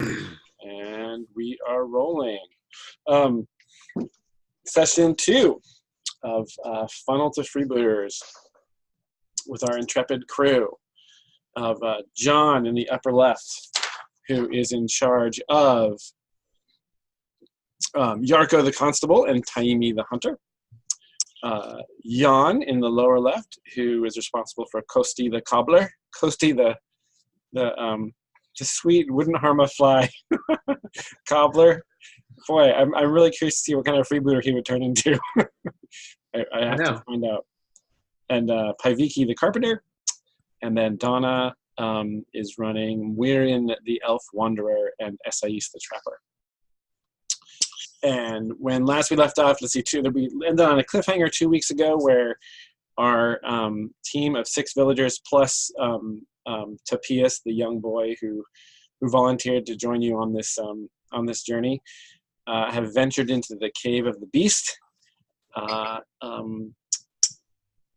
And we are rolling. Um, Session 2 of Funnel to Freebooters with our intrepid crew of John in the upper left, who is in charge of Yarko the Constable and Taimi the Hunter. Jan in the lower left, who is responsible for Kosti the Cobbler. Kosti the sweet wouldn't harm a fly cobbler. Boy, I'm really curious to see what kind of freebooter he would turn into. I have to find out. And Paiviki the Carpenter. And then Donna is running Wirin the Elf Wanderer and Esais the Trapper. And when last we left off, let's see, we ended on a cliffhanger 2 weeks ago where our team of 6 villagers plus Tapias, the young boy who volunteered to join you on this journey, have ventured into the Cave of the Beast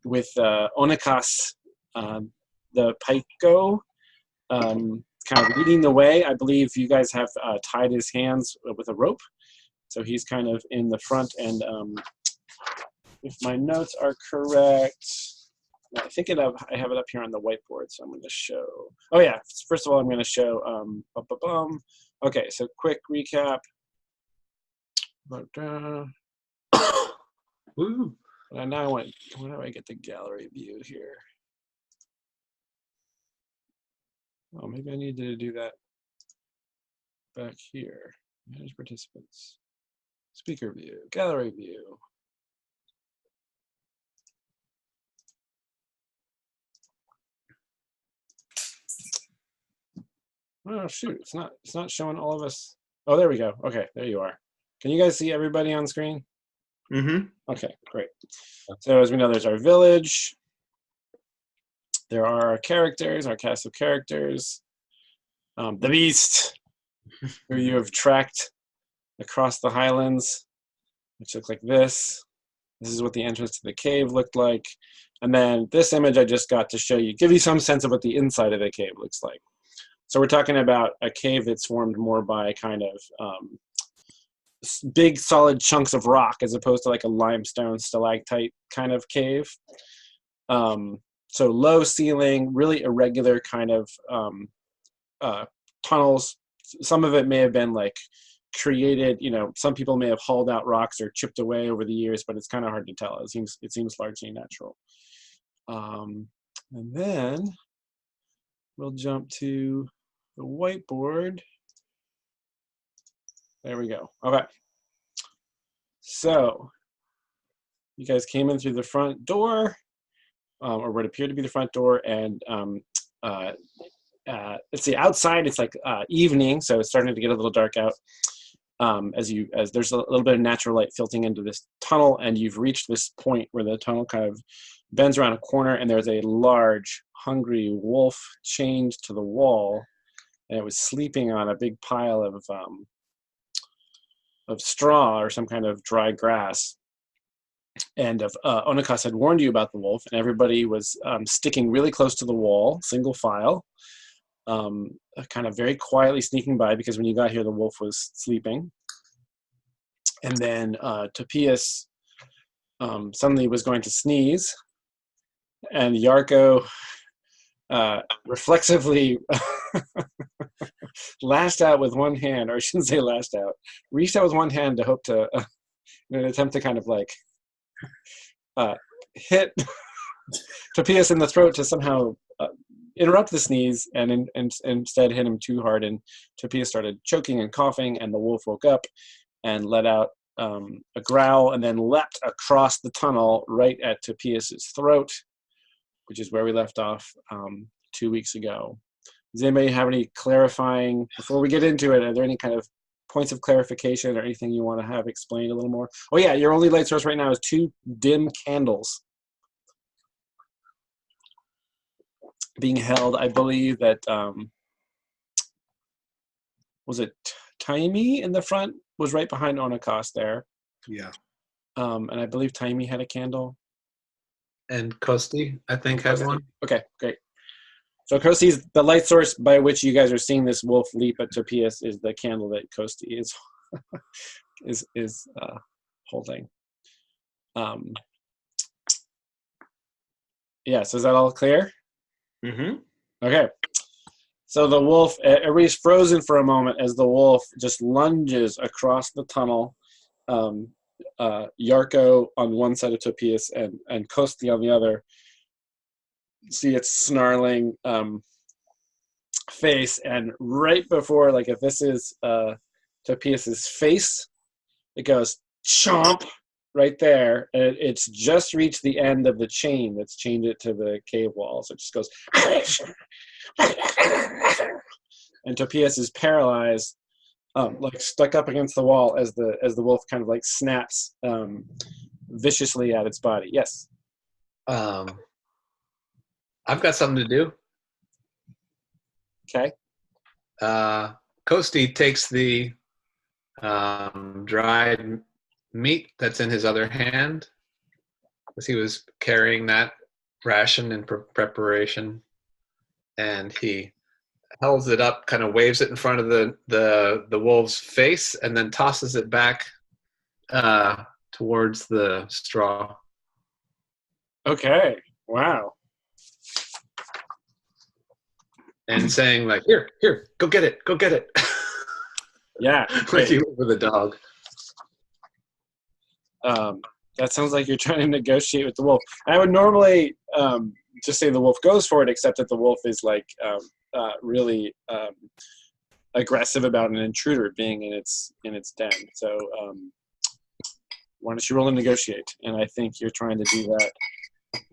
with Onikas, the Paiko, kind of leading the way. I believe you guys have tied his hands with a rope, so he's kind of in the front. And if my notes are correct, I think I have it up here on the whiteboard, so I'm going to show. Oh yeah, first of all, I'm going to show. Okay, so quick recap. Woo. And now where do I get the gallery view here? Oh, maybe I need to do that back here. Manage participants. Speaker view, gallery view. Oh shoot, it's not showing all of us. Oh, there we go. Okay, there you are. Can you guys see everybody on screen? Mm-hmm. Okay, great. So as we know, there's our village. There are our characters, our cast of characters. The beast, who you have tracked across the highlands, which look like this. This is what the entrance to the cave looked like. And then this image I just got to show you, give you some sense of what the inside of the cave looks like. So we're talking about a cave that's formed more by kind of big solid chunks of rock as opposed to like a limestone stalactite kind of cave. So low ceiling, really irregular kind of tunnels. Some of it may have been like created, some people may have hauled out rocks or chipped away over the years, but it's kind of hard to tell. It seems largely natural. And then we'll jump to the whiteboard. There we go. Okay. So you guys came in through the front door, or what appeared to be the front door, and let's see, outside it's like evening, so it's starting to get a little dark out. As there's a little bit of natural light filtering into this tunnel, and you've reached this point where the tunnel kind of bends around a corner, and there's a large, hungry wolf chained to the wall, and it was sleeping on a big pile of straw or some kind of dry grass. And Onikas had warned you about the wolf, and everybody was sticking really close to the wall, single file, kind of very quietly sneaking by, because when you got here, the wolf was sleeping. And then Tapias suddenly was going to sneeze, and Yarko reflexively lashed out with one hand, or I shouldn't say lashed out, reached out with one hand to hope to, in an attempt to kind of like hit Tapias in the throat to somehow interrupt the sneeze, and instead hit him too hard, and Tapias started choking and coughing, and the wolf woke up and let out a growl, and then leapt across the tunnel right at Tapias's throat, which is where we left off 2 weeks ago. Does anybody have any clarifying, before we get into it, are there any kind of points of clarification or anything you want to have explained a little more? Oh yeah, your only light source right now is 2 dim candles being held. I believe that, was it Taimi in the front was right behind Onikas there. Yeah. And I believe Taimi had a candle. And Kosti, I think, has one. Okay, great. So Kosti's the light source by which you guys are seeing this wolf leap at Topias is the candle that Kosti is holding. Yes, is that all clear? Mm-hmm. Okay. So the wolf, everybody's frozen for a moment as the wolf just lunges across the tunnel. Yarko on one side of Topias and Kosti on the other. See its snarling face, and right before, like if this is Topias's face, it goes chomp right there, and it's just reached the end of the chain that's chained it to the cave wall. So it just goes, and Topias is paralyzed, like stuck up against the wall as the wolf kind of like snaps viciously at its body. Yes. I've got something to do. Okay. Kosti takes the dried meat that's in his other hand, because he was carrying that ration in preparation, and he holds it up, kind of waves it in front of the wolf's face, and then tosses it back towards the straw. Okay. Wow. And saying like, here, go get it. Yeah. Like he would with a dog. That sounds like you're trying to negotiate with the wolf. I would normally just say the wolf goes for it, except that the wolf is like really aggressive about an intruder being in its den. So why don't you roll and negotiate? And I think you're trying to do that.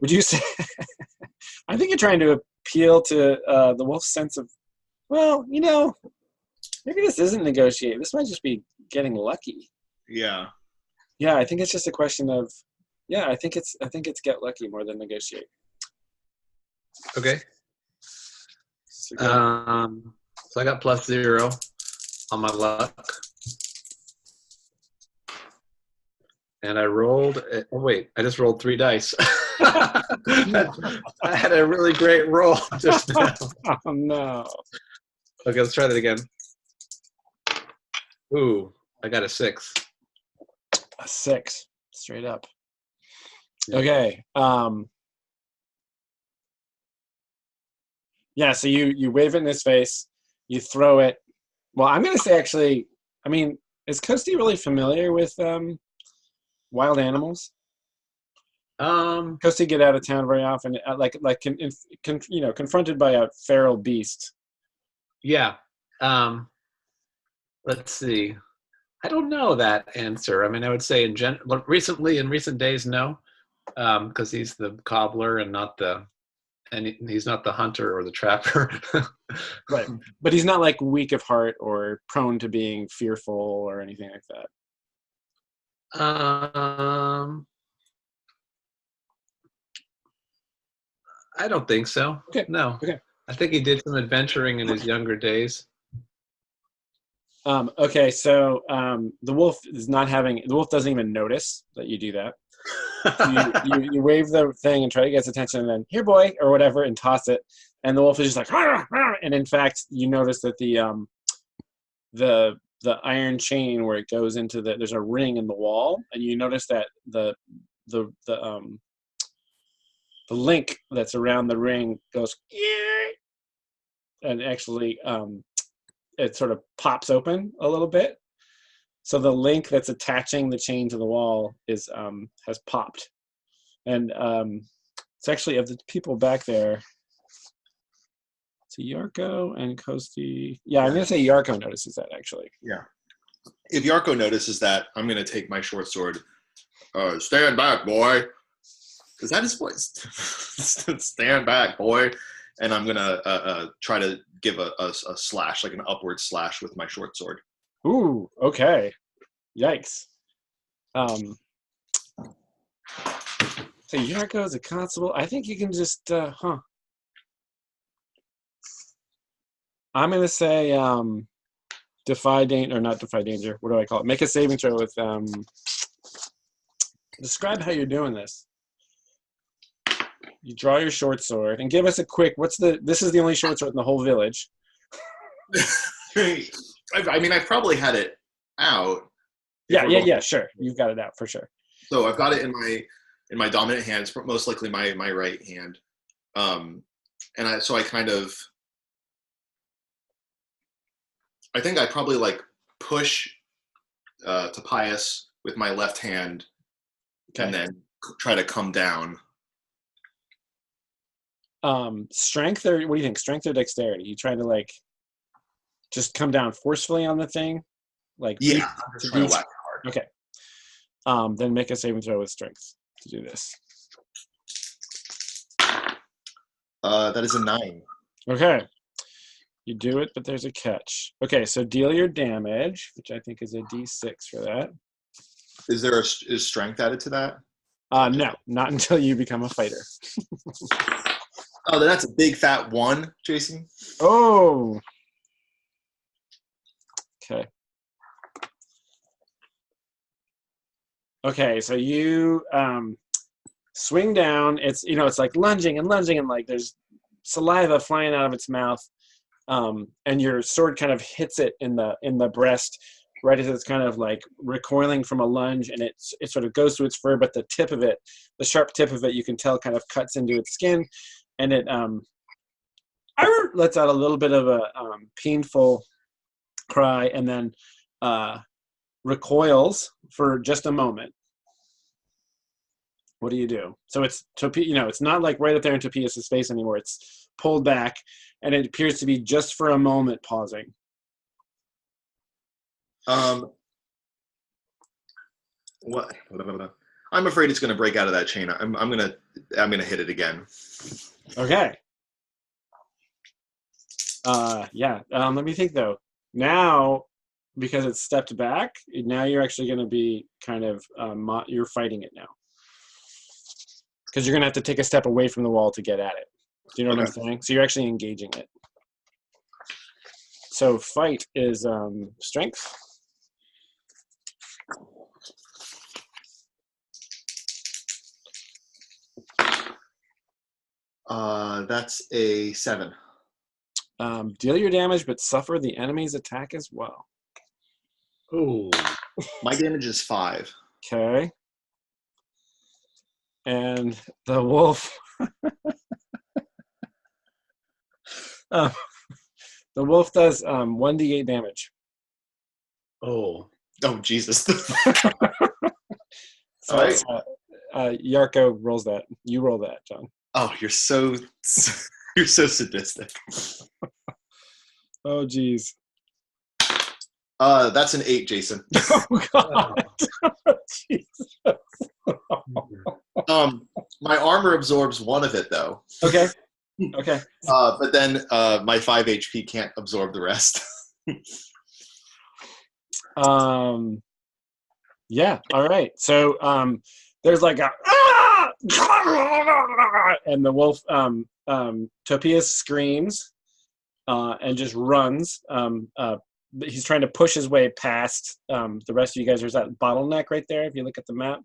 Would you say? I think you're trying to appeal to the wolf's sense of, well, maybe this isn't negotiate. This might just be getting lucky. Yeah. Yeah, I think it's just a question of, I think it's get lucky more than negotiate. Okay. So I got +0 on my luck. And I rolled, I just rolled 3 dice. I had a really great roll just now. Oh, no. Okay, let's try that again. Ooh, I got a 6. A 6, straight up. Okay. Yeah, so you wave it in his face, you throw it. Well, I'm going to say actually, is Kosti really familiar with wild animals? Kosti get out of town very often, confronted by a feral beast. Yeah. Let's see. I don't know that answer. I would say in recent days, no, because he's the cobbler and he's not the hunter or the trapper. Right, but he's not like weak of heart or prone to being fearful or anything like that. I don't think so. Okay. No. Okay. I think he did some adventuring in his younger days. Okay, so the wolf doesn't even notice that you do that. So you wave the thing and try to get its attention, and then here, boy, or whatever, and toss it, and the wolf is just like, "Arr, arr," and in fact, you notice that the iron chain where it goes into there's a ring in the wall, and you notice that the link that's around the ring goes, and actually it sort of pops open a little bit. So the link that's attaching the chain to the wall has popped. And it's actually, of the people back there, it's Yarko and Kosti. Yeah, I'm going to say Yarko notices that, actually. Yeah. If Yarko notices that, I'm going to take my short sword. Stand back, boy. Is that his voice? Stand back, boy. And I'm going to try to give a slash, like an upward slash with my short sword. Ooh, okay. Yikes. So Yarko is a constable. I think you can just, I'm going to say defy danger, or not defy danger. What do I call it? Make a saving throw with, describe how you're doing this. You draw your short sword and give us a quick. This is the only short sword in the whole village. I mean, I probably had it out. Yeah. Sure, you've got it out for sure. So I've got it in my dominant hands, most likely my right hand. And I think I probably like push Topias with my left hand, and then try to come down. Strength, or what do you think? Strength or dexterity? You trying to like just come down forcefully on the thing? Like yeah, I'm just trying to whack it hard. Okay. Then make a saving throw with strength to do this. That is a 9. Okay. You do it, but there's a catch. Okay, so deal your damage, which I think is a d6 for that. Is strength added to that? No, not until you become a fighter. Oh, then that's a big fat 1, Jason. Oh. Okay. Okay, so you swing down. It's like lunging and like there's saliva flying out of its mouth, and your sword kind of hits it in the breast right as it's kind of like recoiling from a lunge, and it sort of goes through its fur, but the sharp tip of it, you can tell kind of cuts into its skin, and it lets out a little bit of a painful cry, and then recoils for just a moment. What do you do? So it's it's not like right up there in Topias' face anymore. It's pulled back, and it appears to be just for a moment pausing. What? I'm afraid it's going to break out of that chain. I'm gonna hit it again. Okay. Yeah. Let me think though. Now, because it's stepped back, now you're actually going to be kind of you're fighting it now, because you're going to have to take a step away from the wall to get at it. Do you know what I'm saying? So you're actually engaging it. So fight is strength. That's a 7. Deal your damage, but suffer the enemy's attack as well. Ooh. My damage is 5. Okay. And the wolf. The wolf does 1d8 damage. Oh, Jesus. So right. Yarko rolls that. You roll that, John. Oh, you're so sadistic. Oh, geez. That's an 8, Jason. Oh, God. Jesus. My armor absorbs 1 of it, though. Okay. But then my 5 HP can't absorb the rest. Yeah. All right. So there's like a and the wolf Topias screams and just runs. He's trying to push his way past the rest of you guys. There's that bottleneck right there if you look at the map.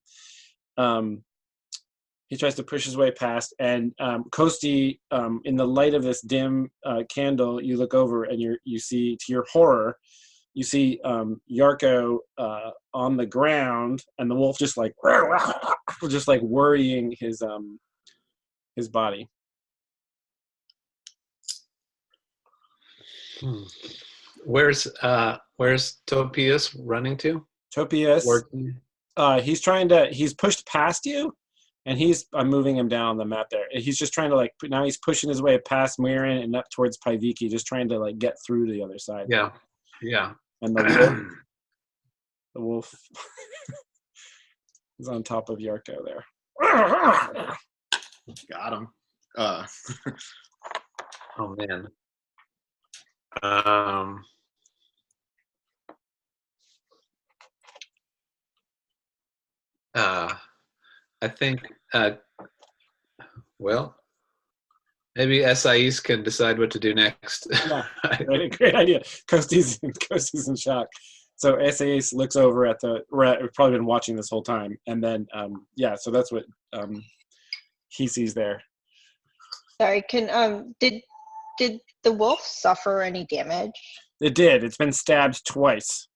He tries to push his way past, and Kosti, in the light of this dim candle, you look over and you see, to your horror, you see Yarko on the ground, and the wolf just like worrying his body. Where's Topias running to? Topias, he's pushed past you, and I'm moving him down on the map there. He's just trying to now he's pushing his way past Miran and up towards Paiviki, just trying to get through to the other side. Yeah. And the wolf is on top of Yarko there. Got him. Oh man. I think maybe SIEs can decide what to do next. Yeah, great idea. Kosti's in shock. So SIS looks over at we've probably been watching this whole time, and then so that's what he sees there. Sorry, did the wolf suffer any damage? It did. It's been stabbed twice.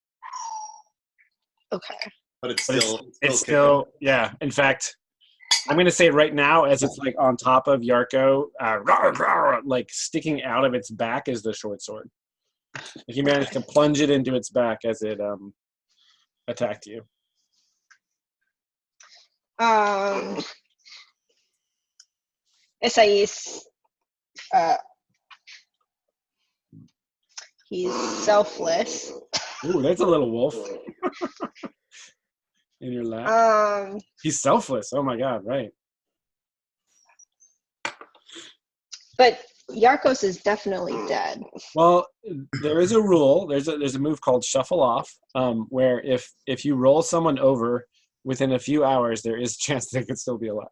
Okay. But it's But still it's still, yeah. In fact, I'm going to say right now, as it's like on top of Yarko, like sticking out of its back is the short sword. He managed to plunge it into its back as it attacked you. Esais, he's selfless. Ooh, that's a little wolf in your lap. He's selfless. Oh my god, right. But Yarkos is definitely dead. Well, there is a rule. There's a move called shuffle off, where if you roll someone over within a few hours, there is a chance they could still be alive.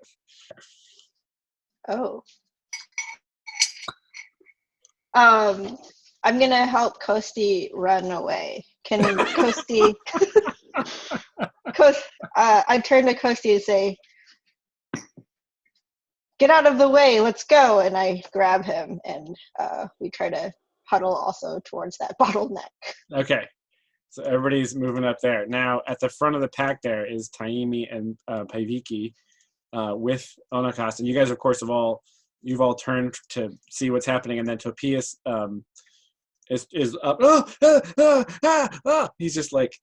Oh. I'm gonna help Kosti run away. Can Kosti? I turn to Kosti and say, "Get out of the way! Let's go!" And I grab him, and we try to huddle also towards that bottleneck. Okay, so everybody's moving up there. Now, at the front of the pack there is Taimi and Paiviki with Onakas, and you guys, of course, you've all turned to see what's happening, and then Topias is up. He's just like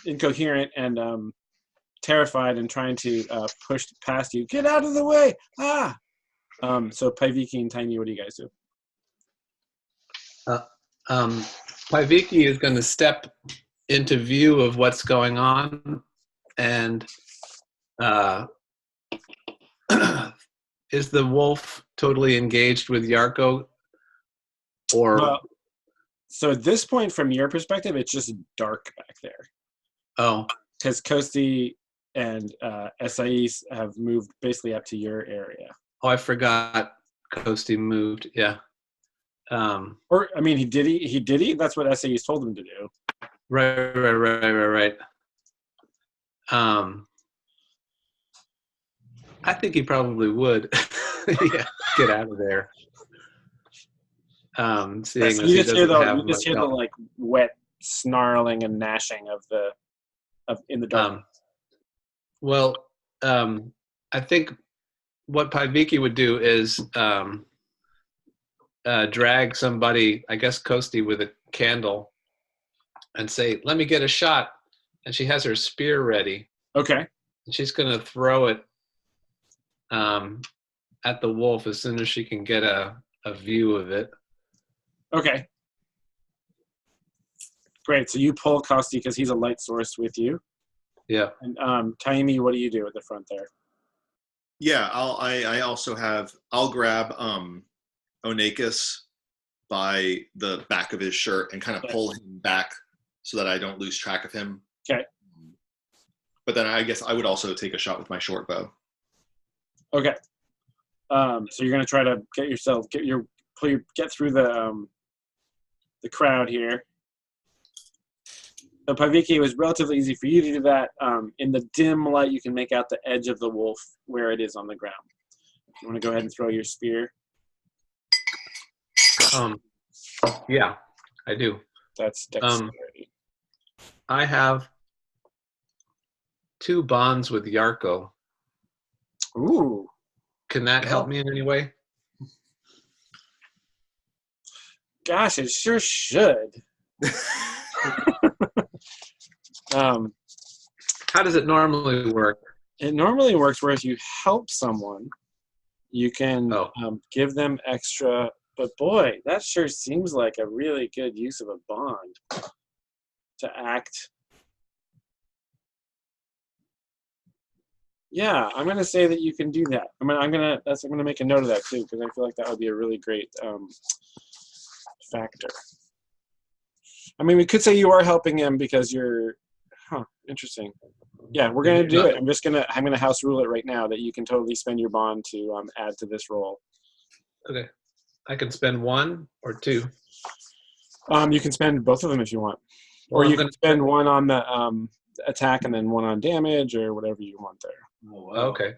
incoherent and terrified and trying to push past you. Get out of the way! So Paiviki and Taimi, what do you guys do? Paiviki is going to step into view of what's going on, and is the wolf totally engaged with Yarko? Or well, so at this point, from your perspective, it's just dark back there. Oh, because Kosti and Esais have moved basically up to your area. Oh, I forgot. Kosti moved. Yeah. Or I mean, he did. That's what Esais told him to do. Right. I think he probably would. Yeah, get out of there. Seeing So as you he just hear doesn't have the much help. like wet snarling and gnashing of in the dark. I think what Paiviki would do is drag somebody, I guess Kosti, with a candle and say, "Let me get a shot." And she has her spear ready. Okay. And she's going to throw it at the wolf as soon as she can get a view of it. Okay. Great. So you pull Kosti because he's a light source with you. Yeah. And Taimi, what do you do at the front there? Yeah, I'll grab Onakis by the back of his shirt and kind of pull him back so that I don't lose track of him. Okay. But then I guess I would also take a shot with my short bow. Okay. So you're gonna try to get through the crowd here. So Paiviki, it was relatively easy for you to do that. In the dim light, you can make out the edge of the wolf where it is on the ground. You want to go ahead and throw your spear? Yeah, I do. That's dexterity. I have 2 bonds with Yarko. Ooh. Can that help me in any way? Gosh, it sure should. How does it normally work? It normally works where if you help someone, you can give them extra. But boy, that sure seems like a really good use of a bond to act. Yeah, I'm gonna say that you can do that. I'm gonna make a note of that too because I feel like that would be a really great factor. I mean, we could say you are helping him because you're. Interesting. Yeah, we're gonna do it. I'm gonna house rule it right now that you can totally spend your bond to add to this roll. Okay, I can spend 1 or 2. You can spend both of them if you want, or you can spend 1 on the attack and then 1 on damage or whatever you want there. Oh, wow. Okay.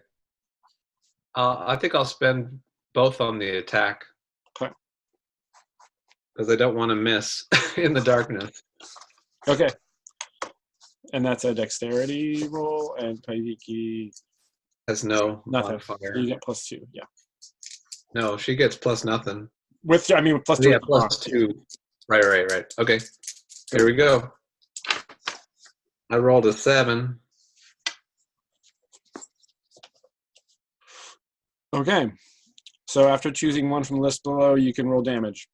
I think I'll spend both on the attack. Okay. Because I don't want to miss in the darkness. Okay. And that's a dexterity roll, and Paiviki Has no nothing. So modifier. you get +2. Yeah. No, she gets plus nothing. With +2. Yeah, with the plus bonus. 2. Right. Okay. Here we go. I rolled a 7. Okay. So after choosing one from the list below, you can roll damage.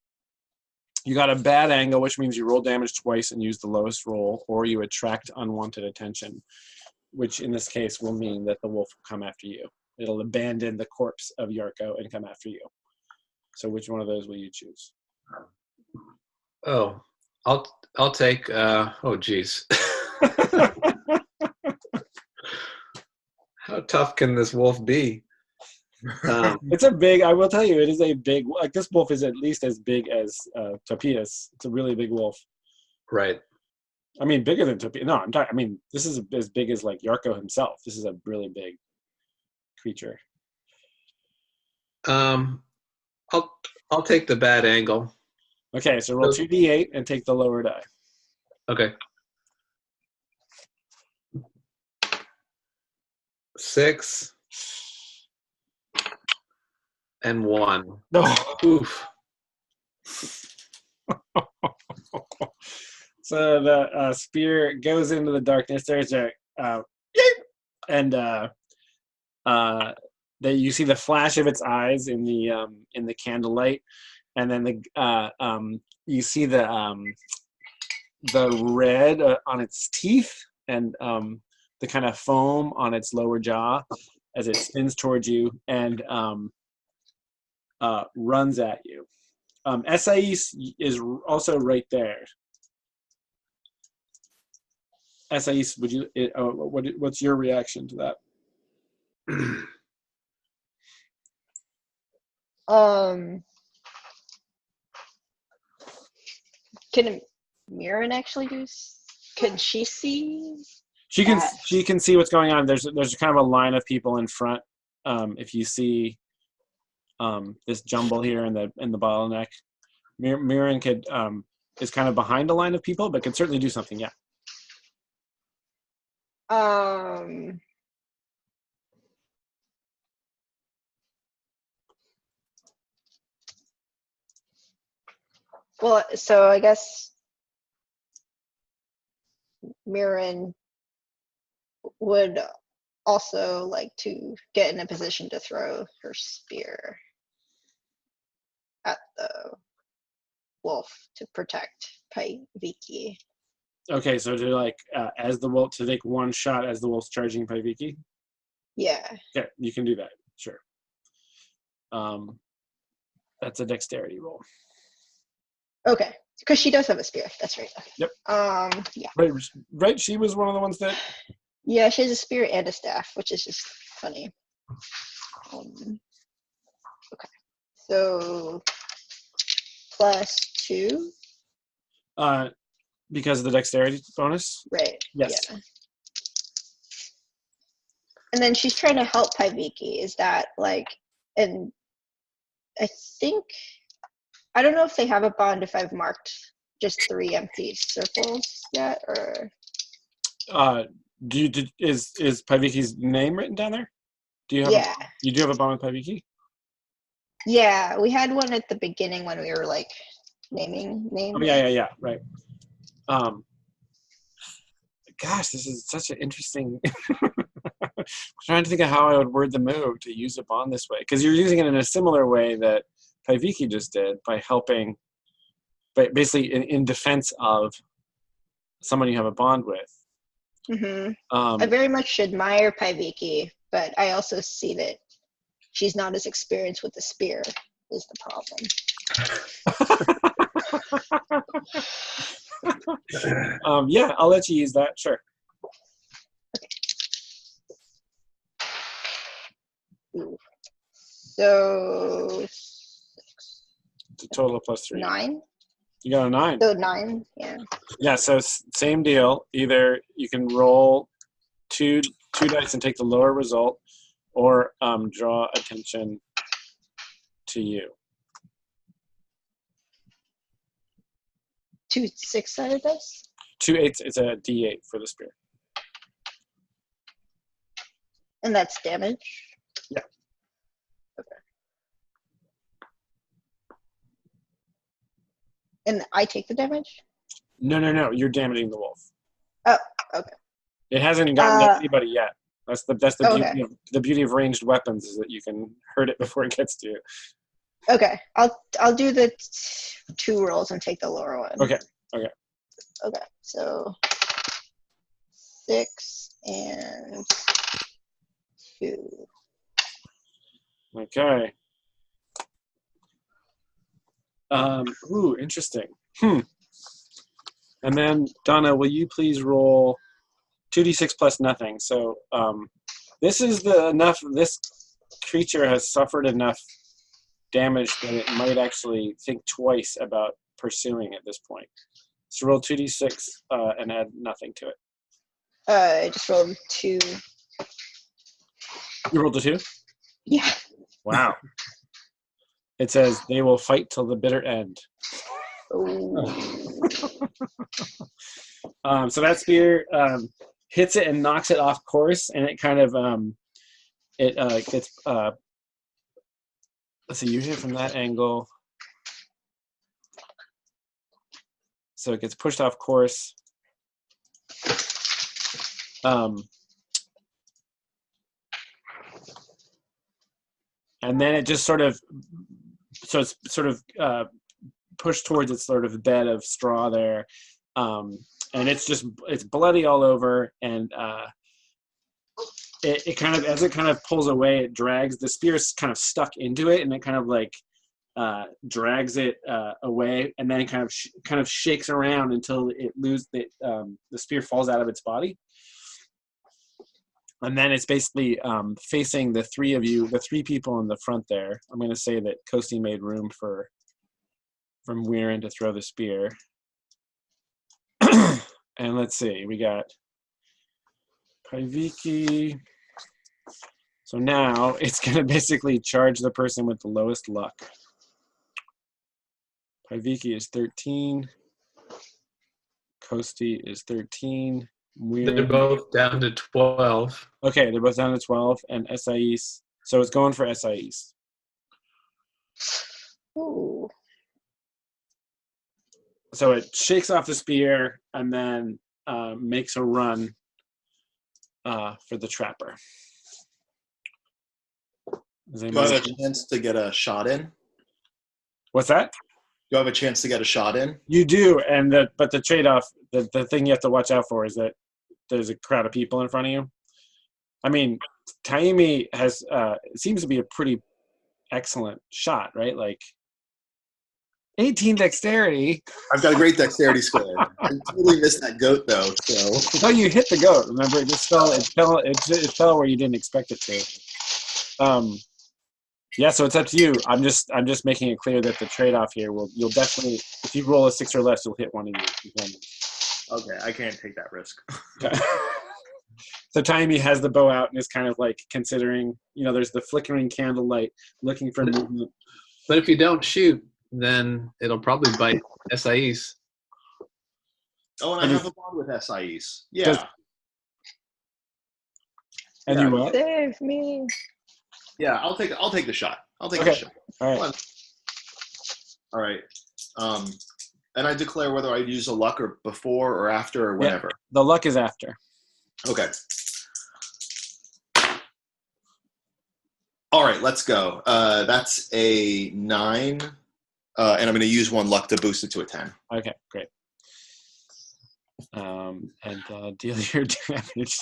You got a bad angle, which means you roll damage twice and use the lowest roll, or you attract unwanted attention, which in this case will mean that the wolf will come after you. It'll abandon the corpse of Yarko and come after you. So which one of those will you choose? Oh, I'll take. Oh, geez. How tough can this wolf be? It's a big, I will tell you, it is a big, like this wolf is at least as big as Topias. It's a really big wolf. Right. I mean, bigger than Topias. No, I'm talking, I mean, this is as big as like Yarko himself. This is a really big creature. I'll take the bad angle. Okay, so roll 2d8 and take the lower die. Okay. 6 and 1. No. Oof. So the spear goes into the darkness. There's a and that you see the flash of its eyes in the candlelight, and then you see the red on its teeth and the kind of foam on its lower jaw as it spins towards you and runs at you. Esais is also right there. Esais, would you? What's your reaction to that? Can Mirren actually do? Can she see? She can see what's going on. There's kind of a line of people in front. If you see this jumble here in the bottleneck, Mirren could is kind of behind a line of people, but could certainly do something. Yeah. Well, so I guess Mirren would also like to get in a position to throw her spear at the wolf to protect Paiviki. Okay, so to like as the wolf to take one shot as the wolf's charging Paiviki. Yeah. Okay, you can do that. Sure. That's a dexterity roll. Okay, because she does have a spear. That's right. Okay. Yep. Yeah. Right. She was one of the ones that. Yeah, she has a spear and a staff, which is just funny. Okay, so +2. Because of the dexterity bonus. Right. Yes. Yeah. And then she's trying to help Paiviki. Is that like, and I think, I don't know if they have a bond if I've marked just 3 empty circles yet, or. Is Paiviki's name written down there? Do you have? Yeah. You do have a bond with Paiviki? Yeah, we had one at the beginning when we were like naming names. Oh yeah, right. Gosh, this is such an interesting. I'm trying to think of how I would word the move to use a bond this way, because you're using it in a similar way that Paiviki just did by helping, but basically in defense of someone you have a bond with. Mm-hmm. I very much admire Paiviki, but I also see that she's not as experienced with the spear is the problem. Yeah, I'll let you use that. Sure. Okay. So It's a total of +3. 9. You got a 9. So 9, yeah. Yeah, so same deal. Either you can roll two dice and take the lower result, or draw attention to you. 2 6-sided dice. 2 8s. It's a D8 for the spear. And that's damage. Yeah. Okay. And I take the damage? No. You're damaging the wolf. Oh, okay. It hasn't gotten to anybody yet. That's the Okay. beauty of ranged weapons is that you can hurt it before it gets to you. Okay. I'll do the 2 rolls and take the lower one. Okay. Okay. So 6 and 2. Okay. Ooh, interesting. And then Donna, will you please roll 2d6 plus nothing? So this is this creature has suffered enough damage that it might actually think twice about pursuing at this point. So roll 2d6 and add nothing to it. I just rolled 2. You rolled a 2? Yeah. Wow. It says they will fight till the bitter end. Oh. So that spear hits it and knocks it off course, and it kind of gets. Let's see, you hit from that angle, so it gets pushed off course. And then it just sort of pushed towards its sort of bed of straw there, and it's bloody all over, and it kind of, as it kind of pulls away, it drags the spear's kind of stuck into it, and it kind of like drags it away, and then kind of shakes around until the spear falls out of its body. And then it's basically facing the 3 of you, the 3 people in the front there. I'm going to say that Kosti made room from Weirin to throw the spear. And let's see, we got Paiviki. So now it's going to basically charge the person with the lowest luck. Paiviki is 13. Kosti is 13. They're both down to 12. Okay, they're both down to 12, and Esais. So it's going for Esais. Ooh. So it shakes off the spear and then makes a run for the trapper. Do I have a chance to get a shot in? What's that? Do I have a chance to get a shot in? You do, but the trade-off, the thing you have to watch out for is that there's a crowd of people in front of you. I mean, Taimi has seems to be a pretty excellent shot, right? Like 18 dexterity. I've got a great dexterity score. I totally missed that goat though. So. No, you hit the goat. Remember, it just fell. It fell where you didn't expect it to. Yeah, so it's up to you. I'm just making it clear that the trade-off here you'll definitely, if you roll a 6 or less, you'll hit one of you. Okay, I can't take that risk. So Taimi has the bow out and is kind of like considering, there's the flickering candlelight looking for movement. But if you don't shoot, then it'll probably bite Esais. Oh, and I have a bond with Esais. Yeah. And you what? Save me. Yeah, I'll take the shot. I'll take the shot. All right. All right. And I declare whether I use a luck or before or after or whenever. Yeah, the luck is after. Okay. All right, let's go. That's a 9, and I'm going to use 1 luck to boost it to a 10. Okay, great. And deal your damage.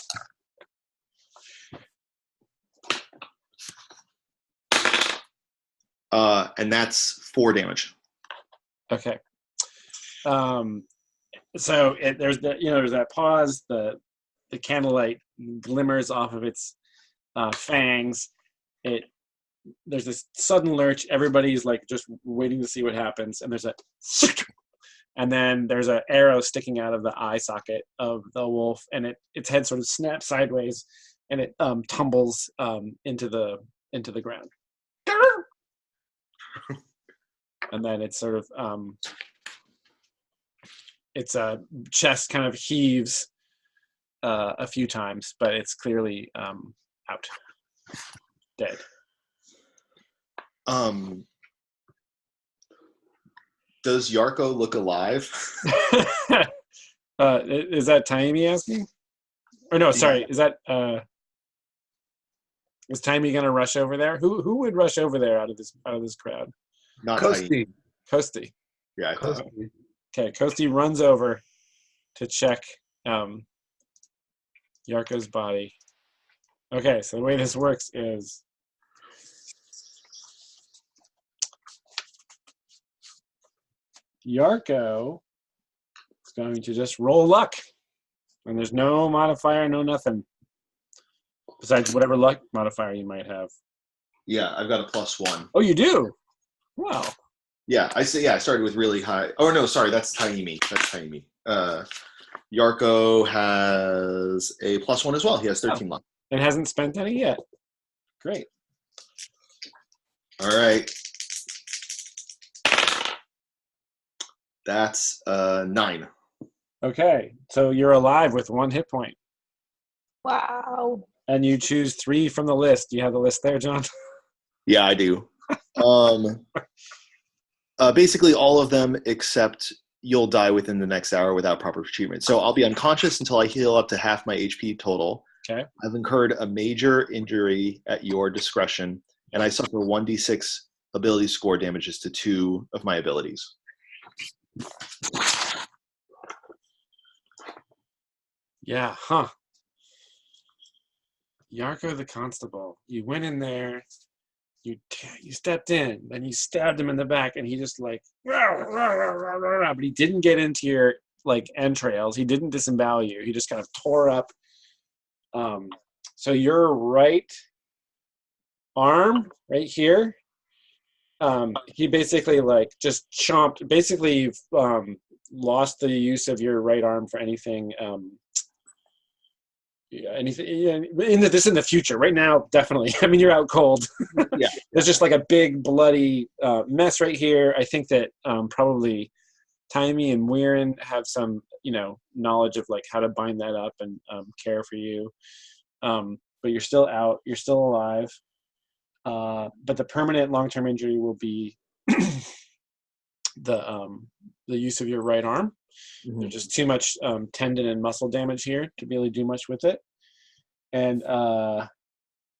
And that's 4 damage. Okay. So there's that pause. The candlelight glimmers off of its fangs. There's this sudden lurch. Everybody's like just waiting to see what happens, and and then there's an arrow sticking out of the eye socket of the wolf, and its head sort of snaps sideways, and it tumbles into the ground. and then it's sort of its chest kind of heaves a few times, but it's clearly out, dead. Does Yarko look alive? Is that Taimi asking? Or no, sorry, is that is Taimi gonna rush over there? Who would rush over there out of this crowd? Not Taimi. Kosti. Yeah, I thought so. Okay, Kosti runs over to check Yarko's body. Okay, so the way this works is Yarko is going to just roll luck. And there's no modifier, no nothing. Besides whatever luck modifier you might have. Yeah, I've got a +1. Oh, you do? Wow. Yeah, I started with really high. Oh no, sorry, that's Taimi. Yarko has a +1 as well. He has 13 luck. And hasn't spent any yet. Great. All right. That's 9. Okay, so you're alive with 1 hit point. Wow. And you choose 3 from the list. Do you have the list there, John? Yeah, I do. Basically all of them except you'll die within the next hour without proper treatment. So I'll be unconscious until I heal up to half my HP total. Okay. I've incurred a major injury at your discretion, and I suffer 1d6 ability score damages to 2 of my abilities. Yeah, huh. Yarko the Constable. You went in there, you stepped in, then you stabbed him in the back, and he just like, but he didn't get into your like entrails. He didn't disembowel you. He just kind of tore up. So your right arm, right here, he basically like just chomped. Basically, you've lost the use of your right arm for anything. Anything this in the future. Right now, definitely. I mean, you're out cold. Yeah. There's just like a big bloody mess right here. I think that probably Taimi and Weirin have some, knowledge of like how to bind that up and care for you. But you're still out. You're still alive. But the permanent long-term injury will be the use of your right arm. Mm-hmm. There's just too much tendon and muscle damage here to really do much with it. And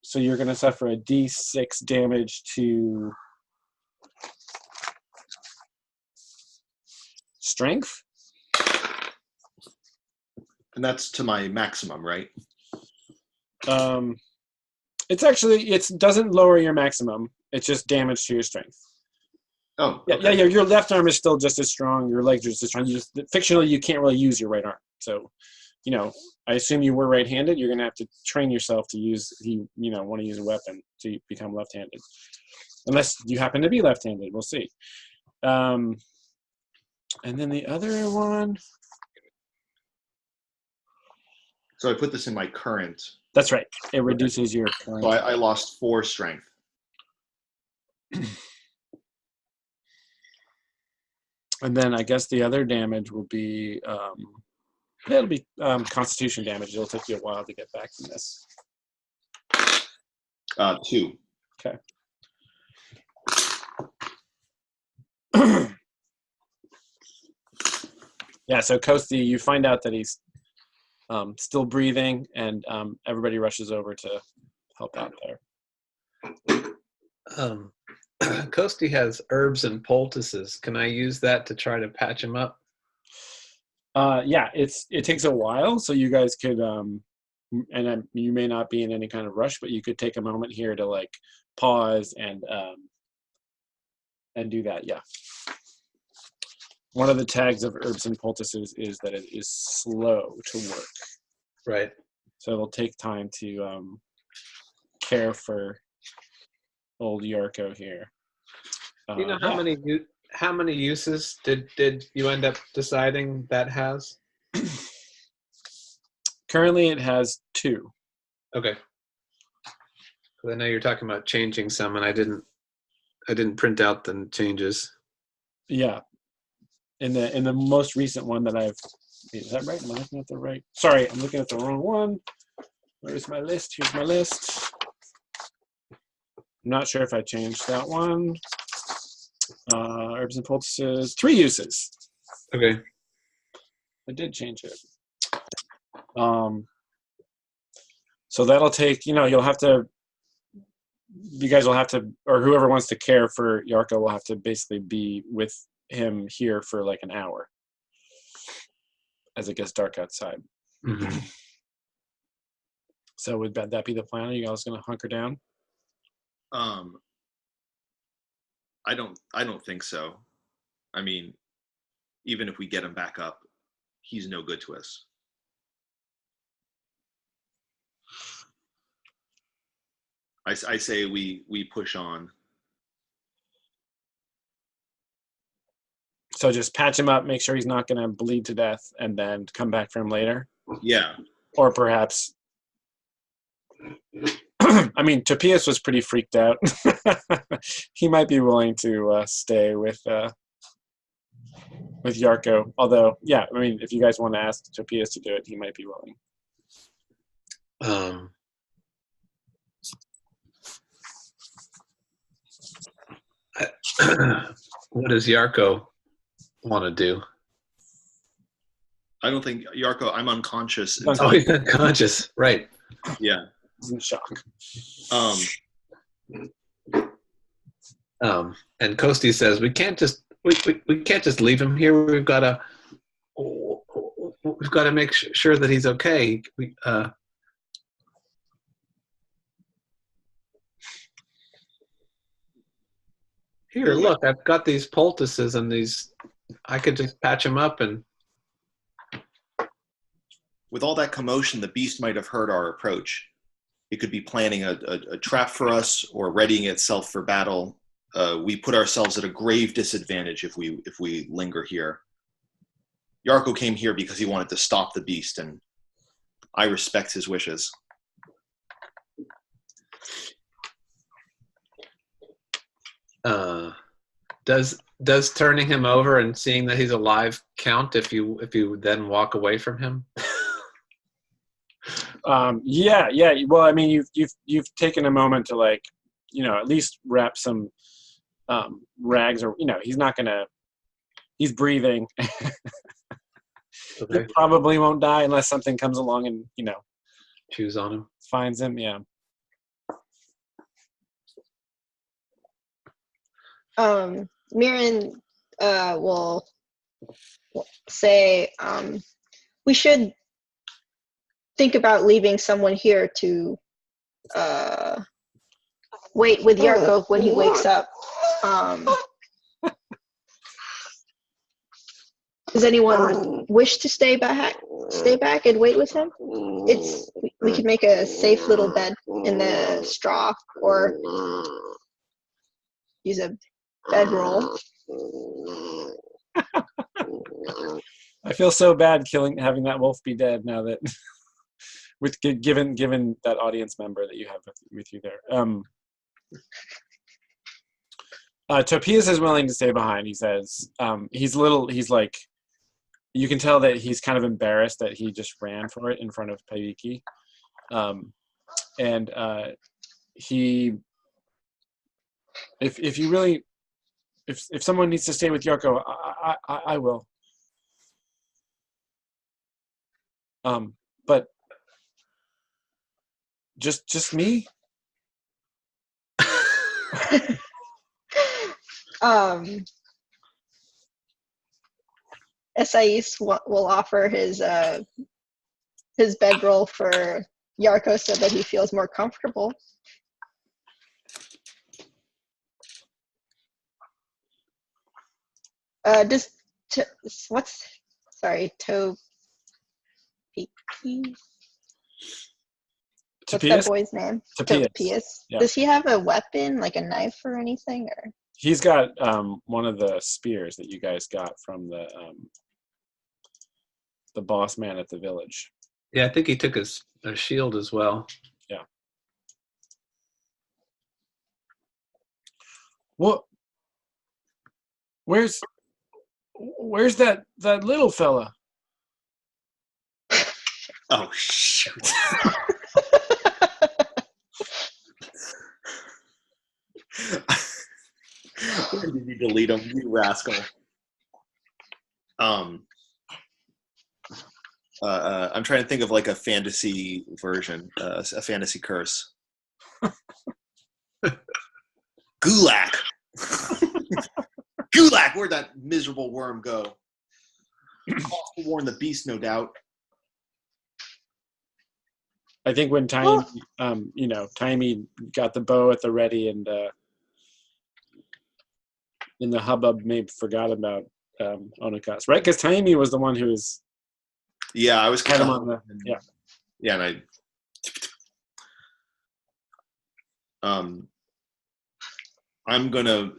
so you're going to suffer a D6 damage to strength. And that's to my maximum, right? It doesn't lower your maximum. It's just damage to your strength. Oh, okay. Yeah. Your left arm is still just as strong. Your legs are just as strong. Fictionally, you can't really use your right arm. So, I assume you were right-handed. You're going to have to train yourself to use. Want to use a weapon to become left-handed, unless you happen to be left-handed. We'll see. And then the other one. So I put this in my current. That's right. It reduces your current. So I lost 4 strength. And then I guess the other damage will be, it'll be constitution damage. It'll take you a while to get back from this. 2. Okay. Yeah, so Kosti, you find out that he's still breathing, and everybody rushes over to help out there. Kosti has herbs and poultices. Can I use that to try to patch him up? Yeah, it takes a while, so you guys could, you may not be in any kind of rush, but you could take a moment here to like pause and do that. Yeah. One of the tags of herbs and poultices is that it is slow to work. Right. So it'll take time to care for old Yarko here. Do you know how many uses did you end up deciding that has? Currently, it has 2. Okay. I know you're talking about changing some, and I didn't print out the changes. Yeah. In the most recent one that I've, is that right? Am I looking at the right? Sorry, I'm looking at the wrong one. Where's my list? Here's my list. I'm not sure if I changed that one. Herbs and poultices, 3 uses. Okay. I did change it. So that'll take, you'll have to, you guys will have to, or whoever wants to care for Yarko will have to basically be with him here for like an hour as it gets dark outside. Mm-hmm. So would that be the plan? Are you guys going to hunker down? I don't think so. I mean, even if we get him back up, he's no good to us. I say we push on. So just patch him up, make sure he's not going to bleed to death, and then come back for him later? Yeah. Or perhaps, I mean, Topias was pretty freaked out. He might be willing to stay with Yarko. Although, yeah, I mean, if you guys want to ask Topias to do it, he might be willing. What does Yarko want to do? I don't think Yarko. I'm unconscious. Oh, he's unconscious, right? Yeah. He's in shock. And Kosti says we can't just leave him here. We've got to make sure that he's okay. Here, look, I've got these poultices and these. I could just patch him up and. With all that commotion, the beast might have heard our approach. It could be planning a trap for us or readying itself for battle. We put ourselves at a grave disadvantage if we linger here. Yarko came here because he wanted to stop the beast, and I respect his wishes. Does turning him over and seeing that he's alive count if you then walk away from him? Yeah. Well, I mean, you've taken a moment to at least wrap some rags, or he's not gonna. He's breathing. Okay. He probably won't die unless something comes along and Choose on him. Finds him. Yeah. Mirren will say we should think about leaving someone here to wait with Yarko when he wakes up. Does anyone wish to stay back and wait with him? We could make a safe little bed in the straw or use a bedroll. I feel so bad having that wolf be dead now that given that audience member that you have with you there. Topias is willing to stay behind. He says he's like, you can tell that he's kind of embarrassed that he just ran for it in front of Paiki. And he, if you really, if someone needs to stay with Yarko, I will. But just me. Esais will offer his bedroll for Yarko so that he feels more comfortable. What's that boy's name? Topias. Yeah. Does he have a weapon, like a knife or anything? Or he's got one of the spears that you guys got from the boss man at the village. Yeah, I think he took a shield as well. Yeah. What? Where's Where's that little fella? Oh shoot! Where did you delete him, you rascal? I'm trying to think of like a fantasy version, a fantasy curse. Gulak. Gulak, where'd that miserable worm go? Cost to warn the beast, no doubt. I think when Timey got the bow at the ready and in the hubbub, maybe forgot about Onikas, right? Because Timey was the one who was. Yeah, I was kind of on the yeah, and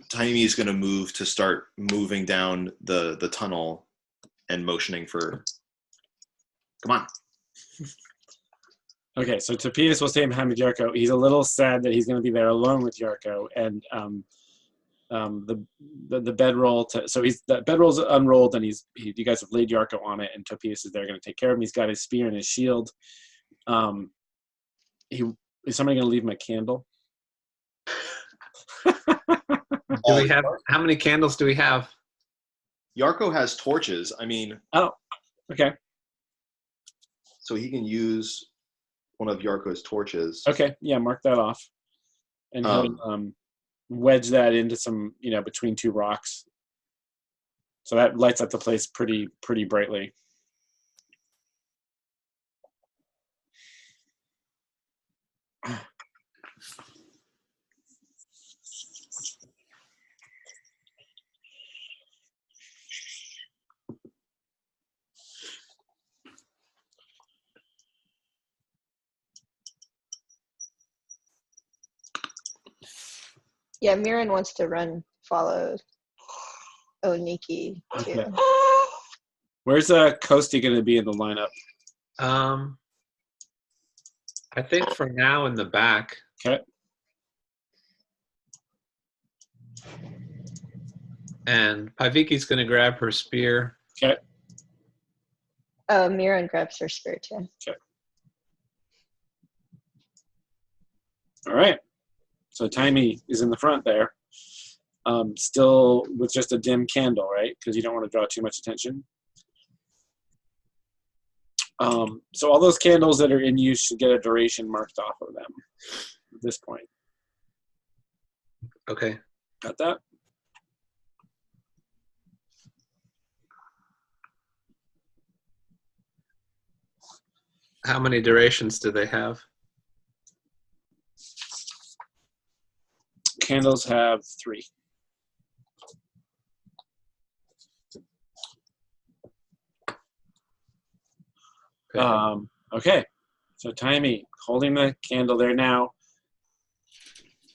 Timey's gonna move to start moving down the tunnel and motioning for. Come on. Okay, so Topias will stay behind with Yarko. He's a little sad that he's going to be there alone with Yarko, and the bedroll. The bedroll's unrolled, and you guys have laid Yarko on it, and Topias is there going to take care of him. He's got his spear and his shield. Is somebody going to leave him a candle? Do we have how many candles do we have? Yarko has torches. I mean. Oh, okay. So he can use one of Yarko's torches. Okay, yeah, mark that off, and he'll wedge that into some, between two rocks. So that lights up the place pretty brightly. Yeah, Miran wants to follow Oniki too. Okay. Where's Kosti going to be in the lineup? I think for now in the back. Okay. And Paviki's going to grab her spear. Okay. Miran grabs her spear too. Okay. All right. So Timey is in the front there, still with just a dim candle, right? Because you don't want to draw too much attention. So all those candles that are in use should get a duration marked off of them at this point. Okay. Got that? How many durations do they have? Candles have 3. Okay. So Timey, holding the candle there now.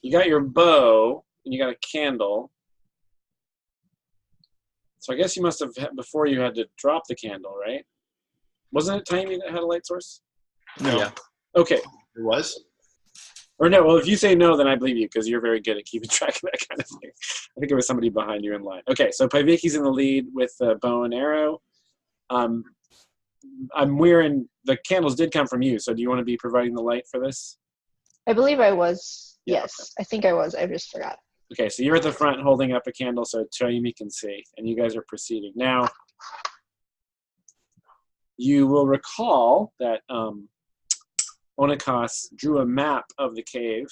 You got your bow and you got a candle. So I guess you must have, before you had to drop the candle, right? Wasn't it Timey that had a light source? No. Yeah. Okay. It was? Or no, well, if you say no, then I believe you because you're very good at keeping track of that kind of thing. I think it was somebody behind you in line. Okay, so Paviki's in the lead with the bow and arrow. I'm wearing, the candles did come from you, so do you want to be providing the light for this? I believe I was. Yeah. Yes, I think I was. I just forgot. Okay, so you're at the front holding up a candle so Chayumi can see, and you guys are proceeding. Now, you will recall that Onikas drew a map of the cave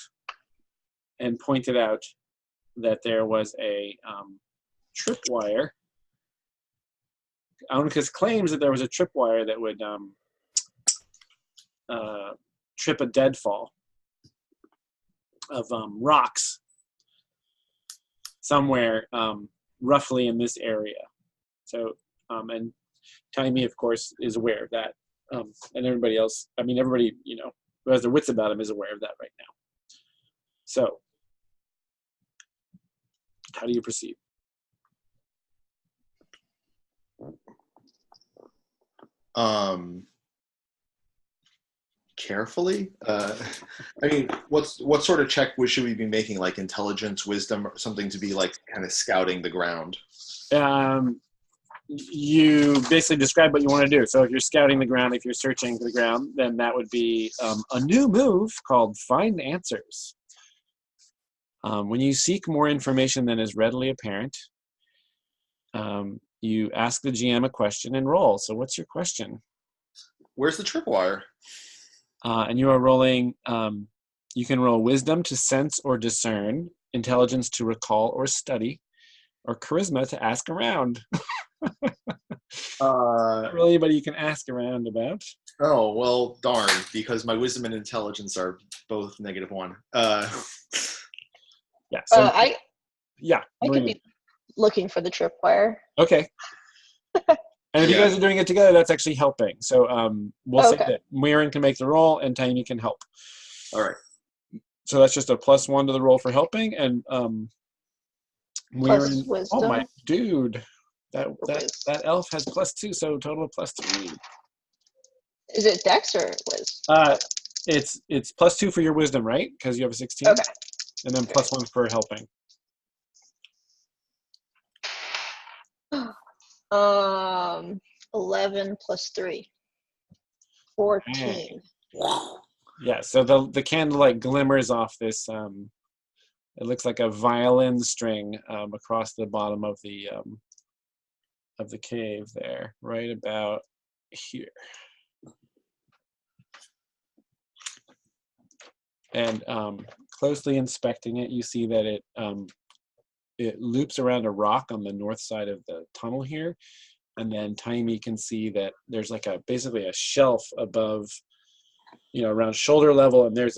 and pointed out that there was a tripwire. Onikas claims that there was a tripwire that would trip a deadfall of rocks somewhere roughly in this area. So, and Timey, of course, is aware of that. And everybody else, everybody, who has their wits about him is aware of that right now. So, how do you proceed? Carefully. What sort of check should we be making? Like intelligence, wisdom, or something to be like kind of scouting the ground? you basically describe what you want to do. So if you're scouting the ground, if you're searching the ground, then that would be a new move called Find Answers. When you seek more information than is readily apparent, you ask the GM a question and roll. So what's your question? Where's the tripwire? And you are rolling, you can roll wisdom to sense or discern, intelligence to recall or study, or charisma to ask around. Not really, but you can ask around about. Oh, well, darn, because my wisdom and intelligence are both -1. Yeah. So, I yeah. could be looking for the tripwire. Okay. And if you guys are doing it together, that's actually helping. So we'll say that Muirin can make the roll and Taimi can help. All right. So that's just a +1 to the roll for helping, and Plus wisdom. Oh my dude, that elf has +2, so total of +3. Is it Dex or Wiz? It's +2 for your wisdom, right? Because you have a 16. Okay. And then +1 for helping. 11 plus 3. 14. Yeah, so the candlelight glimmers off this. It looks like a violin string across the bottom of the cave there, right about here. And closely inspecting it, you see that it loops around a rock on the north side of the tunnel here, and then Taimi can see that there's like basically a shelf above, around shoulder level, and there's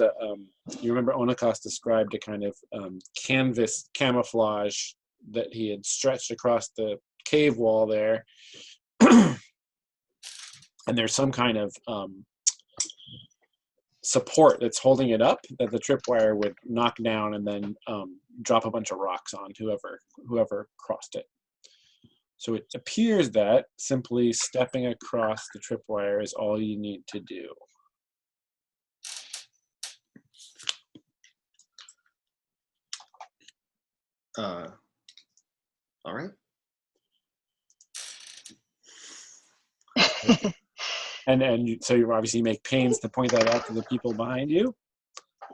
you remember Onakas described a kind of canvas camouflage that he had stretched across the cave wall there, and there's some kind of support that's holding it up that the tripwire would knock down and then drop a bunch of rocks on whoever crossed it. So it appears that simply stepping across the tripwire is all you need to do. All right. And so you obviously make pains to point that out to the people behind you.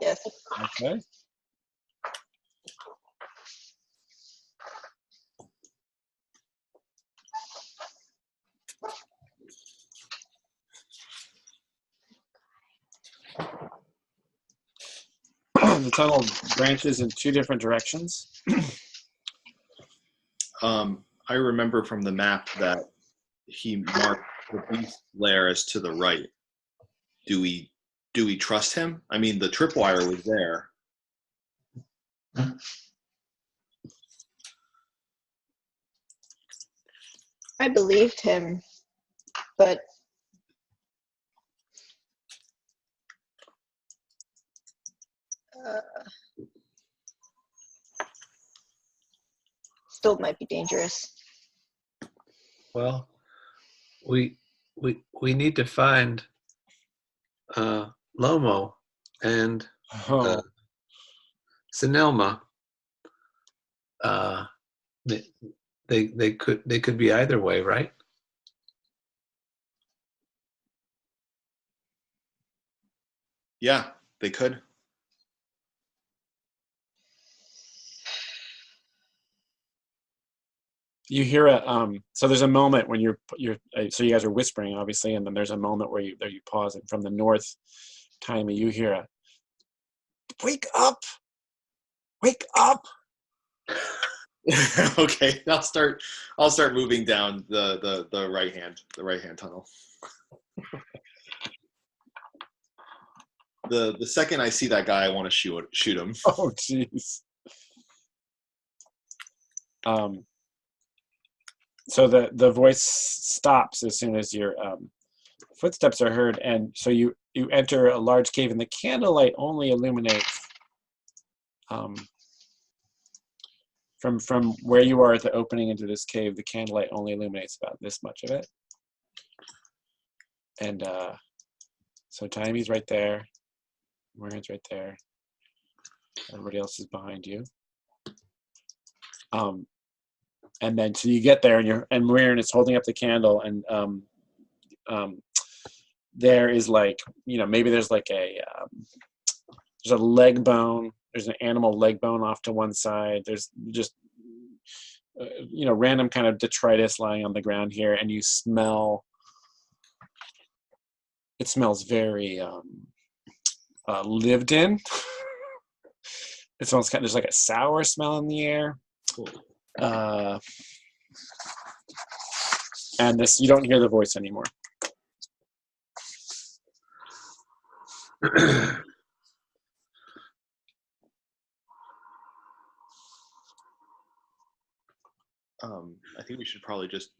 Yes. Okay. The tunnel branches in 2 different directions. I remember from the map that he marked the beast lair as to the right. Do we trust him? I mean, the tripwire was there. I believed him, but still might be dangerous. Well, we need to find Lomo and Sinelma. They could be either way, right? Yeah, they could. You hear so there's a moment when you're so you guys are whispering obviously, and then there's a moment where you pause, and from the north, Taimi, you hear a wake up. Okay, I'll start moving down the right hand tunnel. The second I see that guy, I want to shoot him. Oh jeez. So the voice stops as soon as your footsteps are heard, and so you enter a large cave, and the candlelight only illuminates from where you are at the opening into this cave. The candlelight only illuminates about this much of it, and so Taimi's right there, Muirin's right there, everybody else is behind you. And then so you get there, and Muirin is holding up the candle, and there is like, maybe there's like there's a leg bone. There's an animal leg bone off to one side. There's just random kind of detritus lying on the ground here, and you smell. It smells very lived in. It smells there's like a sour smell in the air. And this, you don't hear the voice anymore. I think we should probably just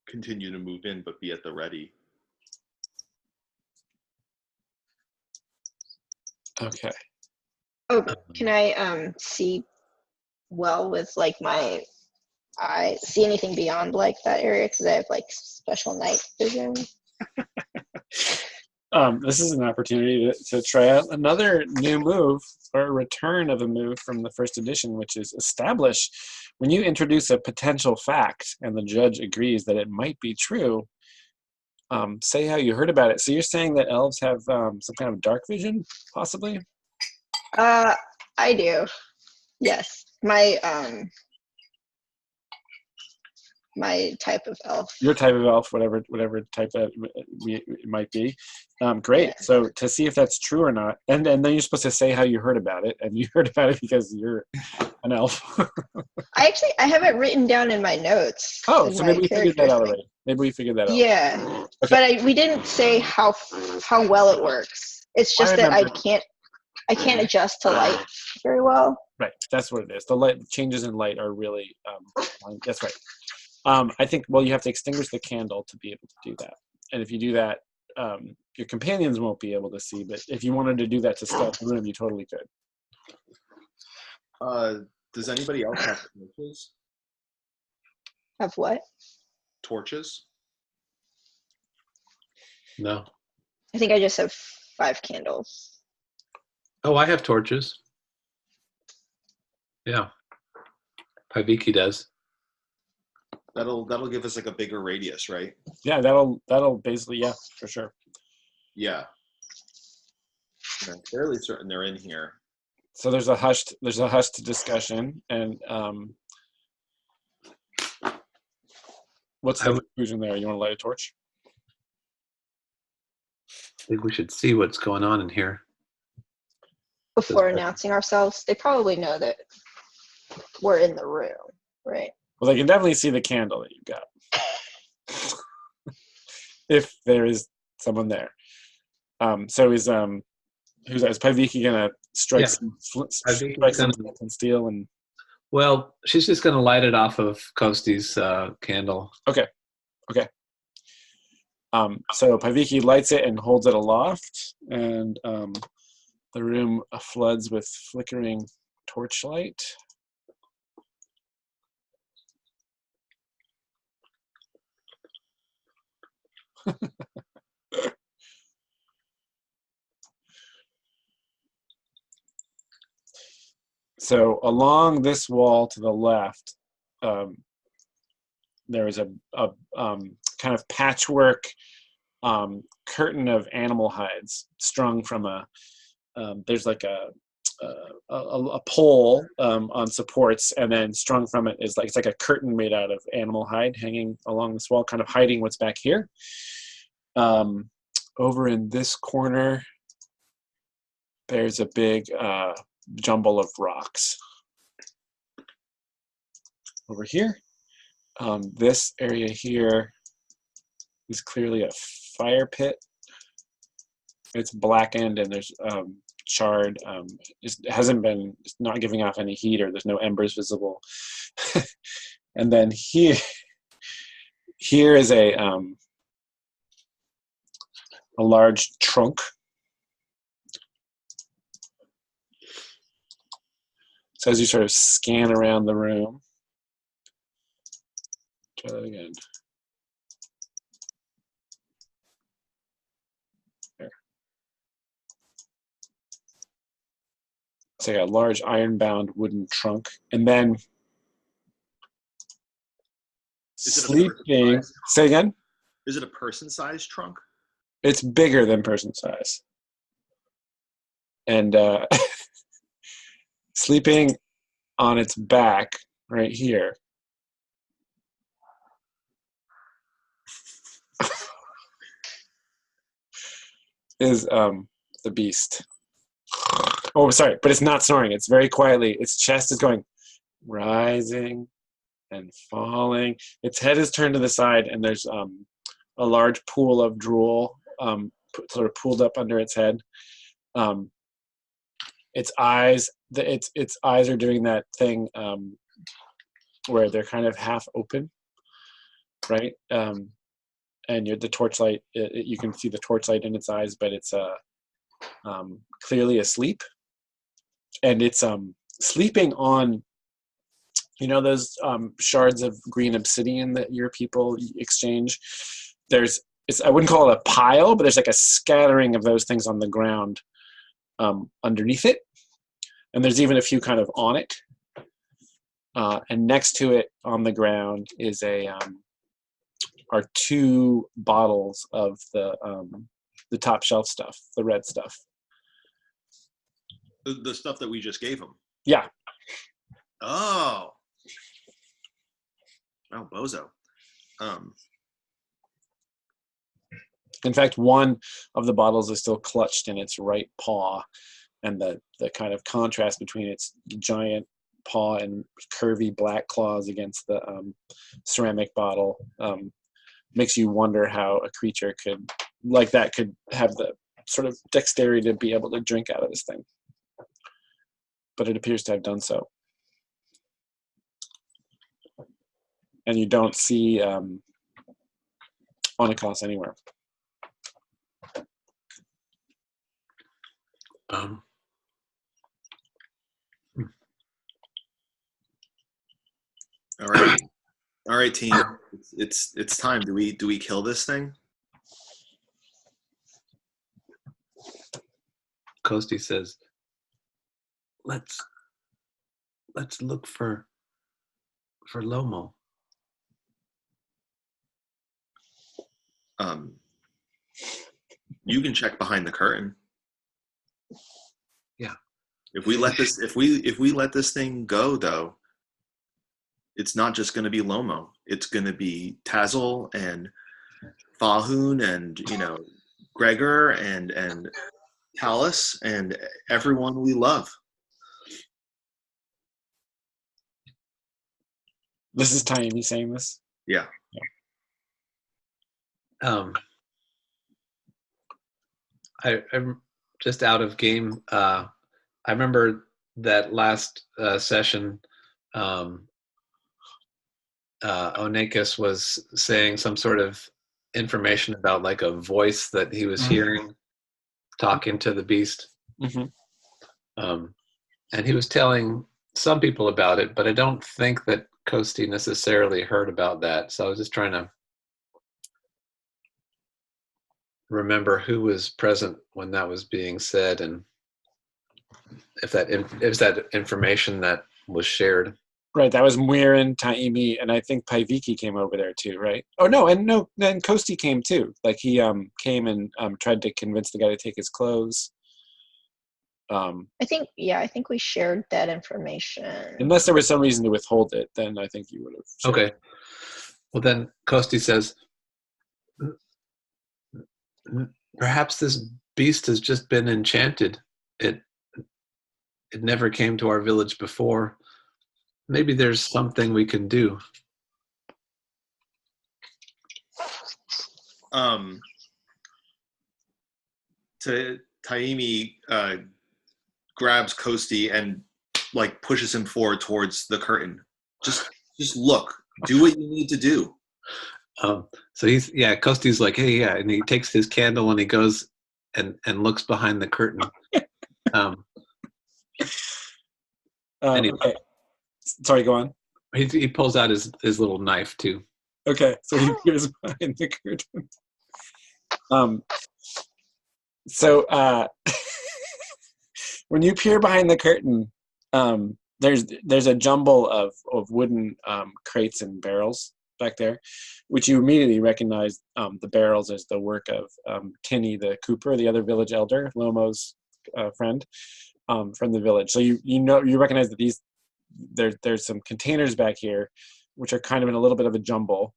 continue to move in, but be at the ready. Okay. Oh, can I see well with like my eye? See anything beyond like that area? Because I have like special night vision. This is an opportunity to try out another new move, or a return of a move from the first edition, which is establish. When you introduce a potential fact and the judge agrees that it might be true, say how you heard about it. So you're saying that elves have some kind of dark vision, possibly? I do. Yes, my type of elf. Your type of elf, whatever type that it might be. Great. Yeah. So to see if that's true or not, and then you're supposed to say how you heard about it, and you heard about it because you're an elf. I have it written down in my notes. Oh, in so my maybe we figured that character out thing. already. Maybe we figured that out. Yeah, Okay. but we didn't say how well it works. It's just that I can't adjust to light very well. Right, that's what it is. The light changes in light are really that's right. I think, well, you have to extinguish the candle to be able to do that. And if you do that, your companions won't be able to see, but if you wanted to do that to stealth the room, you totally could. Does anybody else have torches? Have what? Torches? No. I think I just have 5 candles. Oh, I have torches. Yeah. Paviki does. That'll give us like a bigger radius, right? Yeah, that'll basically, yeah, for sure. Yeah. I'm fairly certain they're in here. So there's a hushed discussion, and what's the conclusion there? You want to light a torch? I think we should see what's going on in here. Before announcing ourselves, they probably know that we're in the room, right? Well, they can definitely see the candle that you've got. If there is someone there. So is Paviki gonna strike some steel and? Well, she's just gonna light it off of Kosti's candle. Okay. So Paviki lights it and holds it aloft, and the room floods with flickering torchlight. So along this wall to the left, there is a kind of patchwork curtain of animal hides strung from there's like a pole on supports, and then strung from it is it's like a curtain made out of animal hide hanging along this wall, kind of hiding what's back here. Over in this corner, there's a big jumble of rocks. Over here, this area here is clearly a fire pit. It's blackened and there's charred. It's not giving off any heat, or there's no embers visible. And then here is a large trunk. So as you sort of scan around the room, try that again. There. It's like a large iron-bound wooden trunk, and then Is it a sleeping. person-sized- Say again. Is it a person-sized trunk? It's bigger than person size, and sleeping on its back right here is the beast. Oh, sorry, but it's not snoring. It's very quietly. Its chest is going rising and falling. Its head is turned to the side, and there's a large pool of drool sort of pooled up under its head. Its eyes, its eyes are doing that thing where they're kind of half open, right? And the torchlight, you can see the torchlight in its eyes, but it's clearly asleep, and it's sleeping on, you know, those shards of green obsidian that your people exchange. I wouldn't call it a pile, but there's like a scattering of those things on the ground underneath it, and there's even a few kind of on it. And next to it on the ground is are 2 bottles of the top shelf stuff, the red stuff. The stuff that we just gave him. Yeah. Oh, bozo. In fact, one of the bottles is still clutched in its right paw, and the kind of contrast between its giant paw and curvy black claws against the ceramic bottle makes you wonder how a creature could have the sort of dexterity to be able to drink out of this thing. But it appears to have done so. And you don't see Onikos anywhere. All right, team. It's time. Do we kill this thing? Kosti says, let's look for Lomo. You can check behind the curtain. Yeah. If we let this thing go, though, it's not just going to be Lomo. It's going to be Tazzle and Fahoon and, you know, Gregor and Talus and everyone we love. This is Tiny saying this? Yeah. I'm just out of game. I remember that last session, Onekis was saying some sort of information about like a voice that he was hearing talking to the beast. Mm-hmm. And he was telling some people about it, but I don't think that Kosti necessarily heard about that. So I was just trying to remember who was present when that was being said, and if that information that was shared. Right, that was Muirin, Taimi, and I think Paiviki came over there too, right? Oh no, then Kosti came too. Like he came and tried to convince the guy to take his clothes. I think we shared that information. Unless there was some reason to withhold it, then I think you would have. Okay. Well, then Kosti says, perhaps this beast has just been enchanted. It never came to our village before. Maybe there's something we can do. Taimi grabs Kosti and like pushes him forward towards the curtain. Just look. Do what you need to do. So Kosti's like, hey, yeah, and he takes his candle and he goes and looks behind the curtain. Anyway. Okay. Sorry, go on. He pulls out his little knife too. Okay, so he goes behind the curtain. When you peer behind the curtain, there's a jumble of wooden crates and barrels back there, which you immediately recognize the barrels as the work of Tinny the Cooper, the other village elder, Lomo's friend from the village. So you recognize that there's some containers back here, which are kind of in a little bit of a jumble,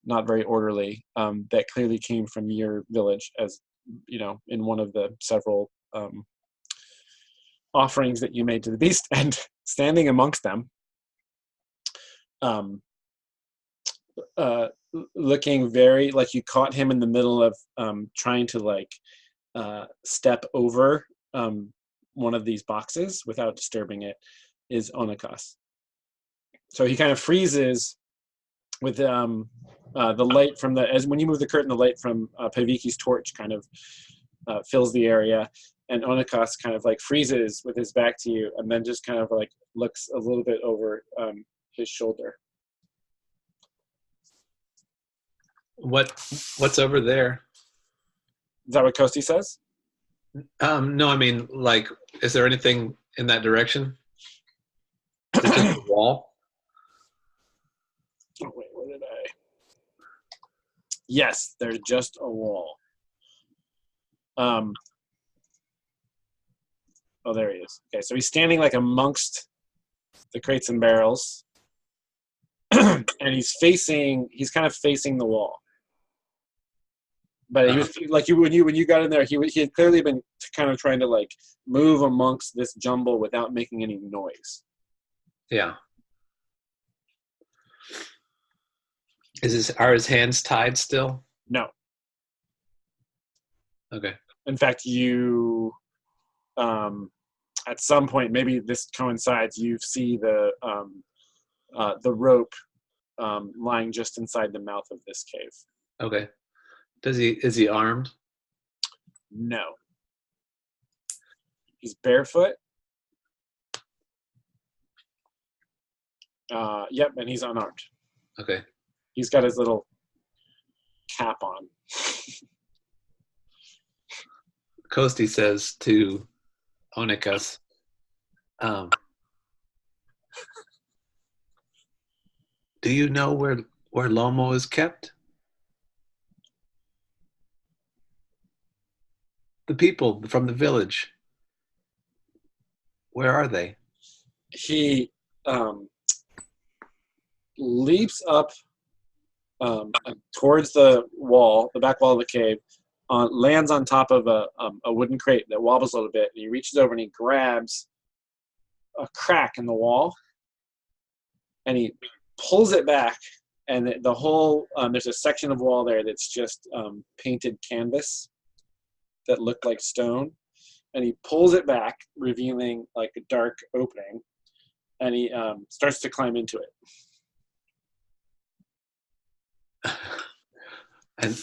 not very orderly, that clearly came from your village, as in one of the several offerings that you made to the beast. And standing amongst them, looking very like you caught him in the middle of trying to step over one of these boxes without disturbing it, is Onikas. So he kind of freezes with the light from as when you move the curtain, the light from Paviki's torch kind of fills the area, and Onikas kind of freezes with his back to you, and then just kind of looks a little bit over his shoulder. What's over there? Is that what Kosti says? No, I mean, is there anything in that direction? Is it just a wall? Oh, wait, where did I? Yes, there's just a wall. Oh, there he is. Okay, so he's standing amongst the crates and barrels, and he's kind of facing the wall. But he was when you got in there, he had clearly been kind of trying to move amongst this jumble without making any noise. Yeah. Are his hands tied still? No. Okay. In fact, you at some point, maybe this coincides, you see the rope lying just inside the mouth of this cave. Okay. Is he armed? No. He's barefoot. Yep, and he's unarmed. Okay. He's got his little cap on. Kosti says to Onikas, do you know where Lomo is kept? The people from the village. Where are they? He leaps up towards the wall, the back wall of the cave, lands on top of a wooden crate that wobbles a little bit, and he reaches over and he grabs a crack in the wall, and he pulls it back, and the whole there's a section of wall there that's just painted canvas that looked like stone, and he pulls it back, revealing a dark opening, and he starts to climb into it. And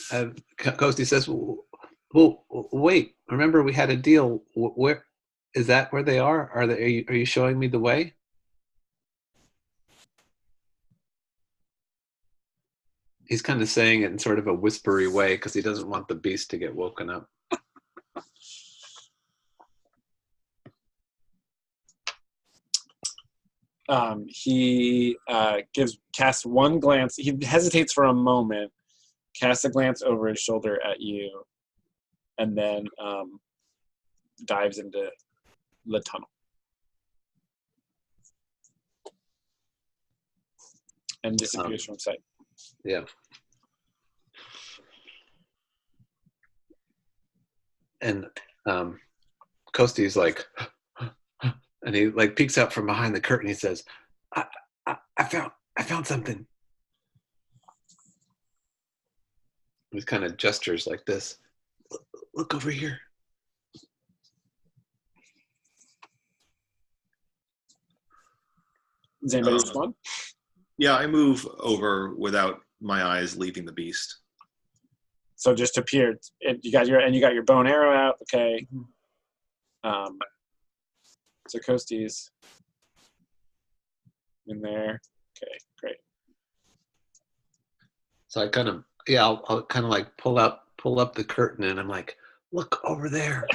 Kosti says, well, wait, remember we had a deal. Where is that? Where they are? Are you showing me the way? He's kind of saying it in sort of a whispery way because he doesn't want the beast to get woken up. He casts one glance. He hesitates for a moment, casts a glance over his shoulder at you, and then dives into the tunnel and disappears from sight. Yeah. And Kosti's and he peeks out from behind the curtain. He says, I found something. He kind of gestures like this. Look over here. Does anybody respond? Yeah, I move over without my eyes leaving the beast. So just appeared. You got your bow and arrow out. Okay. So Kosti's in there. Okay, great. So I kind of, I'll kind of pull up the curtain, and I'm like, look over there.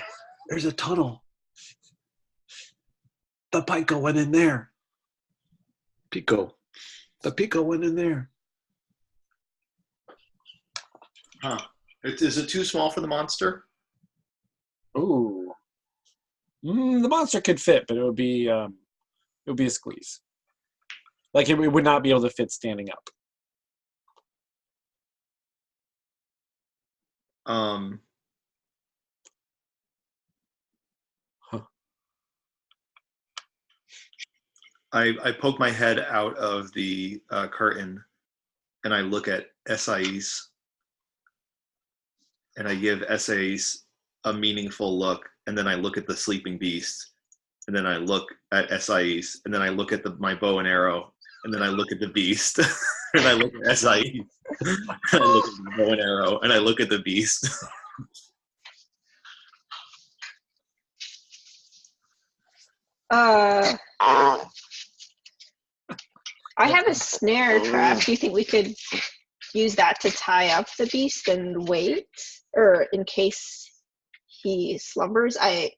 There's a tunnel. The Pico went in there. The Pico went in there. Huh. Is it too small for the monster? Ooh. The monster could fit, but it would be a squeeze. Like it would not be able to fit standing up. Huh. I poke my head out of the curtain and I look at Esais and I give Esais a meaningful look, and then I look at the sleeping beast, and then I look at Esais, and then I look at my bow and arrow, and then I look at the beast, and I look at Esais, and I look at the bow and arrow, and I look at the beast. I have a snare trap. Do you think we could use that to tie up the beast and wait, or in case he slumbers? I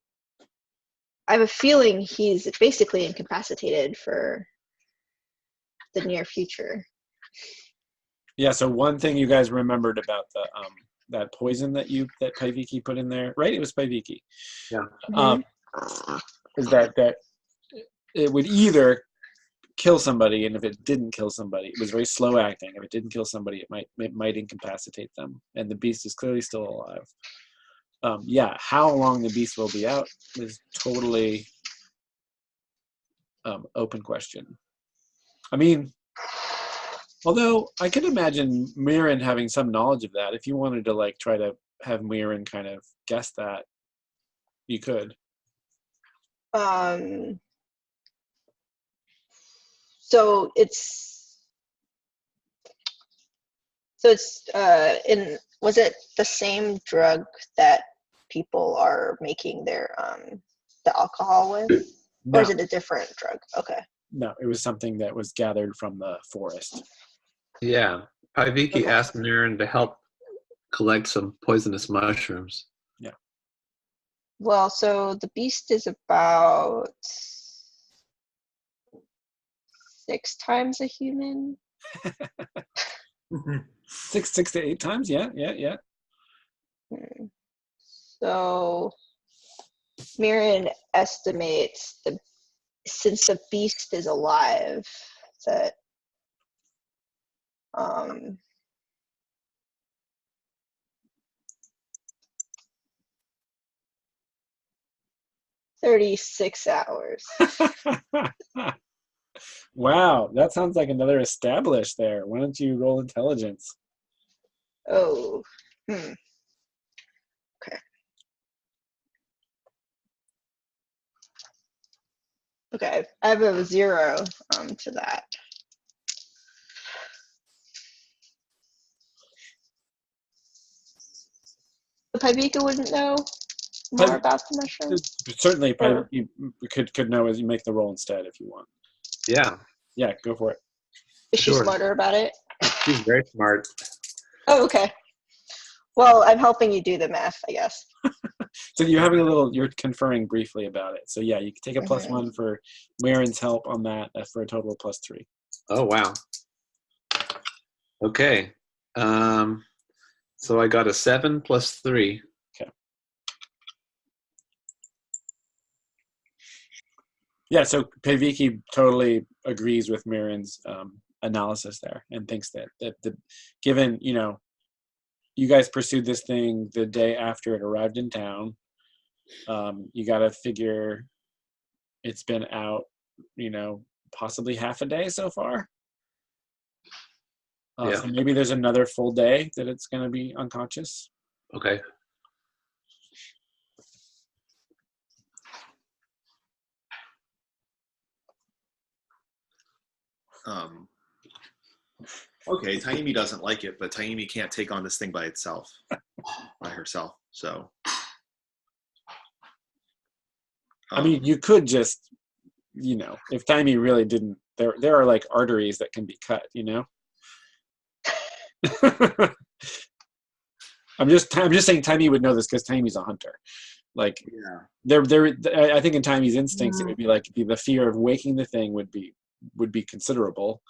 have a feeling he's basically incapacitated for the near future. Yeah. So one thing you guys remembered about the that poison that Paiviki put in there, right? It was Paiviki. Yeah. Is that it would either kill somebody, and if it didn't kill somebody, it was very slow acting. If it didn't kill somebody, it might incapacitate them, and the beast is clearly still alive. Yeah, how long the beast will be out is totally open question. I mean, although I can imagine Mirren having some knowledge of that. If you wanted to like try to have Mirren kind of guess that, you could. So it's was it the same drug that people are making their the alcohol with? No, Or is it a different drug? Okay. no, it was something that was gathered from the forest. Yeah. Paiviki Okay. asked Mirren to help collect some poisonous mushrooms. Yeah. Well, so the beast is about 6 times a human. 6 to 8 times. Yeah. So Mirren estimates since the beast is alive, that 36 hours. Wow, that sounds like another established there. Why don't you roll intelligence? Oh. Okay. Okay, I have a 0 to that. The Paivika wouldn't know more about the mushrooms? Certainly, Or- you could know as you make the roll instead if you want. Yeah. Yeah, go for it. Is she Sure. smarter about it? She's very smart. Oh, okay. Well, I'm helping you do the math, I guess. So you're conferring briefly about it. So yeah, you can take a +1 for Mirren's help on that for a total of +3. Oh, wow. Okay. So I got a 7 plus 3. Yeah, so Paiviki totally agrees with Mirren's analysis there and thinks that given, you guys pursued this thing the day after it arrived in town, you got to figure it's been out, possibly half a day so far. Yeah. So maybe there's another full day that it's going to be unconscious. Okay. Okay, Taimi doesn't like it, but Taimi can't take on this thing by herself. So, I mean, you could just, if Taimi really didn't, there are like arteries that can be cut, I'm just saying Taimi would know this because Taimi's a hunter. Like, yeah. I think in Taimi's instincts, it would be like the fear of waking the thing would be considerable.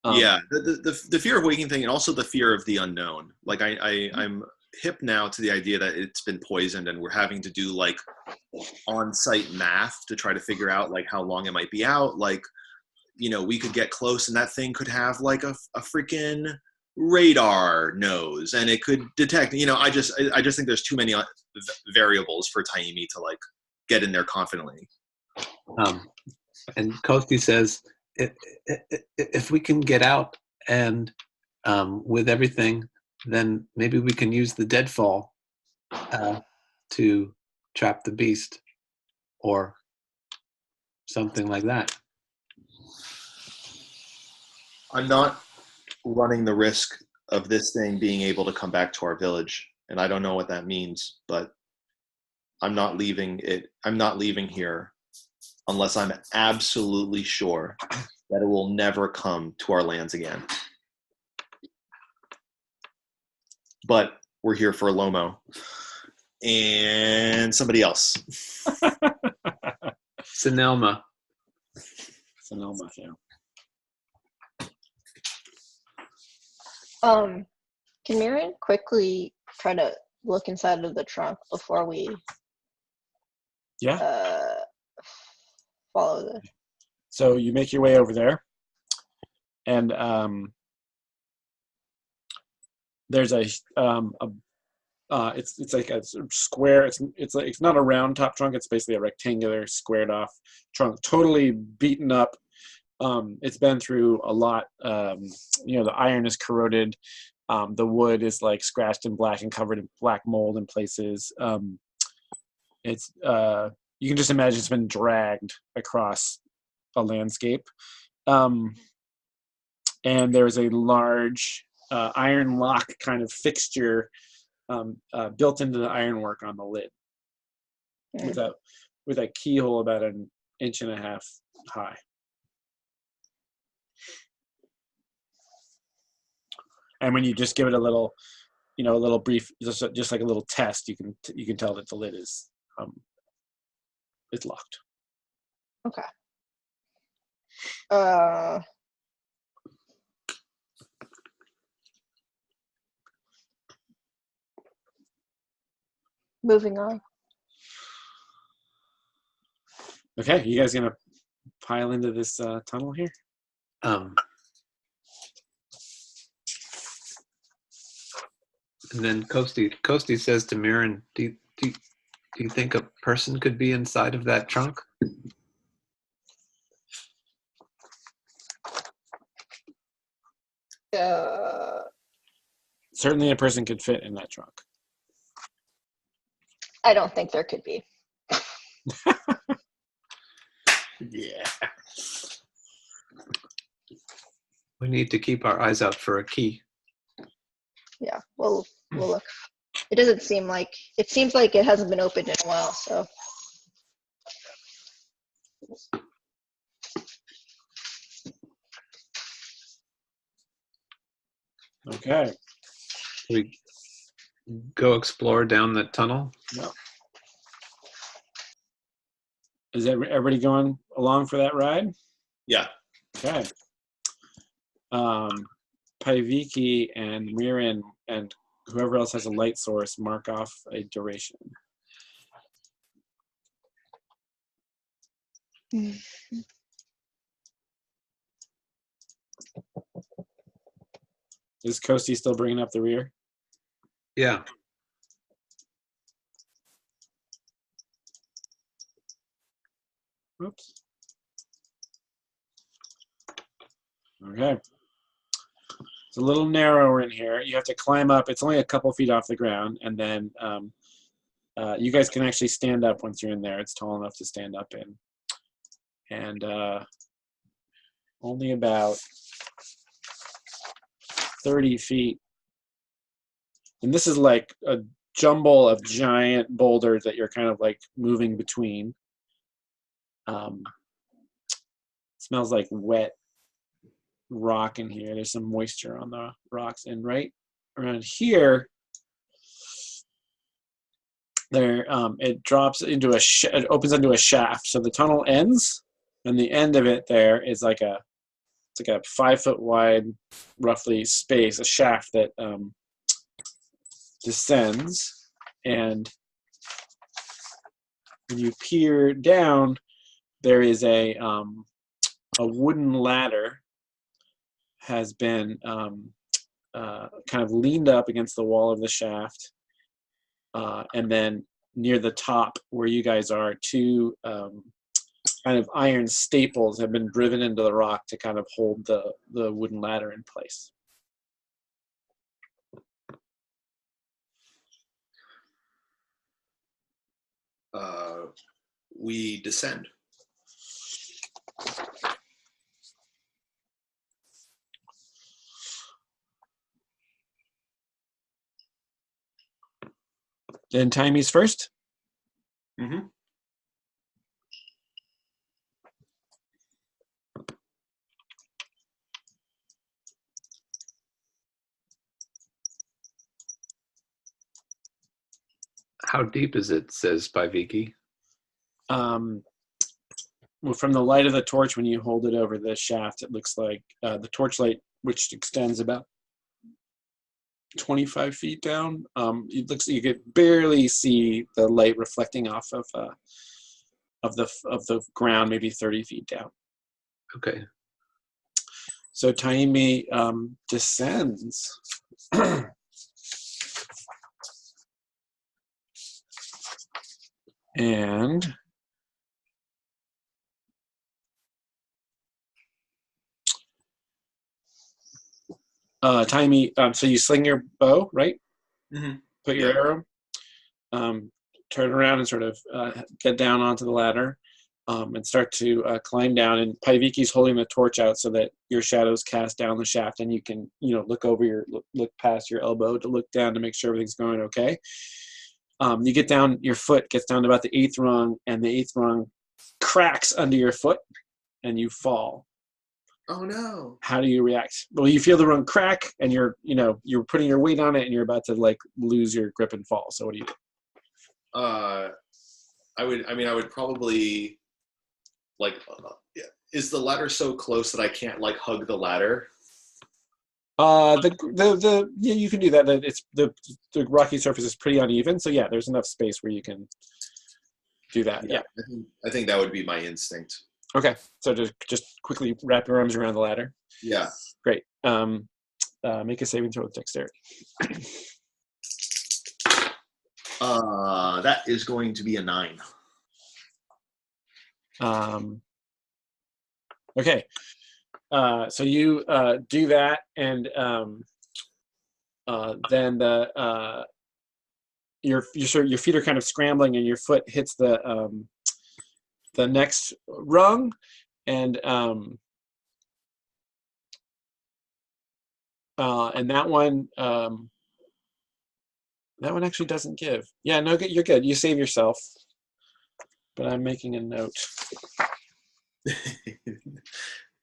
Yeah, the fear of waking thing, and also the fear of the unknown. Like I'm hip now to the idea that it's been poisoned, and we're having to do like on-site math to try to figure out like how long it might be out. Like, you know, we could get close, and that thing could have like a freaking radar nose, and it could detect. You know, I just think there's too many variables for Taimi to like get in there confidently. And Kosti says, if we can get out and with everything, then maybe we can use the deadfall to trap the beast or something like that. I'm not running the risk of this thing being able to come back to our village, and I don't know what that means, but I'm not leaving it. I'm not leaving here unless I'm absolutely sure that it will never come to our lands again. But we're here for Lomo and somebody else. Sinelma. Sonoma, yeah. Can Mirren quickly try to look inside of the trunk before we follow the... So you make your way over there, and there's it's like a sort of square. It's like, it's not a round top trunk. It's basically a rectangular, squared off trunk, totally beaten up. It's been through a lot. You know, the iron is corroded. The wood is like scratched and black and covered in black mold in places. It's you can just imagine it's been dragged across a landscape. And there's a large iron lock kind of fixture built into the ironwork on the lid, with a keyhole about 1.5 inches high. And when you just give it a little, you know, a little brief, just like a little test, you can tell that the lid is it's locked. Okay. Moving on. Okay, you guys gonna pile into this tunnel here? And then Kosti says to Mirren, do you think a person could be inside of that trunk? Certainly a person could fit in that trunk. I don't think there could be. Yeah. We need to keep our eyes out for a key. Yeah, we'll look. It doesn't seem like, it seems like it hasn't been opened in a while, so. Okay. We go explore down the tunnel. No. Is everybody going along for that ride? Yeah. Okay. Paiviki and Mirren and whoever else has a light source mark off a duration. Is Kosti still bringing up the rear? Yeah. Oops. Okay. It's a little narrower in here. You have to climb up. It's only a couple feet off the ground, and then you guys can actually stand up once you're in there. It's tall enough to stand up in. And only about 30 feet. And this is like a jumble of giant boulders that you're kind of like moving between. Smells like wet rock in here. There's some moisture on the rocks, and right around here there it drops into it opens into a shaft. So the tunnel ends, and the end of it there is like a it's like a 5 foot wide, roughly space, a shaft that descends, and when you peer down, there is a wooden ladder has been kind of leaned up against the wall of the shaft, and then near the top where you guys are, two kind of iron staples have been driven into the rock to kind of hold the wooden ladder in place. We descend. Then Timey's first. Mm-hmm. How deep is it, says Paiviki. Well, from the light of the torch, when you hold it over the shaft, it looks like the torchlight, which extends about 25 feet down. It looks you could barely see the light reflecting off of the ground, maybe 30 feet down. Okay. So Taimi descends. And Taimi, so you sling your bow, right? Mm-hmm. Put your arrow, turn around and sort of get down onto the ladder and start to climb down. And Paiviki's holding the torch out so that your shadows cast down the shaft, and you can, look over look past your elbow to look down to make sure everything's going okay. You get down, your foot gets down to about the 8th rung, and the 8th rung cracks under your foot, and you fall. Oh no! How do you react? Well, you feel the rung crack, and you're putting your weight on it, and you're about to lose your grip and fall. So what do you do? I would probably is the ladder so close that I can't hug the ladder? Yeah, you can do that. It's the rocky surface is pretty uneven, so yeah, there's enough space where you can do that. Yeah. I think that would be my instinct. Okay, so just quickly wrap your arms around the ladder. Yeah. Great. Make a saving throw with dexterity. That is going to be a 9. Okay. So you do that, and then your feet are kind of scrambling, and your foot hits the next rung, and that one actually doesn't give. Yeah, no, you're good. You save yourself. But I'm making a note.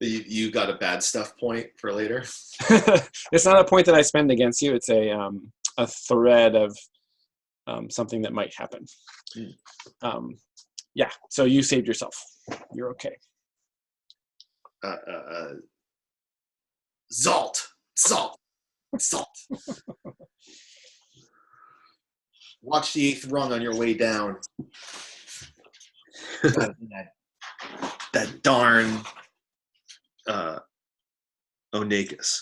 You got a bad stuff point for later? It's not a point that I spend against you. It's a thread of something that might happen. Yeah, so you saved yourself. You're okay. Zalt. Watch the 8th rung on your way down. that darn Onakis.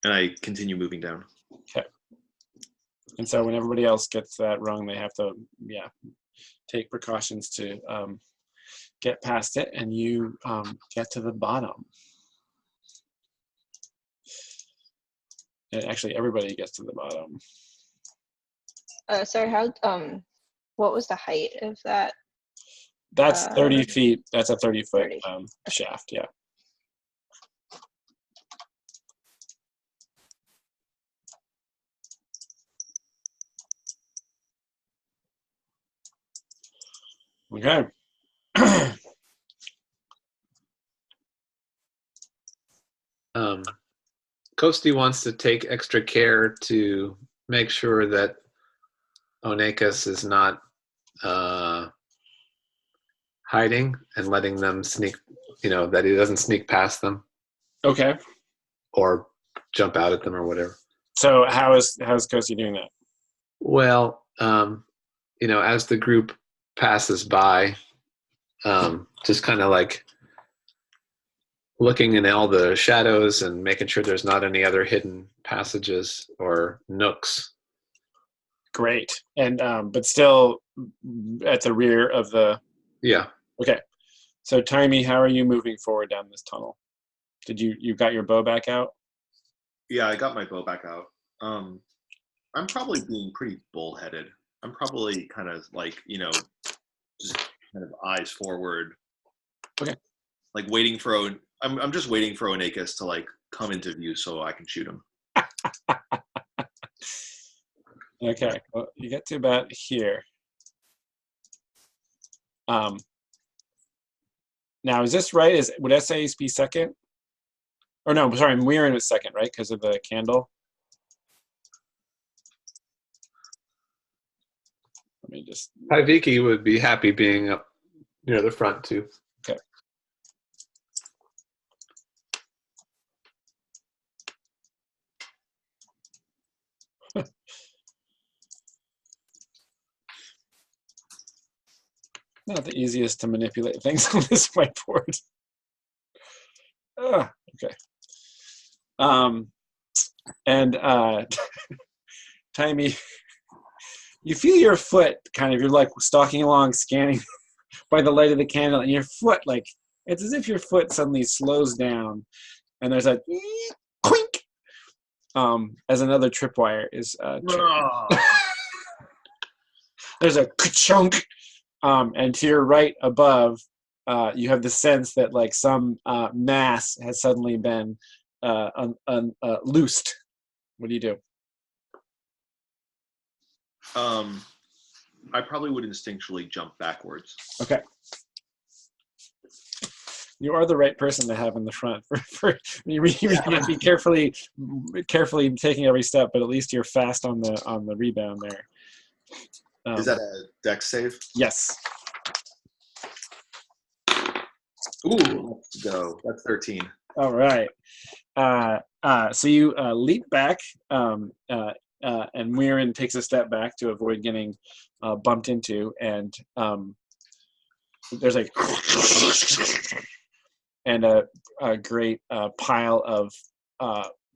And I continue moving down. Okay. And so when everybody else gets that rung, they have to, take precautions to get past it, and you get to the bottom. And actually, everybody gets to the bottom. Sorry, what was the height of that? That's 30 feet. That's a 30-foot 30. Shaft, yeah. Okay. Kosti wants to take extra care to make sure that Onakis is not hiding and letting them sneak, that he doesn't sneak past them Okay. or jump out at them or whatever. So how's Kosi doing that? Well, as the group passes by, just kind of like looking in all the shadows and making sure there's not any other hidden passages or nooks. Great. And but still at the rear of the. Yeah. Okay. So Timey, how are you moving forward down this tunnel? Did you got your bow back out? Yeah, I got my bow back out. I'm probably being pretty bullheaded. I'm probably kind of like, just kind of eyes forward. Okay. Like waiting for I'm just waiting for Onakis to like come into view so I can shoot him. Okay. Well, you get to about here. Now is this right? Would essays be second? Or no, sorry, Muirin was second, right? Because of the candle. Let me just. Paiviki would be happy being up near the front too. Okay. Not the easiest to manipulate things on this whiteboard. Okay. And Timey, you feel your foot you're like stalking along, scanning by the light of the candle, and your foot, like, it's as if your foot suddenly slows down, and there's a clink, as another tripwire is there's a ka-chunk, and to your right above, you have the sense that like some mass has suddenly been loosed. What do you do? I probably would instinctually jump backwards. Okay. You are the right person to have in the front. You might be carefully taking every step, but at least you're fast on the rebound there. Is that a dex save? Yes. Ooh, let's go. That's 13. All right. So you leap back, and Muirin takes a step back to avoid getting bumped into, and there's a and a great pile of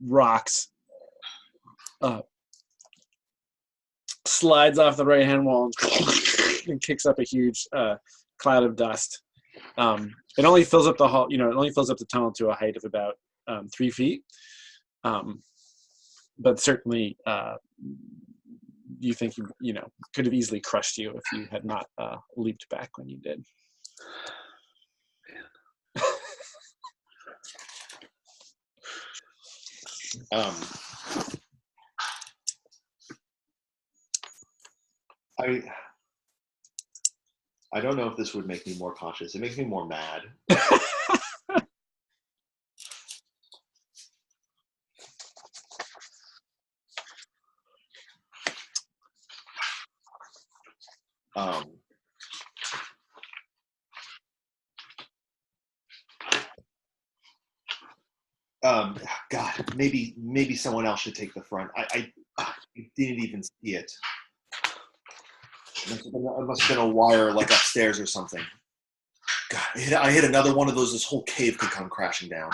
rocks slides off the right-hand wall and kicks up a huge cloud of dust. It only fills up the hall. It only fills up the tunnel to a height of about 3 feet. But certainly, you think you could have easily crushed you if you had not leaped back when you did. I don't know if this would make me more cautious. It makes me more mad. God, maybe someone else should take the front. I didn't even see it. It must have been a wire like upstairs or something. God, I hit another one of those. This whole cave could come crashing down.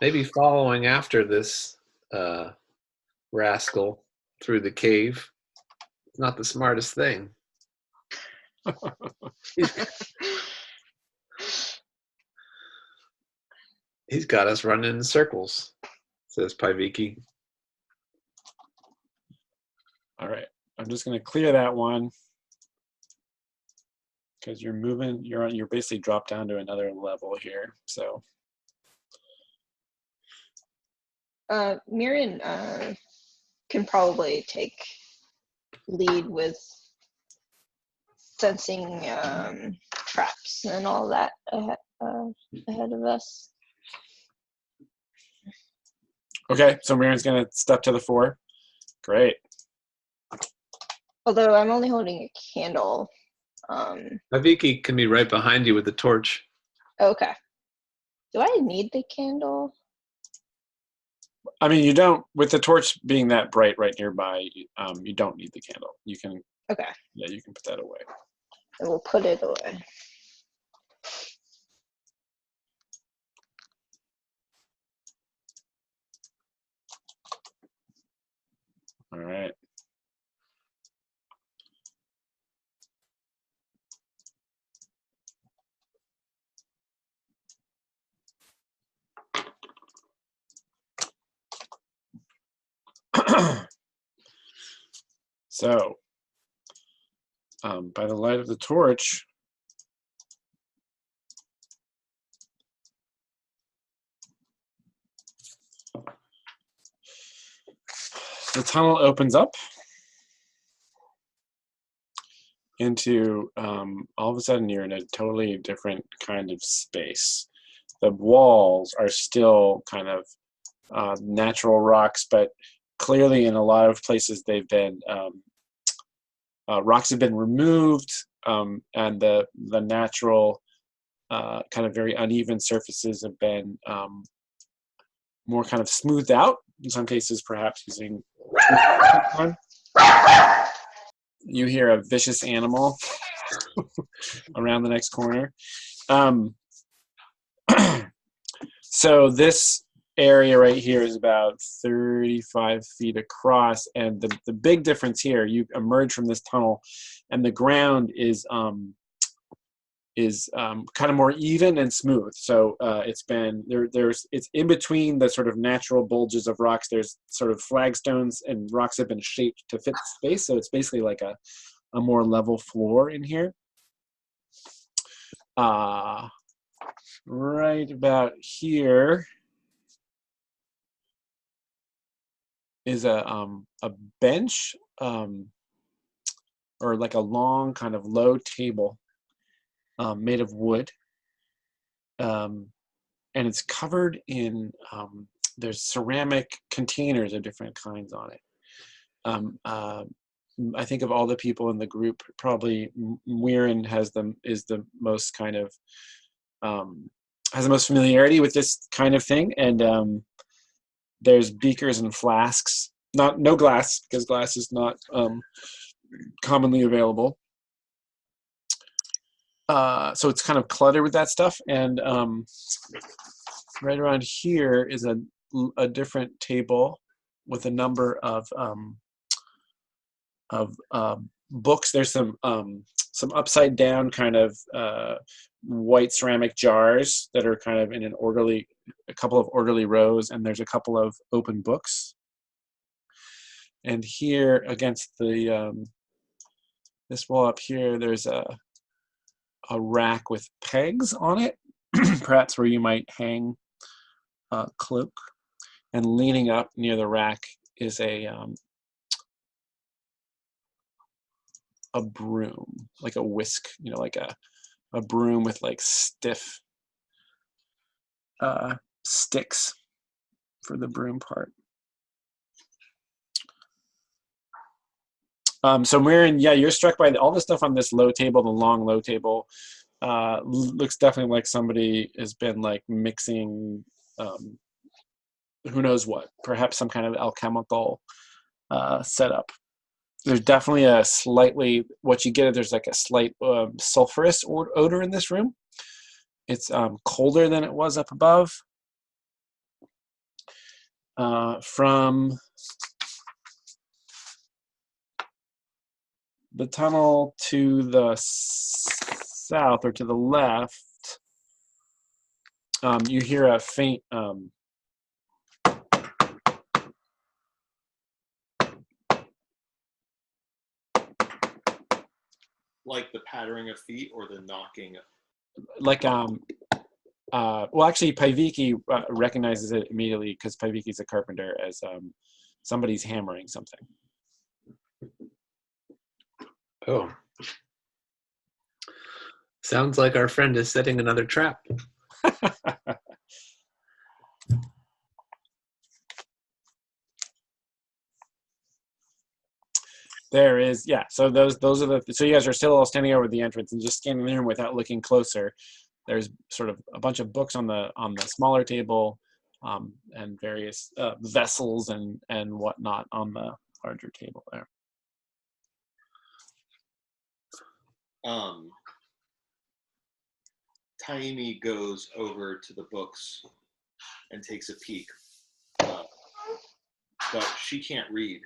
Maybe following after this rascal through the cave is not the smartest thing. He's got us running in circles, says Paiviki. All right, I'm just going to clear that one because you're moving. You're basically dropped down to another level here. So, Muirin can probably take lead with sensing traps and all that ahead of us. okay, so Muirin's going to step to the fore. Great. Although I'm only holding a candle. Vicky can be right behind you with the torch. Okay. Do I need the candle? I mean, you don't, with the torch being that bright right nearby, you don't need the candle. You can, Okay. yeah, you can put that away. I will put it away. All right. So, by the light of the torch, the tunnel opens up into, all of a sudden you're in a totally different kind of space. The walls are still kind of natural rocks, but clearly in a lot of places they've been, rocks have been removed, and the natural kind of very uneven surfaces have been more kind of smoothed out, in some cases perhaps using you hear a vicious animal around the next corner. So this area right here is about 35 feet across, and the big difference here, you emerge from this tunnel and the ground is kind of more even and smooth. So it's been it's in between the sort of natural bulges of rocks. There's sort of flagstones and rocks have been shaped to fit the space, so it's basically like a more level floor in here. Right about here is a bench, or like a long kind of low table made of wood, and it's covered in there's ceramic containers of different kinds on it. I think of all the people in the group, probably Weirin is the most kind of has the most familiarity with this kind of thing, and there's beakers and flasks. No glass, because glass is not commonly available. So it's kind of cluttered with that stuff, and right around here is a different table with a number of books. There's some upside down kind of white ceramic jars that are kind of in a couple of orderly rows, and there's a couple of open books. And here against the this wall up here, there's a rack with pegs on it, perhaps where you might hang a cloak. And leaning up near the rack is a broom, like a whisk, like a broom with like stiff sticks for the broom part. So Marion, yeah, you're struck by all the stuff on this low table, the long low table. Looks definitely like somebody has been like mixing, who knows what, perhaps some kind of alchemical setup. There's definitely what you get, there's like a slight sulfurous odor in this room. It's colder than it was up above. From the tunnel to the south or to the left, you hear a faint like the pattering of feet or the knocking? Like well, actually, Paiviki recognizes it immediately because Paiviki's a carpenter, as somebody's hammering something. Oh. Sounds like our friend is setting another trap. There is, yeah. So those are the. So you guys are still all standing over the entrance and just scanning the room without looking closer. There's sort of a bunch of books on the smaller table, and various vessels and whatnot on the larger table there. Taimi goes over to the books and takes a peek, but she can't read.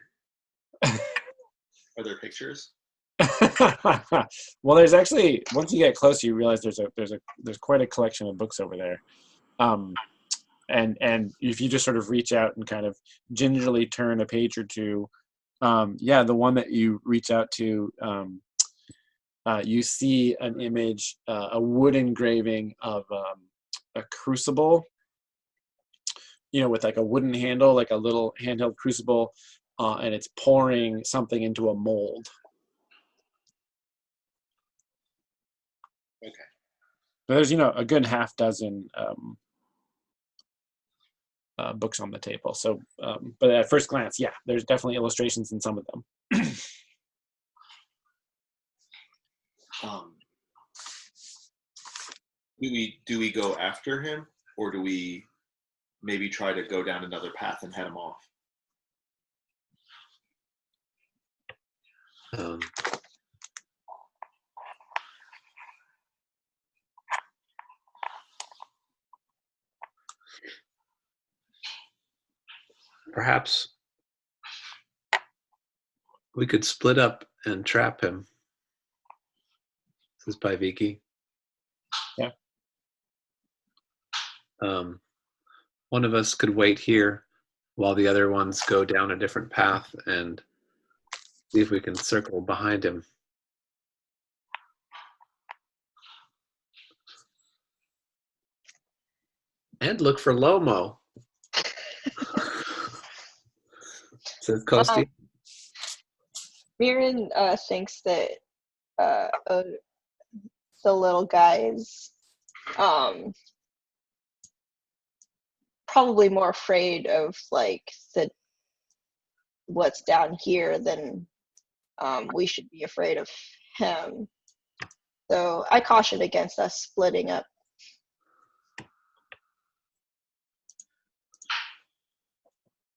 Are there pictures? Well, there's actually, once you get close, you realize there's quite a collection of books over there, and if you just sort of reach out and kind of gingerly turn a page or two, the one that you reach out to, you see an image, a wood engraving of a crucible, with like a wooden handle, like a little handheld crucible, and it's pouring something into a mold. Okay. There's, a good half dozen books on the table. So, but at first glance, yeah, there's definitely illustrations in some of them. Do we go after him, or do we maybe try to go down another path and head him off? Perhaps we could split up and trap him. This is by Vicky. Yeah. One of us could wait here while the other ones go down a different path and see if we can circle behind him. And look for Lomo. Says Kosti. Mirren thinks that the little guy is probably more afraid of what's down here than we should be afraid of him. So I caution against us splitting up.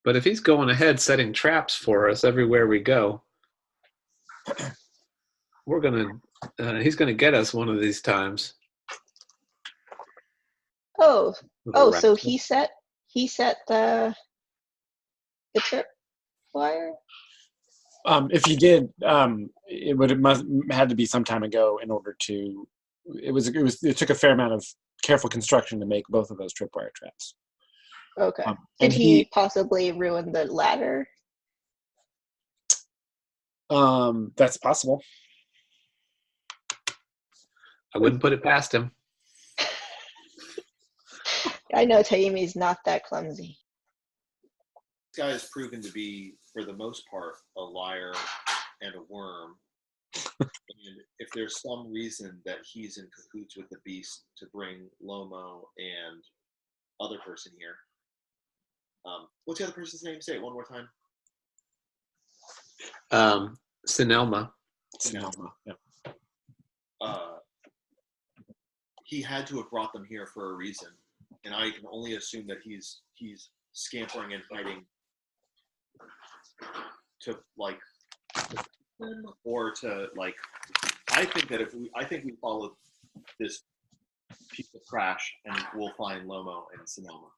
But if he's going ahead setting traps for us everywhere we go, he's gonna get us one of these times. So he set the trip wire? If he did, it had to be some time ago in order to. It took a fair amount of careful construction to make both of those tripwire traps. Okay. Did he possibly ruin the ladder? That's possible. I wouldn't put it past him. I know Taimi's not that clumsy. This guy has proven to be, for the most part, a liar and a worm. And if there's some reason that he's in cahoots with the beast to bring Lomo and other person here, what's the other person's name? Say it one more time. Sinelma. Yeah. He had to have brought them here for a reason, and I can only assume that he's scampering and hiding to or to I think we follow this piece of trash and we'll find Lomo and Sonoma.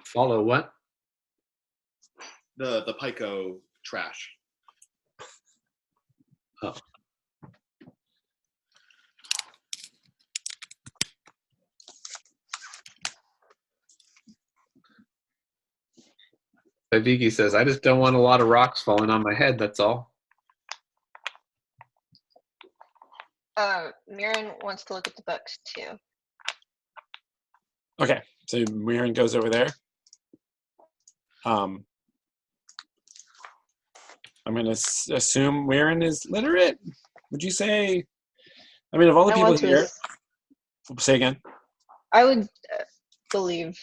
Follow what? The Pico trash. Oh. Vicky says, I just don't want a lot of rocks falling on my head, that's all. Mirren wants to look at the books too. Okay, so Mirren goes over there. I'm going to assume Mirren is literate. Would you say? I mean, of all the people here, say again. I would believe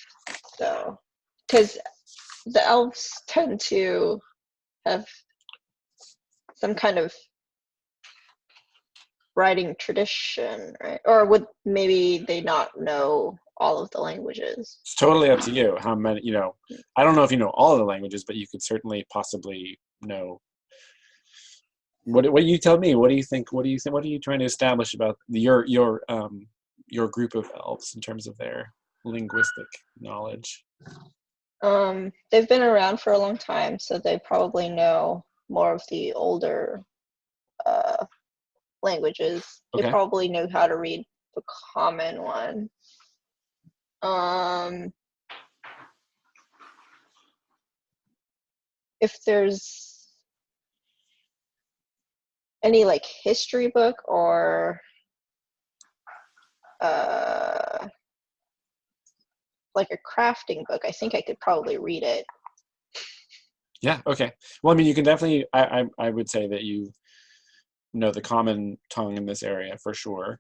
so, because the elves tend to have some kind of writing tradition, right? Or would maybe they not know all of the languages? It's totally up to you. How many, I don't know if you know all of the languages, but you could certainly possibly know. What you tell me? What do you think? What are you trying to establish about your group of elves in terms of their linguistic knowledge? They've been around for a long time, so they probably know more of the older languages. They Okay. probably know how to read the common one. If there's any like history book or like a crafting book, I think I could probably read it. Yeah. Okay. Well, I mean, you can definitely. I would say that you know the common tongue in this area for sure,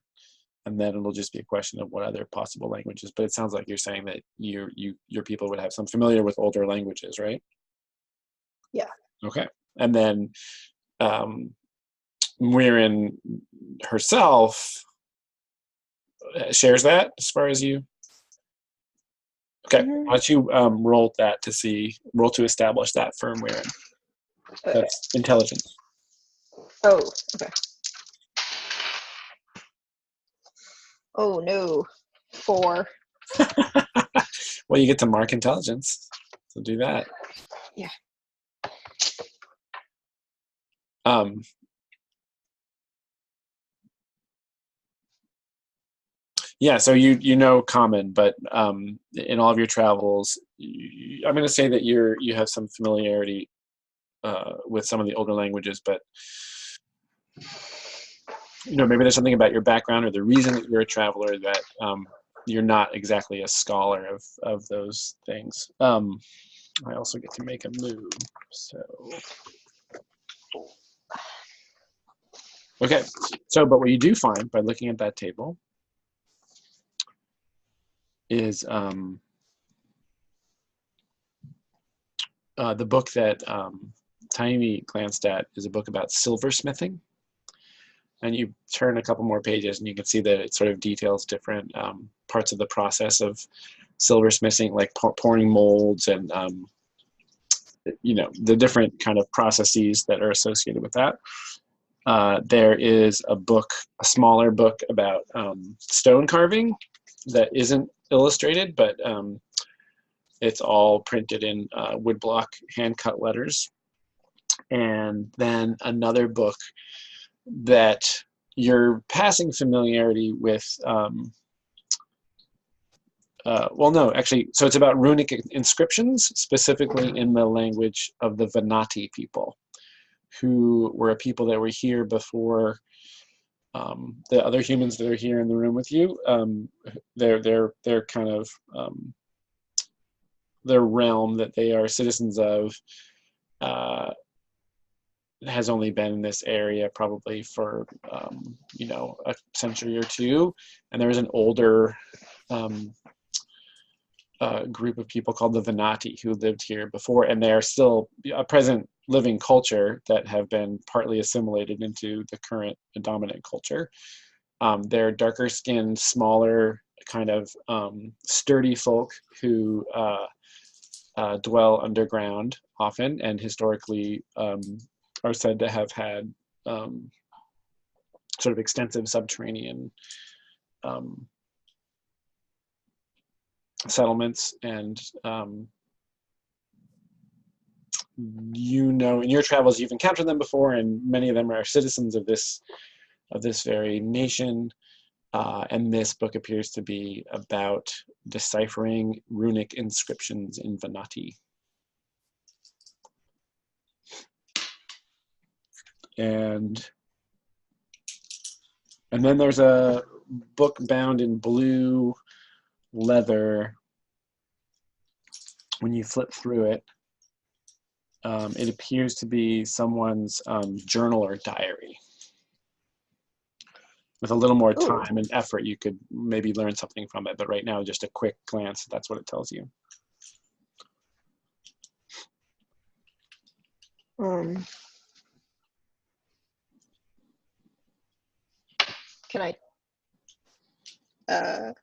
and then it'll just be a question of what other possible languages. But it sounds like you're saying that your people would have some familiar with older languages, right? Yeah. Okay. And then Muirin herself shares that as far as you. Okay. Mhm. Why don't you roll to establish that for Muirin? Okay. That's intelligence. Oh, okay. Oh no, 4. Well, you get to mark intelligence, so do that. Yeah. Yeah, so you know common, but in all of your travels, I'm going to say that you have some familiarity with some of the older languages, but maybe there's something about your background or the reason that you're a traveler that you're not exactly a scholar of those things. I also get to make a move, so okay. So, but what you do find by looking at that table is the book that Tiny glanced at is a book about silversmithing. And you turn a couple more pages and you can see that it sort of details different parts of the process of silversmithing, like pouring molds and the different kind of processes that are associated with that. There is a smaller book about stone carving that isn't illustrated, but it's all printed in woodblock hand-cut letters. And then another book that you're passing familiarity with. Well, no, actually, so it's about runic inscriptions, specifically in the language of the Venati people, who were a people that were here before the other humans that are here in the room with you. They're kind of their realm that they are citizens of has only been in this area probably for a century or two, and there was an older group of people called the Venati who lived here before, and they are still a present living culture that have been partly assimilated into the current dominant culture. They're darker skinned, smaller, kind of sturdy folk who dwell underground often, and historically are said to have had sort of extensive subterranean settlements. And in your travels you've encountered them before, and many of them are citizens of this very nation. And this book appears to be about deciphering runic inscriptions in Venati. And then there's a book bound in blue leather. When you flip through it, it appears to be someone's journal or diary. With a little more time and effort, you could maybe learn something from it. But right now, just a quick glance, that's what it tells you. Can I?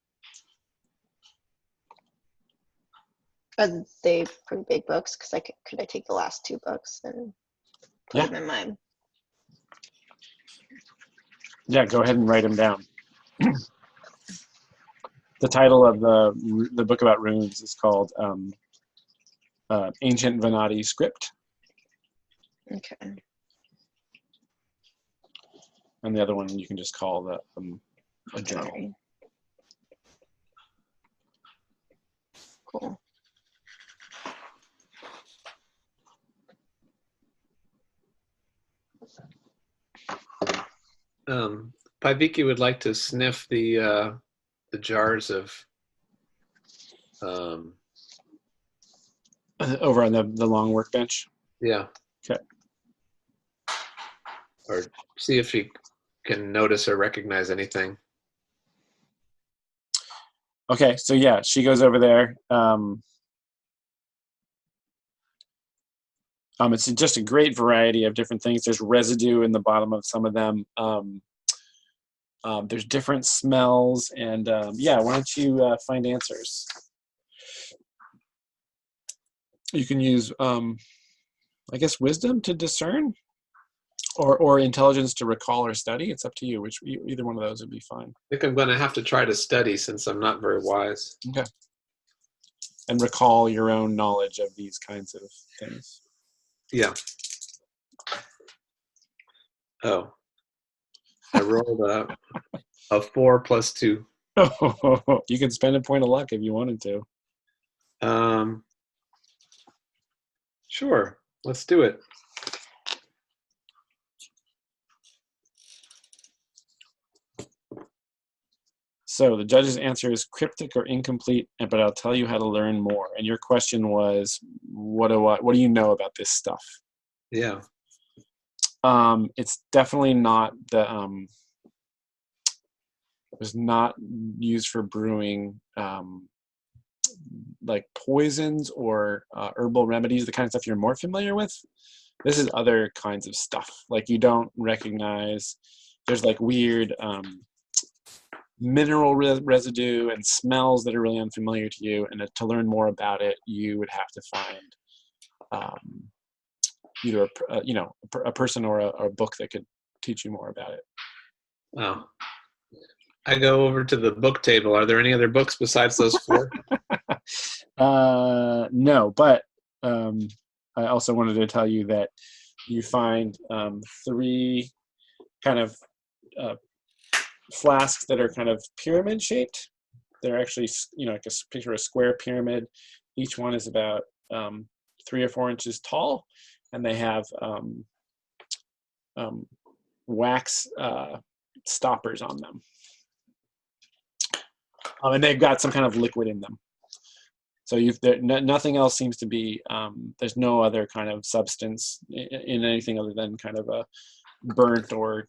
Are they pretty big books? Because could I take the last 2 books and put them in mine? Yeah, go ahead and write them down. The title of the book about runes is called Ancient Venati Script. Okay. And the other one you can just call a journal. Cool. Paiviki would like to sniff the jars of over on the long workbench. Yeah. Okay. Or see if she can notice or recognize anything. Okay, so yeah, she goes over there. It's just a great variety of different things. There's residue in the bottom of some of them. There's different smells, and yeah, why don't you find answers? You can use, I guess, wisdom to discern, or intelligence to recall or study. It's up to you. Either one of those would be fine. I think I'm going to have to try to study since I'm not very wise. Okay. And recall your own knowledge of these kinds of things. Yeah. Oh. I rolled a 4 plus 2. You can spend a point of luck if you wanted to. Sure. Let's do it. So the judge's answer is cryptic or incomplete, but I'll tell you how to learn more. And your question was, what do you know about this stuff? Yeah. It's definitely not it was not used for brewing like poisons or herbal remedies, the kind of stuff you're more familiar with. This is other kinds of stuff. Like you don't recognize. There's like weird mineral residue and smells that are really unfamiliar to you. And to learn more about it, you would have to find either a person or a book that could teach you more about it. Wow. I go over to the book table. Are there any other books besides those 4? No, but I also wanted to tell you that you find 3 kind of flasks that are kind of pyramid shaped. They're actually, like picture a square pyramid. Each one is about 3 or 4 inches tall, and they have wax stoppers on them. And they've got some kind of liquid in them. So nothing else seems to be, there's no other kind of substance in anything other than kind of a burnt or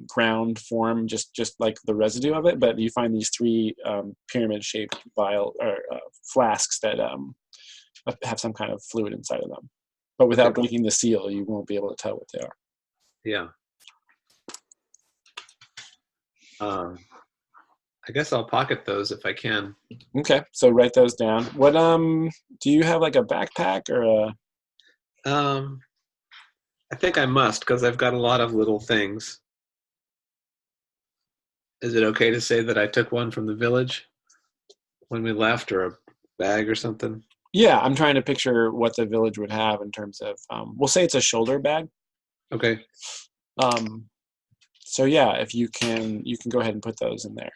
ground form, just like the residue of it. But you find these 3 pyramid-shaped vial or flasks that have some kind of fluid inside of them. But without breaking the seal, you won't be able to tell what they are. Yeah. I guess I'll pocket those if I can. Okay, so write those down. What do you have, like a backpack or a? I think I must because I've got a lot of little things. Is it okay to say that I took one from the village when we left, or a bag or something? Yeah, I'm trying to picture what the village would have in terms of. We'll say it's a shoulder bag. Okay. So yeah, if you can go ahead and put those in there.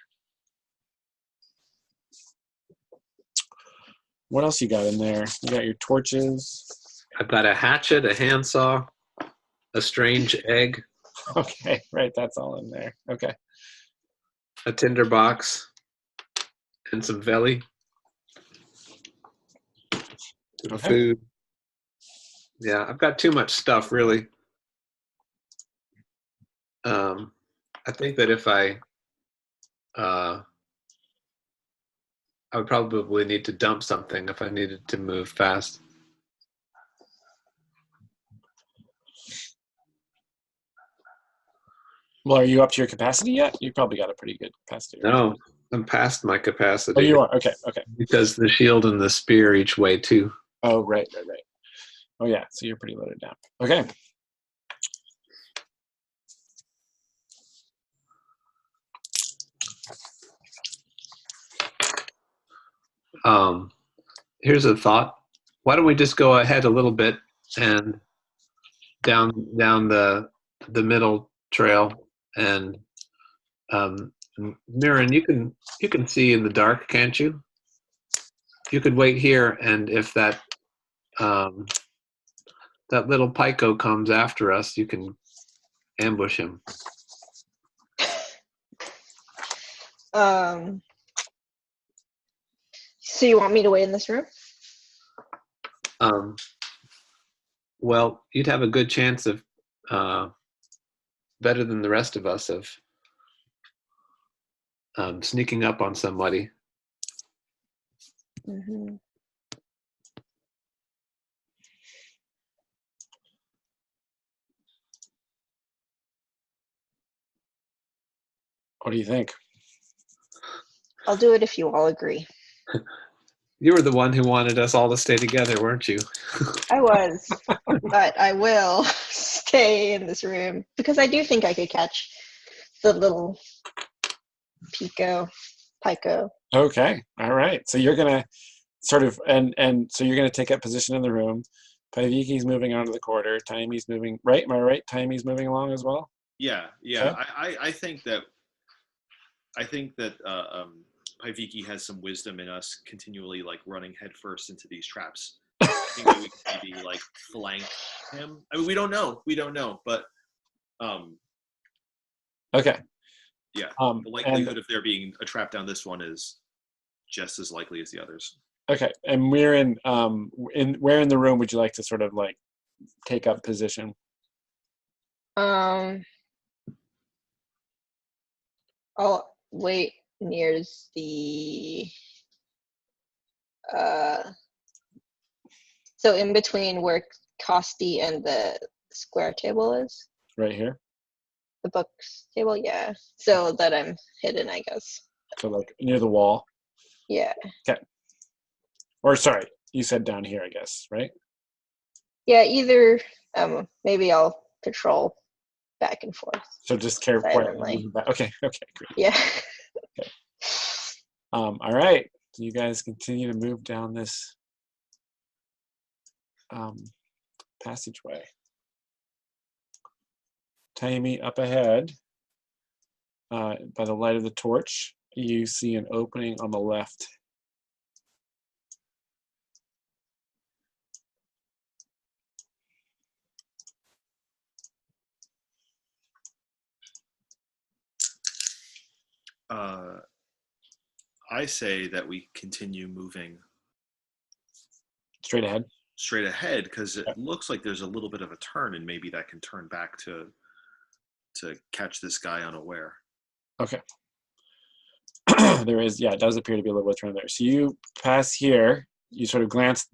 What else you got in there? You got your torches. I've got a hatchet, a handsaw, a strange egg. Okay, right, that's all in there. Okay. A tinder box and some veli. Some food. Yeah, I've got too much stuff, really. I think that if I would probably need to dump something if I needed to move fast. Well, are you up to your capacity yet? You probably got a pretty good capacity. Right? No, I'm past my Oh, capacity. you are. Okay. Because the shield and the spear each way too. Oh, right. Oh, yeah. So you're pretty loaded down. Okay. Here's a thought. Why don't we just go ahead a little bit and down the middle trail, and Mirren, you can see in the dark, can't you? You could wait here, and if that that little Pyko comes after us, you can ambush him. So you want me to wait in this room? Well, you'd have a good chance of better than the rest of us of sneaking up on somebody. Mm-hmm. What do you think? I'll do it if you all agree. You were the one who wanted us all to stay together, weren't you? I was, but I will stay in this room because I do think I could catch the little Pyko. Okay. All right. So you're gonna sort of and so you're gonna take up position in the room. Paiviki's moving onto the corridor. Taimi's moving right. Am I right? Taimi's moving along as well. Yeah. Okay. I think that Paiviki has some wisdom in us continually like running headfirst into these traps. I think that we can maybe like flank him. I mean, we don't know, but Okay. yeah, The the likelihood of there being a trap down this one is just as likely as the others. Okay. And where in the room would you like to sort of like take up position? I'll wait near the so in between where Costi and the square table is. Right here. The books table, yeah. So that I'm hidden, I guess. So like near the wall. Yeah. Okay. Or sorry, you said down here, I guess, right? Yeah, either maybe I'll patrol back and forth. So just care. Silently. Okay. Great. Yeah. Okay. All right. So you guys continue to move down this passageway. Taimi, up ahead, by the light of the torch, you see an opening on the left. I say that we continue moving Straight ahead, because it looks like there's a little bit of a turn, and maybe that can turn back to catch this guy unaware. Okay. There is, yeah, it does appear to be a little bit of turn there. So you pass here, you sort of glance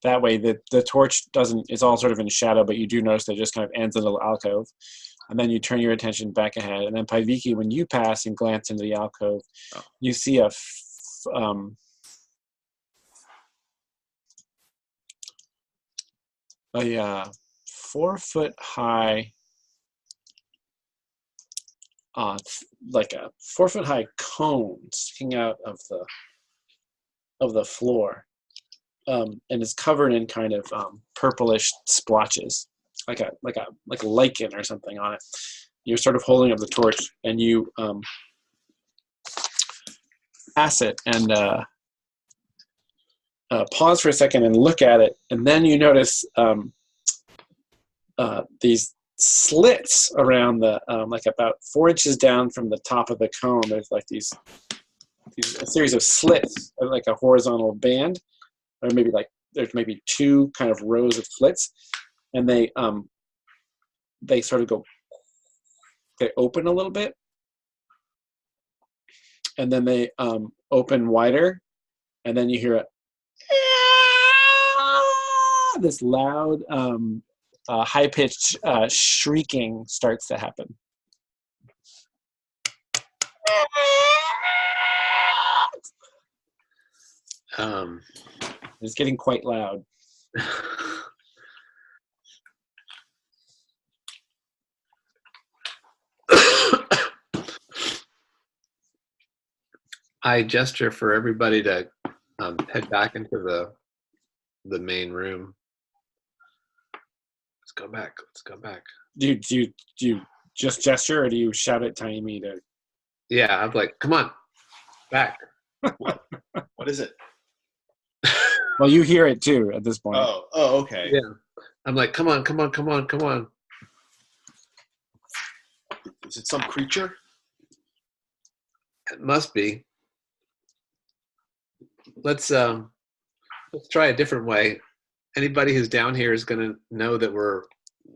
that way. The torch it's all sort of in shadow, but you do notice that it just kind of ends in a little alcove. And then you turn your attention back ahead. And then Paiviki, when you pass and glance into the alcove, you see a 4-foot high, like a 4-foot high cone sticking out of the floor, and it's covered in kind of purplish splotches, like a lichen or something on it. You're sort of holding up the torch, and you pass it and pause for a second and look at it, and then you notice these slits around the like about 4 inches down from the top of the cone. There's like these a series of slits, like a horizontal band, or maybe like there's maybe 2 kind of rows of slits, and they sort of they open a little bit, and then they open wider, and then you hear this loud high-pitched shrieking starts to happen. It's getting quite loud. I gesture for everybody to head back into the main room. Let's go back. Let's go back. Do you just gesture, or do you shout at Taimi to? Yeah, I'm like, come on, back. What is it? Well, you hear it too at this point. Oh, okay. Yeah, I'm like, come on, come on, come on, come on. Is it some creature? It must be. Let's try a different way. Anybody who's down here is going to know that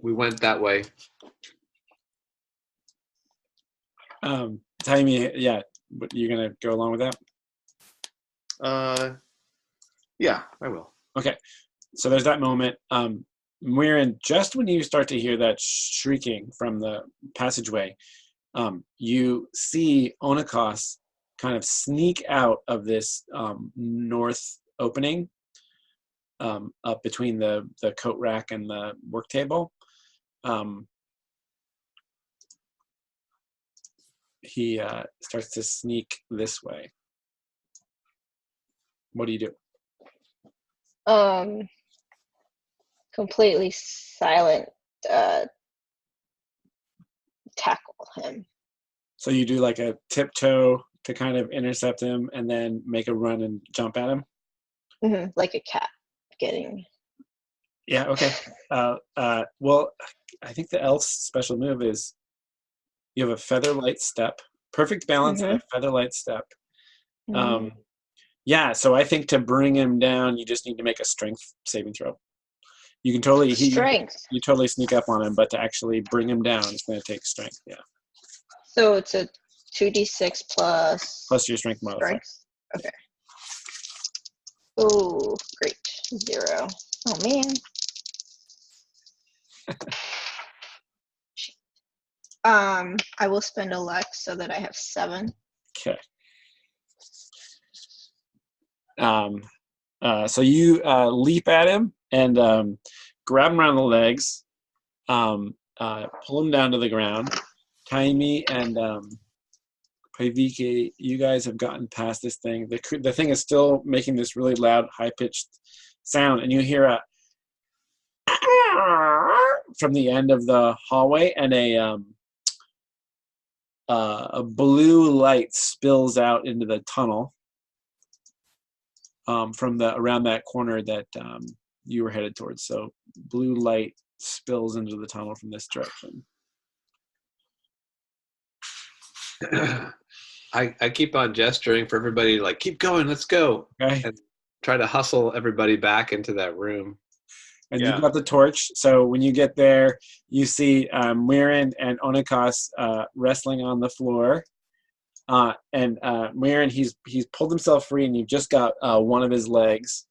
we went that way. Taimi, yeah, but you're gonna go along with that? Yeah, I will. Okay, so there's that moment. Muirin, just when you start to hear that shrieking from the passageway, you see Onikos kind of sneak out of this north opening up between the coat rack and the work table. He starts to sneak this way. What do you do? Completely silent. Tackle him. So you do like a tiptoe to kind of intercept him, and then make a run and jump at him. Like a cat getting. Yeah. Okay. Well, I think the elf's special move is you have a feather light step, perfect balance, and a feather light step. Yeah. So I think to bring him down, you just need to make a strength saving throw. You can totally Strength. You totally sneak up on him, but to actually bring him down, it's going to take strength. Yeah. So it's a 2d6 plus your strength modifier. Okay. Oh, great. 0. Oh man. I will spend a Lex so that I have 7. Okay. So you leap at him and grab him around the legs, pull him down to the ground. Taimi and Paiviki, you guys have gotten past this thing. The thing is still making this really loud, high-pitched sound, and you hear a from the end of the hallway, and a blue light spills out into the tunnel from around that corner that you were headed towards. So blue light spills into the tunnel from this direction. I keep on gesturing for everybody to like, keep going, let's go. Okay. And try to hustle everybody back into that room. And you've got the torch. So when you get there, you see Muirin and Onikos wrestling on the floor. And Muirin, he's pulled himself free, and you've just got one of his legs.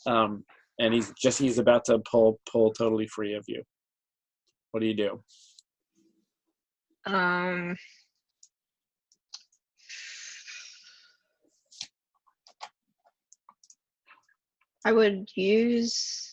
And he's about to pull totally free of you. What do you do? I would use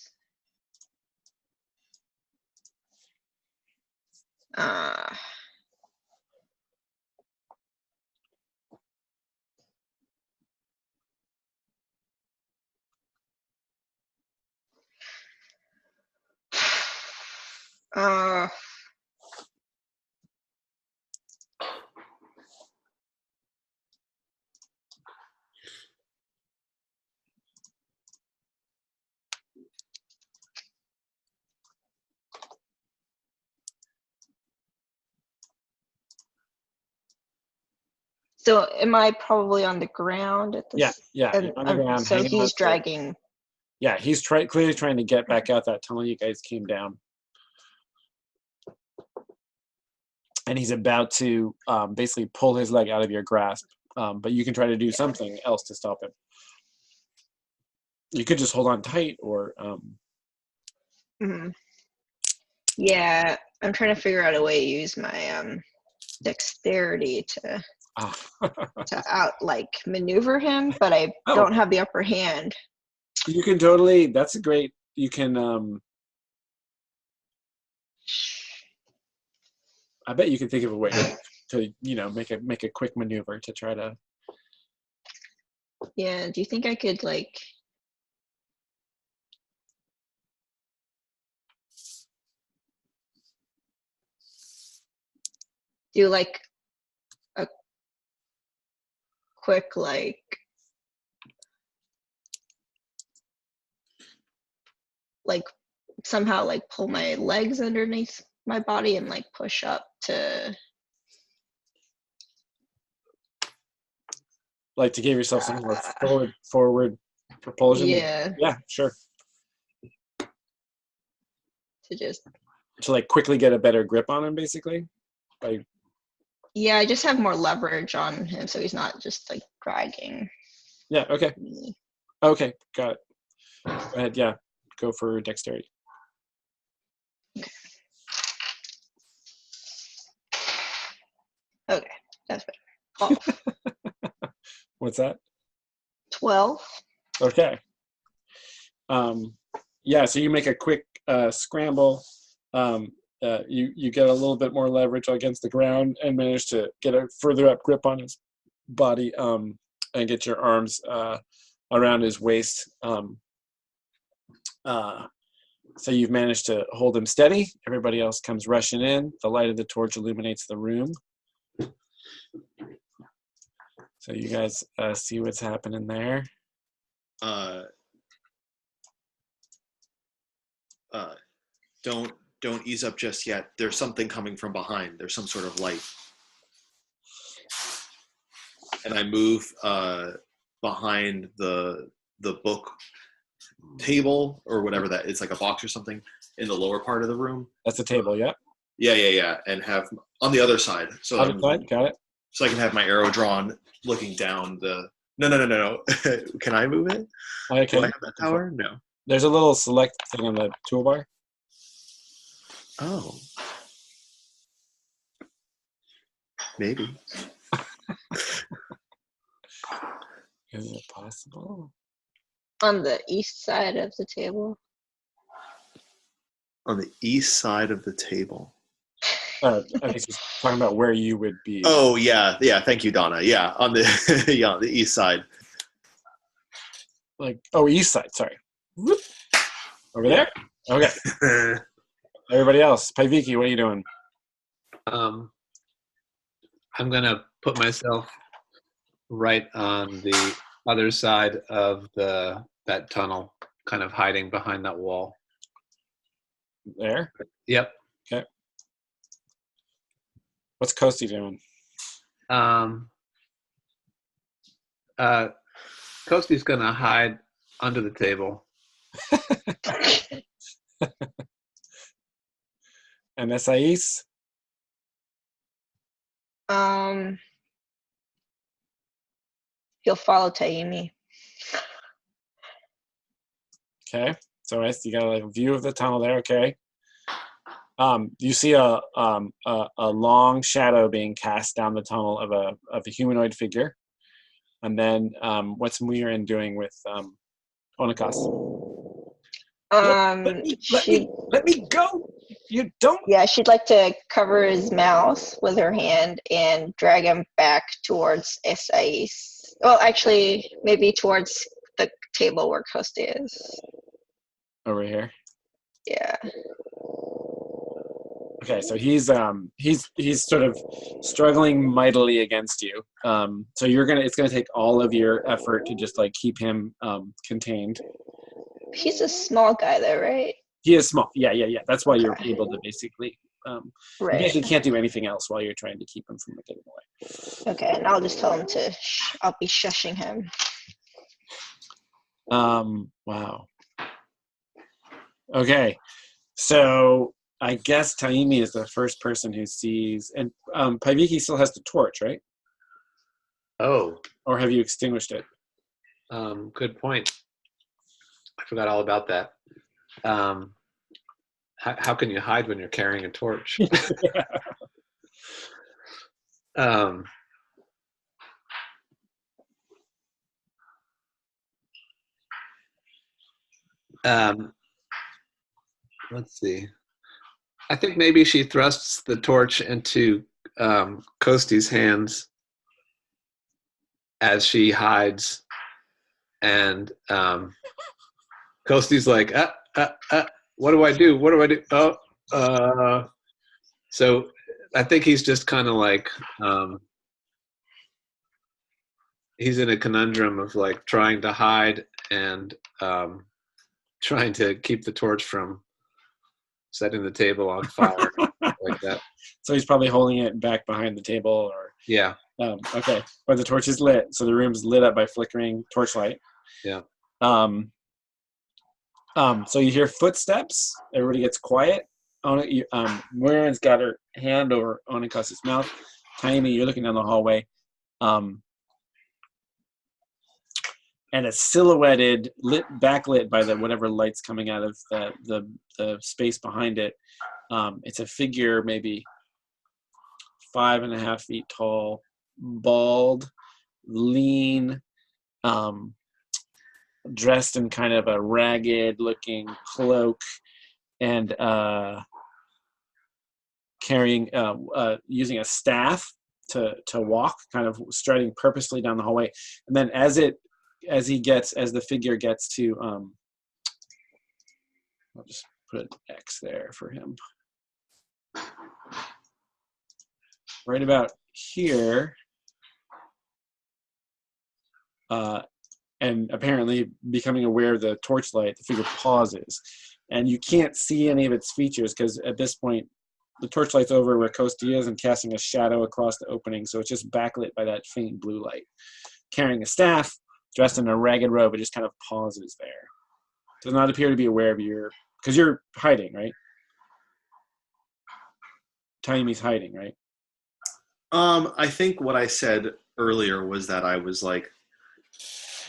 so am I probably on the ground at this? Yeah, and, on the ground. so he's dragging. Yeah, he's clearly trying to get back out that tunnel you guys came down. And he's about to basically pull his leg out of your grasp. But you can try to do something else to stop him. You could just hold on tight, or... Yeah, I'm trying to figure out a way to use my dexterity to... to maneuver him, but I Oh. don't have the upper hand. You can totally. That's a great. You can. I bet you can think of a way to make a quick maneuver to try to. Yeah. Do you think I could do a quick somehow pull my legs underneath my body and push up to To give yourself some more forward propulsion? Yeah. Yeah, sure. To just To quickly get a better grip on him, basically? Yeah, I just have more leverage on him so he's not just dragging Yeah, okay. me. Okay, got it. Go ahead, yeah. Go for dexterity. Okay, that's better. 12. What's that? 12. Okay. Yeah, so you make a quick scramble. You get a little bit more leverage against the ground and manage to get a further up grip on his body and get your arms around his waist. So you've managed to hold him steady. Everybody else comes rushing in. The light of the torch illuminates the room. So you guys see what's happening there. Don't ease up just yet. There's something coming from behind. There's some sort of light. And I move behind the book table or whatever that it's like a box or something in the lower part of the room. That's the table, yeah. Yeah. And have on the other side. So Other side, got it. So I can have my arrow drawn, looking down the. No. Can I move it? Okay. Do I have that power? No. There's a little select thing on the toolbar. Oh. Maybe. Is it possible? On the east side of the table. On the east side of the table. I think she's talking about where you would be. Oh yeah. Thank you, Donna. Yeah, on the on the east side. East side. Sorry. Whoop. Over there. Okay. Everybody else, Paiviki, what are you doing? I'm gonna put myself right on the other side of that tunnel, kind of hiding behind that wall. There. Yep. Okay. What's Kosti doing? Kosti's gonna hide under the table. And Esais? He'll follow Taimi. Okay. So you got a view of the tunnel there. Okay. You see a long shadow being cast down the tunnel of a humanoid figure, and then what's Muirin doing with Onikas? Let me go. You don't. Yeah, she'd like to cover his mouth with her hand and drag him back towards Esais. Well, actually, maybe towards the table where Kosti is. Over here. Yeah. Okay, so he's sort of struggling mightily against you. So it's gonna take all of your effort to just keep him contained. He's a small guy though, right? He is small. Yeah. That's why you're Okay. able to basically. Right. You basically can't do anything else while you're trying to keep him from getting away. Okay, and I'll just tell him to. I'll be shushing him. Wow. Okay, so I guess Taimi is the first person who sees, and Paiviki still has the torch, right? Oh. Or have you extinguished it? Good point. I forgot all about that. How can you hide when you're carrying a torch? Let's see. I think maybe she thrusts the torch into Kosti's hands as she hides, and Kosti's like, what do I do? What do I do? So I think he's just kind of like, he's in a conundrum of like trying to hide and trying to keep the torch from setting the table on fire like that. So he's probably holding it back behind the table, or Yeah. Okay, but the torch is lit, so the room's lit up by flickering torchlight. Yeah. So you hear footsteps. Everybody gets quiet. Moira's got her hand over Onika's mouth. Taimi, you're looking down the hallway. And it's silhouetted, backlit by the whatever light's coming out of the space behind it. It's a figure, maybe 5.5 feet tall, bald, lean, dressed in kind of a ragged-looking cloak, and carrying, using a staff to walk, kind of striding purposely down the hallway. And then as the figure gets to, I'll just put an X there for him. Right about here, and apparently becoming aware of the torchlight, the figure pauses. And you can't see any of its features because at this point, the torchlight's over where Kosti is and casting a shadow across the opening, so it's just backlit by that faint blue light. Carrying a staff, dressed in a ragged robe, it just kind of pauses there. Does not appear to be aware of because you're hiding, right? Taimi's hiding, right? I think what I said earlier was that I was like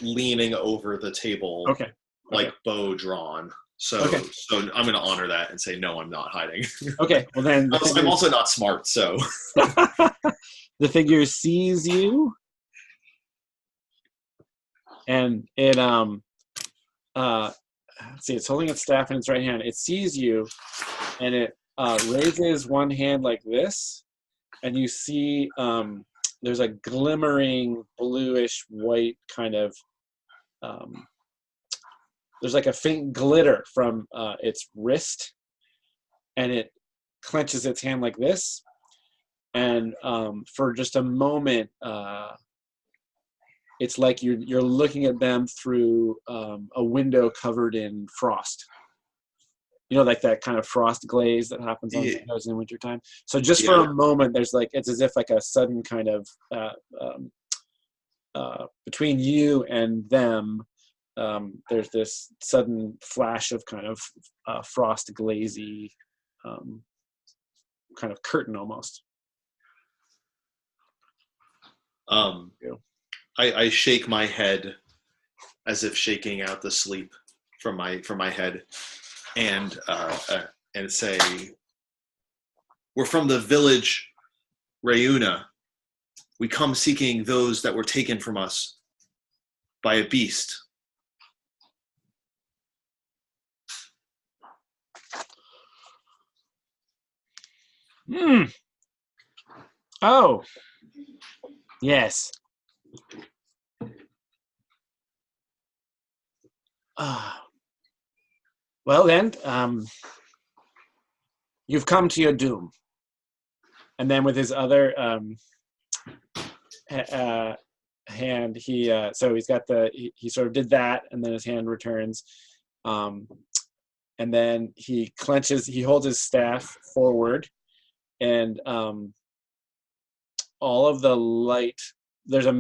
leaning over the table, Okay. like bow drawn. So I'm going to honor that and say, no, I'm not hiding. Okay, well then... I'm also not smart, so... The figure sees you, and it, let's see, it's holding its staff in its right hand. It sees you, and it raises one hand like this, and you see there's a glimmering bluish white kind of... there's like a faint glitter from its wrist, and it clenches its hand like this, and for just a moment it's like you're looking at them through a window covered in frost, like that kind of frost glaze that happens on windows in wintertime. So just for a moment there's like, it's as if like a sudden kind of between you and them, there's this sudden flash of kind of frost glazy kind of curtain almost. I shake my head as if shaking out the sleep from my head, and say, "We're from the village Rayuna. We come seeking those that were taken from us by a beast." Oh, yes. Well then, you've come to your doom. And then with his other hand, so he's got he sort of did that, and then his hand returns, and then he holds his staff forward, and all of the light, there's a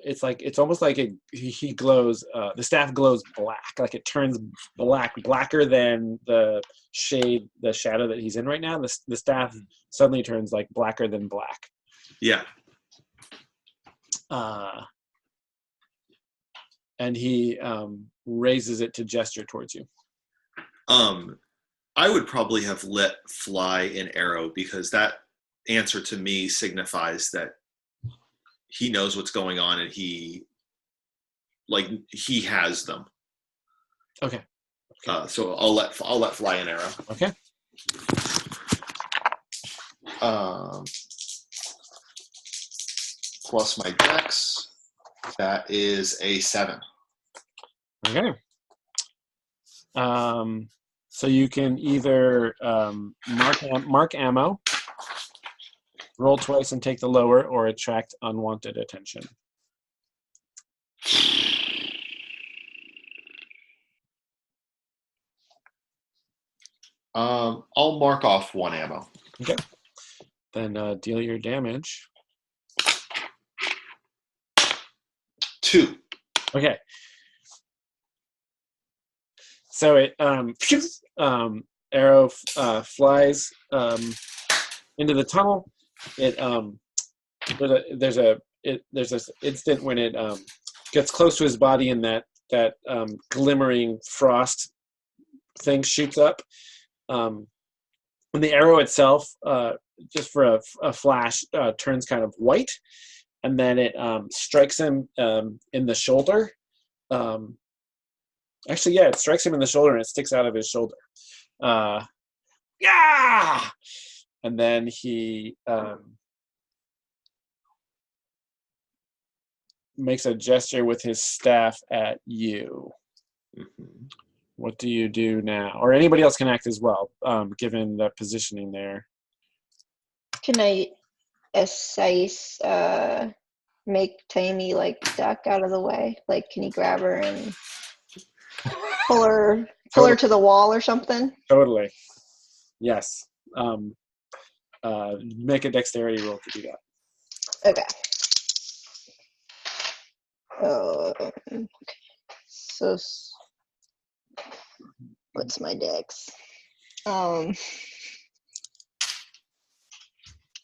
it's almost like he glows, the staff glows black, like it turns blacker than the shadow that he's in right now. The staff suddenly turns like blacker than black. Yeah. And he raises it to gesture towards you. I would probably have let fly an arrow, because that answer to me signifies that he knows what's going on, and he like he has them. Okay. So I'll let fly an arrow. Okay. Plus my dex, that is a 7. Okay. So you can either mark ammo, roll twice and take the lower, or attract unwanted attention. I'll mark off 1 ammo. Okay. Then deal your damage. 2. Okay. So it arrow flies into the tunnel. It there's this instant when it gets close to his body, and that glimmering frost thing shoots up. And the arrow itself, just for a flash, turns kind of white, and then it strikes him in the shoulder. Actually, yeah, it strikes him in the shoulder and it sticks out of his shoulder. Yeah! And then he makes a gesture with his staff at you. Mm-hmm. What do you do now? Or anybody else can act as well, given the positioning there. Can I Sice make Tammy like duck out of the way? Like, can he grab her and pull her to the wall or something? Totally. Yes. Make a dexterity roll to do that. Okay. Okay. So what's my dex?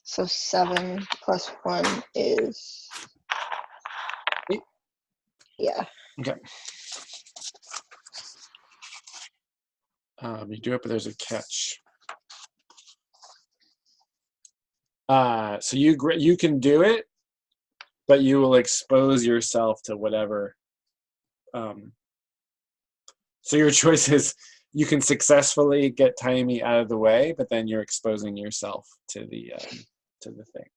So 7 plus 1 is 8. Yeah. Okay. You do it, but there's a catch. So you can do it, but you will expose yourself to whatever. So your choice is you can successfully get Taimi out of the way, but then you're exposing yourself to the thing,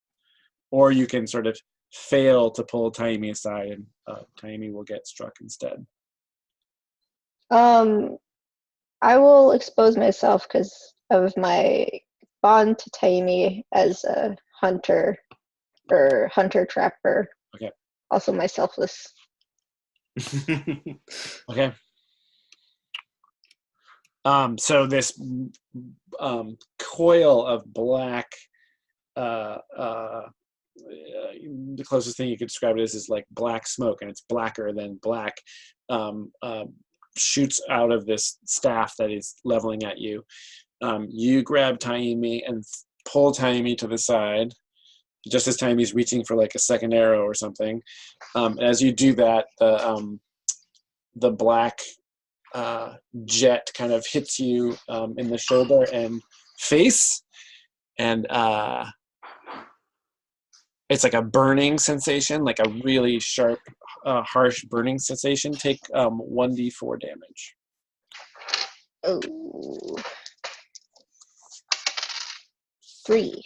or you can sort of fail to pull Taimi aside, and Taimi will get struck instead. I will expose myself because of my bond to Taimi as a hunter or hunter trapper. Okay. Also my selfless. Okay. So this coil of black, the closest thing you could describe it as is like black smoke, and it's blacker than black, shoots out of this staff that is leveling at you. You grab Taimi and pull Taimi to the side, just as Taimi's reaching for like a second arrow or something. As you do that, the black jet kind of hits you in the shoulder and face, and it's like a burning sensation, like a really sharp, harsh burning sensation. Take 1d4 damage. Oh. 3.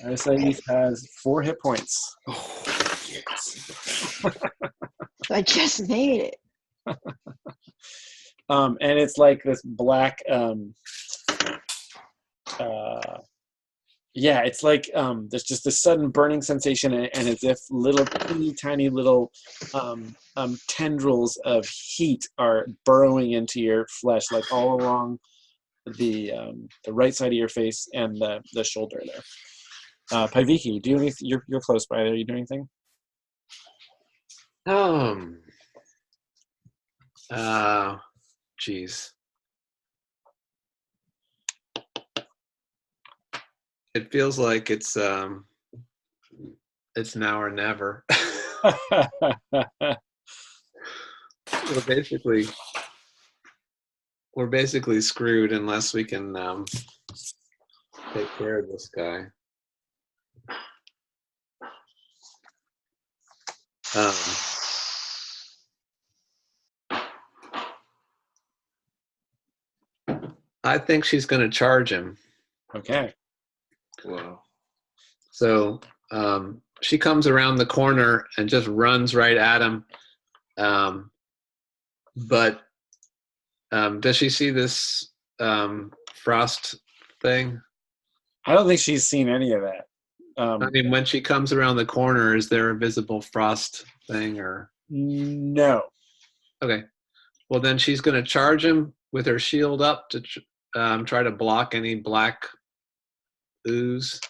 Isis has 4 hit points. Oh, yes. I just made it. And it's like this black, yeah, it's like there's just this sudden burning sensation, and as if little teeny tiny little tendrils of heat are burrowing into your flesh, like all along the right side of your face and the shoulder there. Paiviki, do you anything? You're close by there. You do anything? Geez. It feels like it's now or never. We're basically screwed unless we can take care of this guy. Um, I think she's going to charge him. Okay. Whoa. So she comes around the corner and just runs right at him. But does she see this frost thing? I don't think she's seen any of that. I mean, when she comes around the corner, is there a visible frost thing or? No. Okay. Well, then she's going to charge him with her shield up to try to block any black ooze.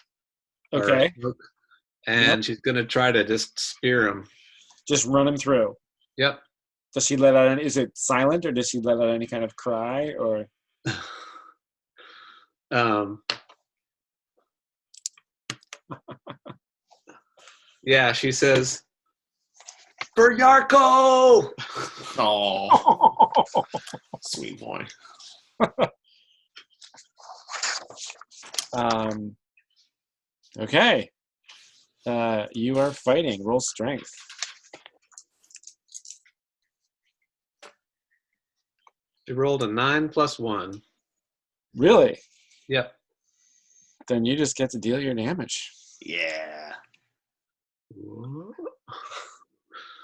Okay. And she's going to try to just spear him. Just run him through. Yep. Does she let out any, is it silent or does she let out any kind of cry or? Yeah, she says, "For Yarko!" Oh, sweet boy. Okay. You are fighting. Roll strength. She rolled a 9 + 1. Really? Yep. Then you just get to deal your damage. Yeah.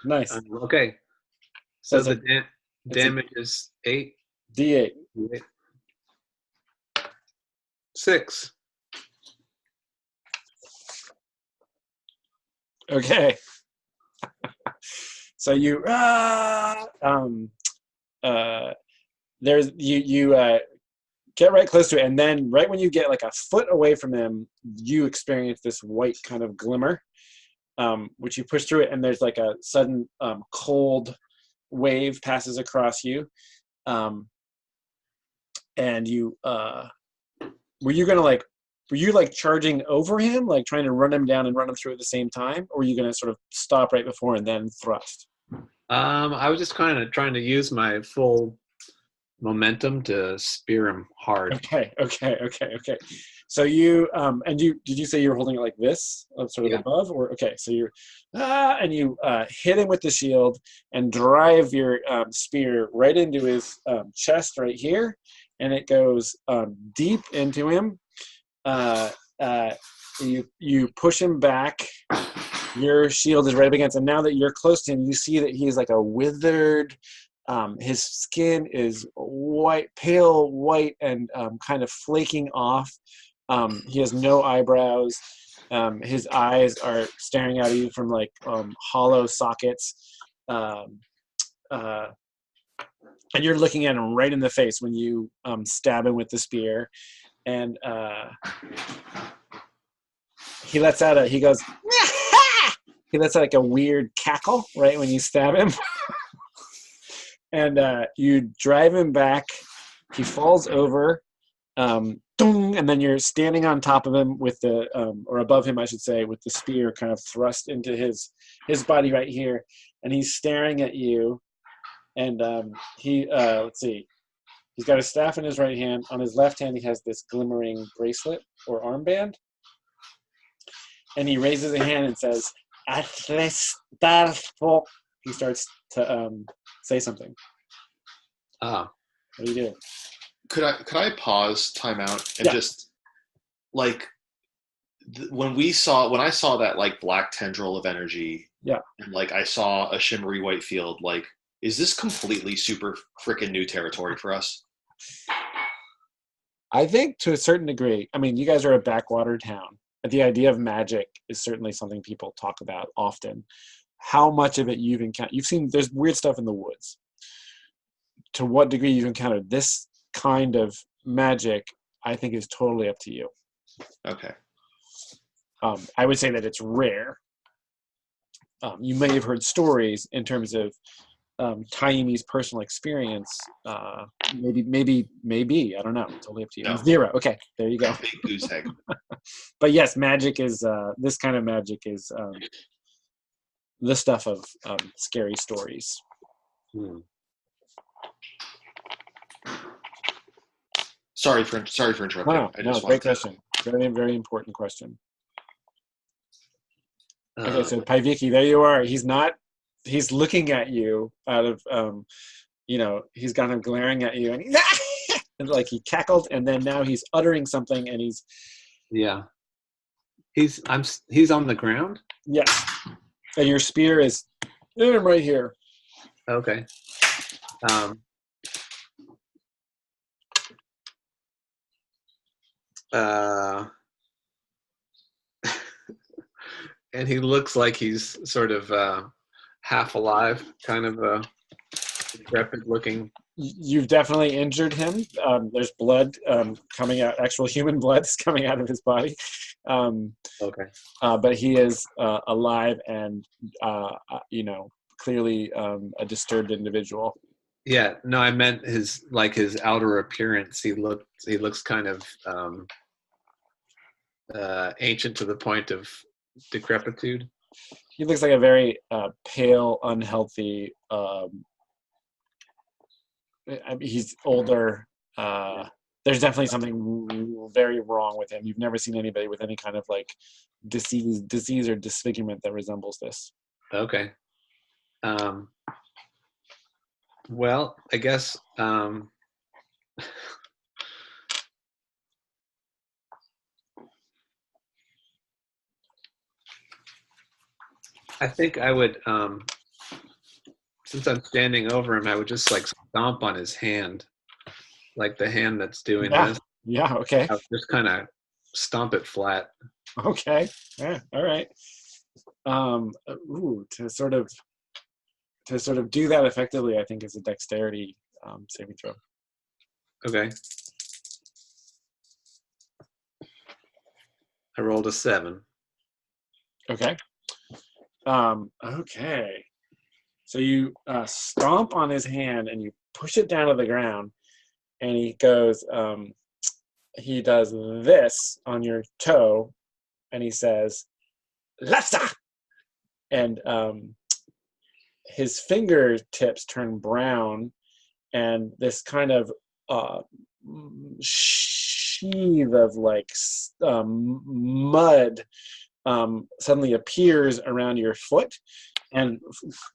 Nice. Okay. So That's the damage is 8. D8. 6. Okay. So you there's you get right close to it, and then right when you get like a foot away from them, you experience this white kind of glimmer, which you push through it, and there's like a sudden cold wave passes across you, and you were you like charging over him, like trying to run him down and run him through at the same time, or were you going to sort of stop right before and then thrust? I was just kind of trying to use my full momentum to spear him hard. Okay. So you and did you say you were holding it like this, sort of above, or okay? So you're and you hit him with the shield and drive your spear right into his chest right here, and it goes deep into him. You push him back. Your shield is right up against, and now that you're close to him, you see that he's like a withered. His skin is white, pale white, and kind of flaking off. He has no eyebrows. His eyes are staring at you from like hollow sockets. And you're looking at him right in the face when you stab him with the spear. And he lets out he lets out like a weird cackle right when you stab him. And you drive him back. He falls over, and then you're standing on top of him with the, or above him, I should say, with the spear kind of thrust into his body right here. And he's staring at you. And let's see, he's got a staff in his right hand. On his left hand, he has this glimmering bracelet or armband. And he raises a hand and says, "Atrestarfo." He starts to say something. What do you do? Could I pause, time out, and just like when I saw that like black tendril of energy, and like I saw a shimmery white field, like is this completely super freaking new territory for us? I think to a certain degree. I mean, you guys are a backwater town. The idea of magic is certainly something people talk about often. How much of it you've encountered? You've seen there's weird stuff in the woods. To what degree you've encountered this kind of magic, I think is totally up to you. Okay. I would say that it's rare. You may have heard stories in terms of Taimi's personal experience. Maybe. I don't know. Totally up to you. No. 0. Okay, there you go. Big goose egg. But yes, magic is this kind of magic is the stuff of scary stories. Sorry for interrupting. No, great question. Very, very important question. Okay, so Paiviki, there you are. He's not he's looking at you out of he's kind of glaring at you, and he's and like he cackled, and then now he's uttering something, and he's he's on the ground. yes, and your spear is right here. Okay. And he looks like he's sort of half alive, kind of decrepit looking. You've definitely injured him. There's blood coming out. Actual human blood is coming out of his body. Okay. But he is alive and clearly a disturbed individual. Yeah. No, I meant his outer appearance. He looks kind of ancient to the point of decrepitude. He looks like a very pale, unhealthy. He's older. There's definitely something very wrong with him. You've never seen anybody with any kind of like disease or disfigurement that resembles this. Okay. Well, I guess I think I would, since I'm standing over him, I would just like stomp on his hand, like the hand that's doing this. Yeah. Okay. I would just kind of stomp it flat. Okay. Yeah. All right. To sort of do that effectively, I think is a dexterity saving throw. Okay. I rolled a 7. Okay. Okay. So you stomp on his hand and you push it down to the ground, and he goes. He does this on your toe, and he says, "Lasta," and his fingertips turn brown, and this kind of sheath of like mud suddenly appears around your foot and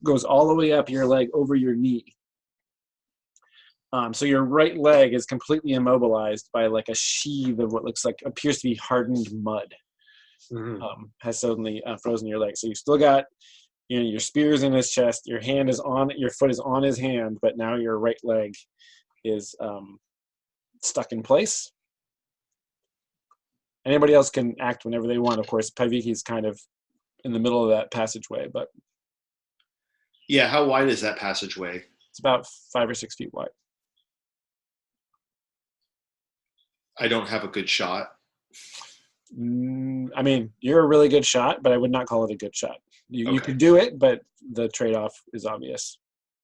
goes all the way up your leg over your knee. So your right leg is completely immobilized by like a sheath of what appears to be hardened mud. Mm-hmm. Has suddenly frozen your leg. So you still got your spear's in his chest, your foot is on his hand, but now your right leg is stuck in place. Anybody else can act whenever they want. Of course, Paiviki's kind of in the middle of that passageway, but yeah, how wide is that passageway? it's about 5 or 6 feet wide. I don't have a good shot. I mean, you're a really good shot, but I would not call it a good shot. You could do it, but the trade-off is obvious.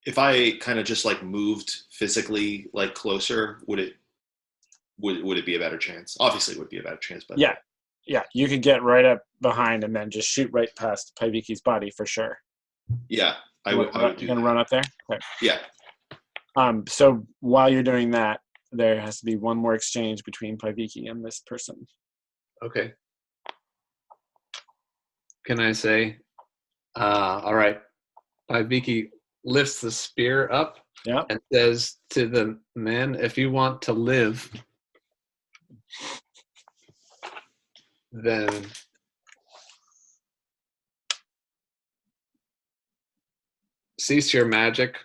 If I kind of just like moved physically like closer, would it be a better chance? Obviously it would be a better chance, but yeah, you could get right up behind and then just shoot right past Paiviki's body for sure. Yeah, I would do You're gonna run up there? Okay. Yeah. So while you're doing that, there has to be one more exchange between Paiviki and this person. Okay. Can I say, all right, Paiviki lifts the spear up and says to the man, if you want to live, then cease your magic.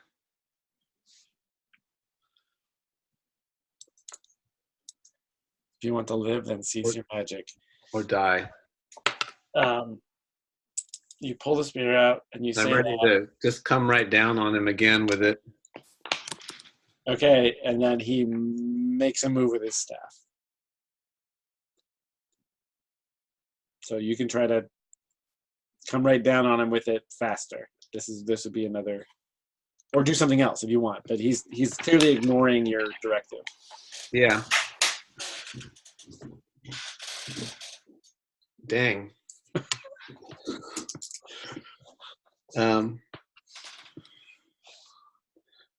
If you want to live, then cease your magic. Or die. You pull the spear out and you say, I'm ready to just come right down on him again with it. Okay, and then he makes a move with his staff. So you can try to come right down on him with it faster. This would be another, or do something else if you want. But he's clearly ignoring your directive. Yeah. Dang.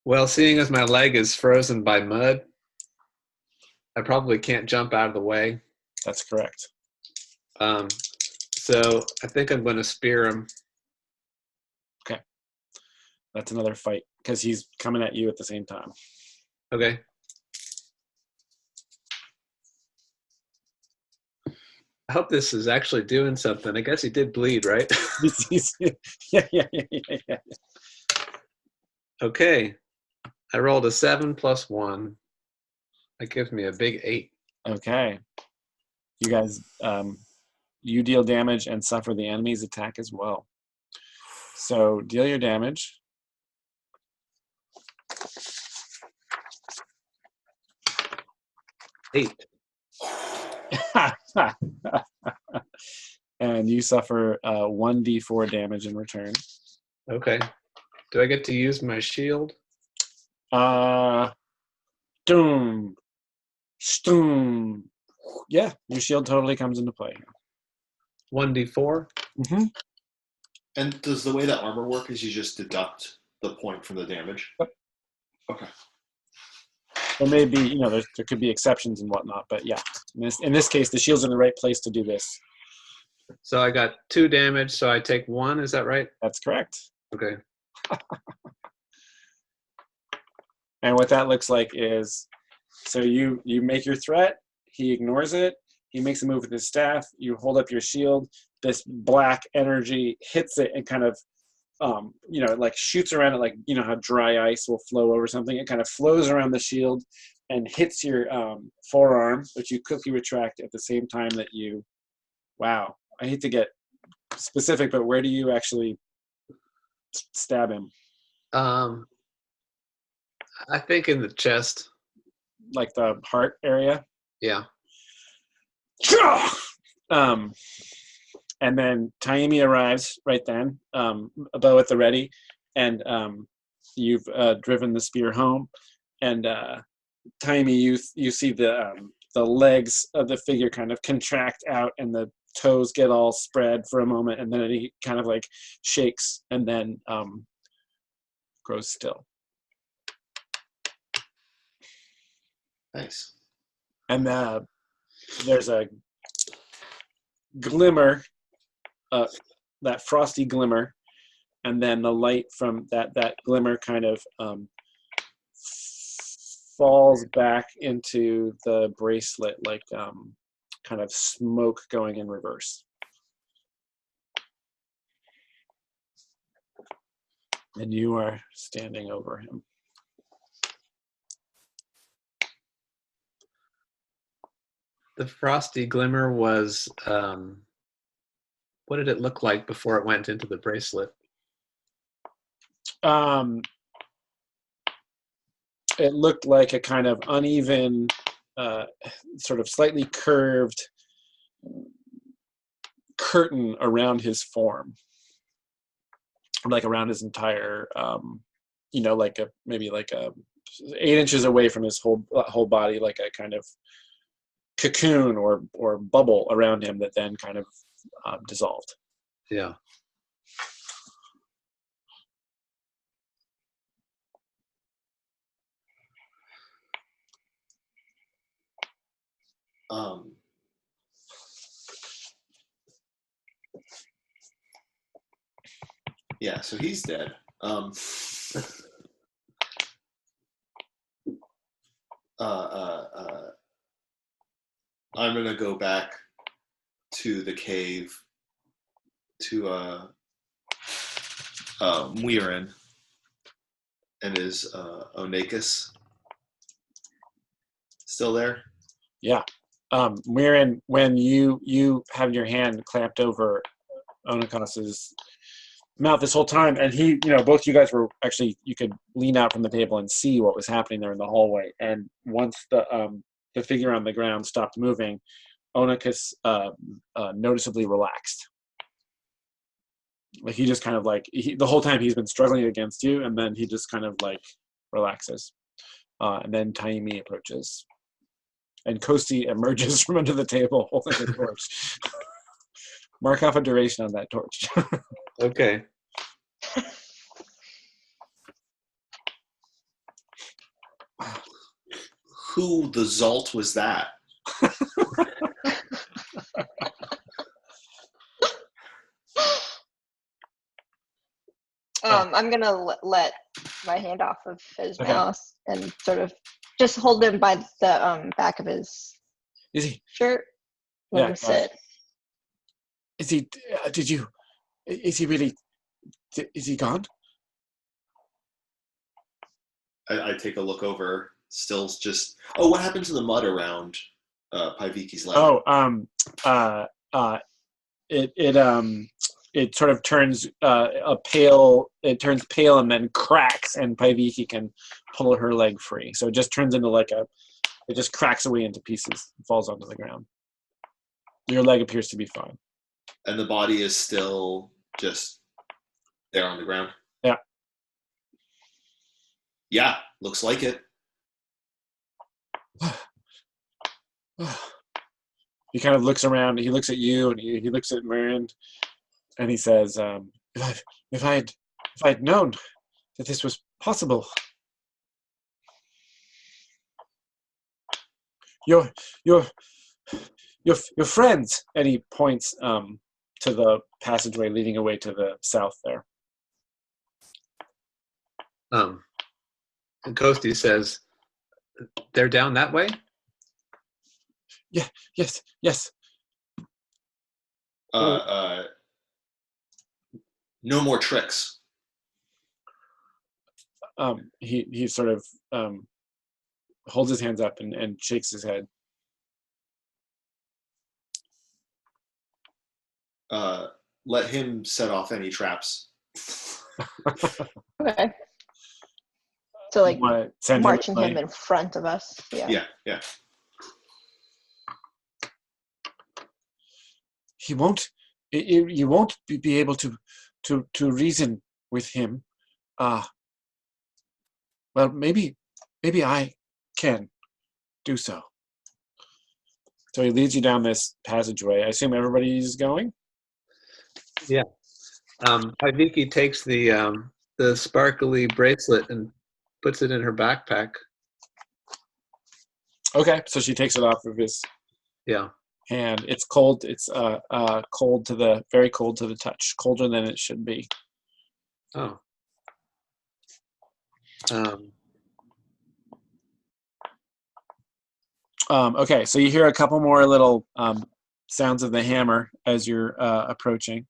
Well, seeing as my leg is frozen by mud, I probably can't jump out of the way. That's correct. So I think I'm going to spear him. Okay. That's another fight because he's coming at you at the same time. Okay. I hope this is actually doing something. I guess he did bleed, right? Yeah. Okay. I rolled a 7 plus 1. That gives me a big 8. Okay. You guys, you deal damage and suffer the enemy's attack as well. So deal your damage. Eight. And you suffer 1d4 damage in return. Okay. Do I get to use my shield? Doom. Stoom. Yeah, your shield totally comes into play. 1d4? Mm-hmm. And does the way that armor work is you just deduct the point from the damage? Yep. Okay. There may be, there could be exceptions and whatnot, but yeah. In this case, the shield's in the right place to do this. So I got 2 damage, so I take 1, is that right? That's correct. Okay. And what that looks like is, so you make your threat, he ignores it, he makes a move with his staff, you hold up your shield, this black energy hits it and kind of, it like shoots around it like, how dry ice will flow over something. It kind of flows around the shield and hits your forearm, which you quickly retract at the same time that you, wow, I hate to get specific, but where do you actually stab him? I think in the chest. Like the heart area? Yeah. And then Taimi arrives right then, a bow at the ready, and you've driven the spear home. And Taimi, you see the legs of the figure kind of contract out, and the toes get all spread for a moment, and then he kind of like shakes, and then grows still. Nice. And there's a glimmer, that frosty glimmer, and then the light from that glimmer kind of falls back into the bracelet like kind of smoke going in reverse. And you are standing over him. The frosty glimmer was, what did it look like before it went into the bracelet? It looked like a kind of uneven, sort of slightly curved curtain around his form, like around his entire, maybe like 8 inches away from his whole body, like a kind of cocoon or bubble around him that then kind of dissolved. Yeah. Yeah, so he's dead. I'm gonna go back to the cave to Muirin and is Onakis still there? Yeah. Muirin, when you have your hand clamped over Onakas's mouth this whole time, and he, both you guys were actually, you could lean out from the table and see what was happening there in the hallway. And once the figure on the ground stopped moving, Onakas noticeably relaxed. Like he just kind of like, the whole time he's been struggling against you, and then he just kind of like relaxes. And then Taimi approaches. And Kosti emerges from under the table holding a torch. Mark off a duration on that torch. Okay. Who the Zalt was that? I'm gonna let my hand off of his Okay. mouth and sort of just hold him by the back of his Is he? shirt. Let Yeah. him sit. Is he? Did you? Is he really? Is he gone? I take a look over. Still just. Oh, what happened to the mud around Paiviki's leg? It sort of turns pale. It turns pale and then cracks, and Paiviki can pull her leg free. So it just turns into it just cracks away into pieces, and falls onto the ground. Your leg appears to be fine. And the body is still just there on the ground? Yeah. Yeah, looks like it. He kind of looks around. He looks at you, and he looks at Marion, and he says, "If I had known that this was possible, your friends." And he points to the passageway leading away to the south there. Ghosty says, "They're down that way?" Yeah. Yes. No more tricks. He sort of holds his hands up and shakes his head. Let him set off any traps. Okay. So like Send marching him in front of us. Yeah. Yeah. He won't. You won't be able to reason with him. Well, maybe I can do so. So he leads you down this passageway. I assume everybody's going? Yeah. Iviki takes the sparkly bracelet and puts it in her backpack. Okay, so she takes it off of his hand. It's cold. It's very cold to the touch. Colder than it should be. Oh. Okay, so you hear a couple more little sounds of the hammer as you're approaching.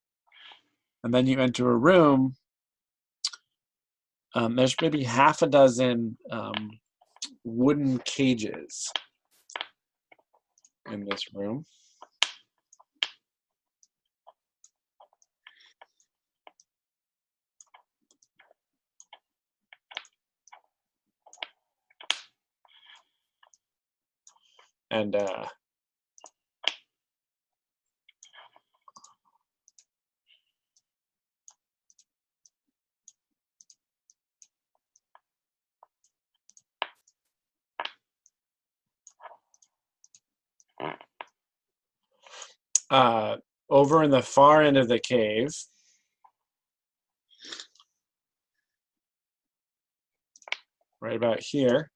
And then you enter a room. There's maybe half a dozen wooden cages in this room. And over in the far end of the cave, right about here,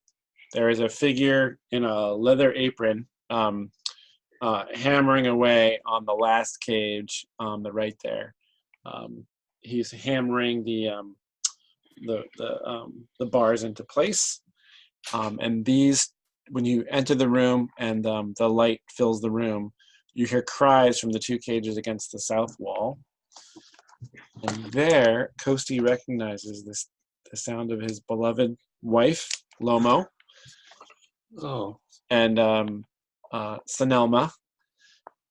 there is a figure in a leather apron hammering away on the last cage on the right there. He's hammering the bars into place. And these, when you enter the room and the light fills the room, you hear cries from the two cages against the south wall. And there, Kosti recognizes the sound of his beloved wife, Lomo. Oh. And Sanelma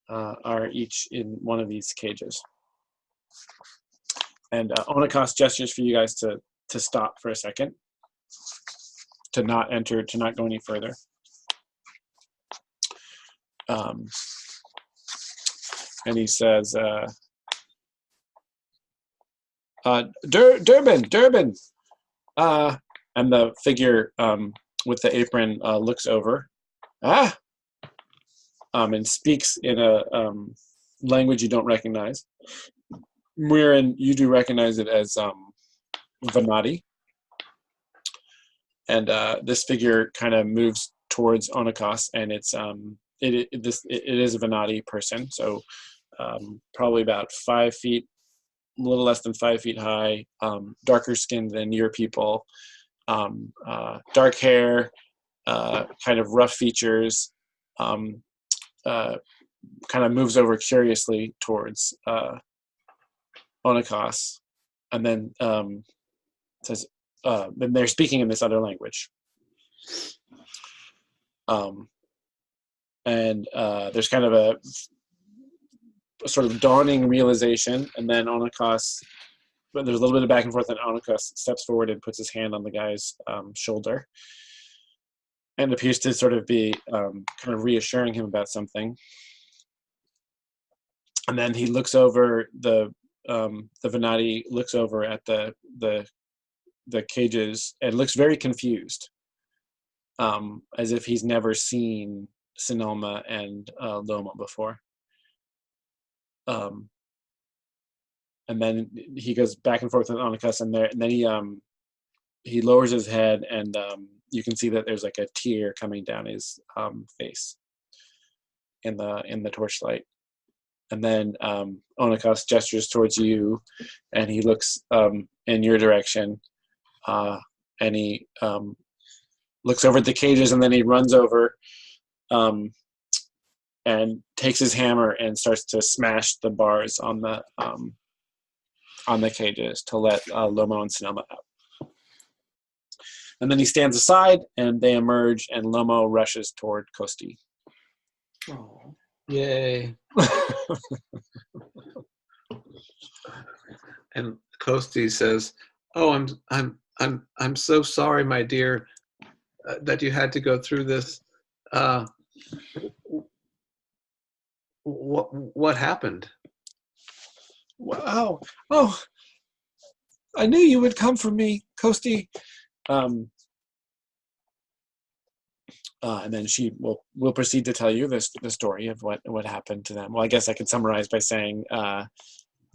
are each in one of these cages. And Onikos gestures for you guys to stop for a second, to not enter, to not go any further. And he says, Durbin! And the figure with the apron looks over, and speaks in a language you don't recognize. Wherein you do recognize it as Venati. And this figure kind of moves towards Onikos, and it is a Venati person, so probably about 5 feet little less than 5 feet high, darker skinned than your people, dark hair, kind of rough features, kind of moves over curiously towards Onikos, and then says, then they're speaking in this other language. And there's kind of a sort of dawning realization, and then Onikos, but there's a little bit of back and forth, and Onikos steps forward and puts his hand on the guy's shoulder, and appears to sort of be kind of reassuring him about something. And then he looks over the Venati looks over at the cages and looks very confused, as if he's never seen Sinelma and Loma before. And then he goes back and forth with Onikos, and then he lowers his head, and you can see that there's like a tear coming down his face in the torchlight. And then Onikos gestures towards you, and he looks in your direction, and he looks over at the cages, and then he runs over and takes his hammer and starts to smash the bars on the cages to let Lomo and Sinelma out. And then he stands aside, and they emerge, and Lomo rushes toward Kosti. Oh, yay! And Kosti says, "Oh, I'm so sorry, my dear, that you had to go through this. What happened?" Wow! Oh, I knew you would come for me, Kosti. And then she will proceed to tell you the story of what happened to them. Well, I guess I could summarize by saying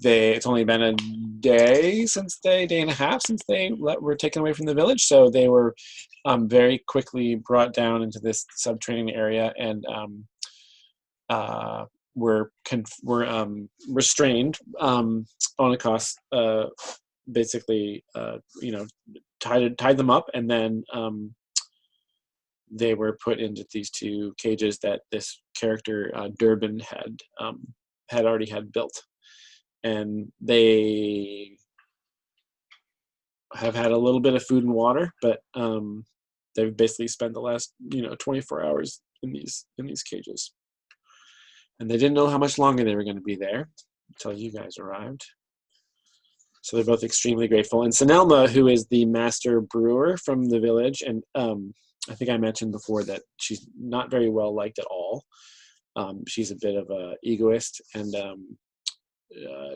it's only been a day and a half since they were taken away from the village. So they were very quickly brought down into this subterranean area and were restrained. Onikos basically tied them up, and then they were put into these two cages that this character Durbin had already had built, and they have had a little bit of food and water, but they've basically spent the last 24 hours in these cages, and they didn't know how much longer they were going to be there until you guys arrived. So they're both extremely grateful. And Sinelma, who is the master brewer from the village, and I think I mentioned before that she's not very well liked at all. She's a bit of an egoist, and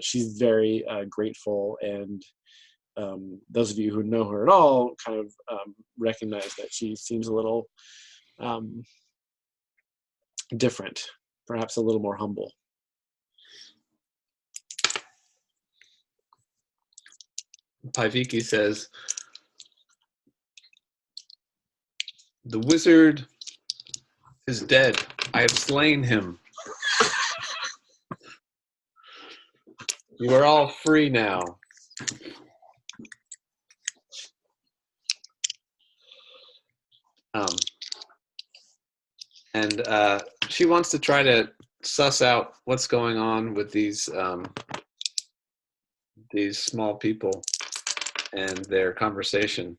she's very grateful. And those of you who know her at all kind of recognize that she seems a little different, perhaps a little more humble. Paiviki says, "The wizard is dead. I have slain him. You are all free now." And she wants to try to suss out what's going on with these small people and their conversation.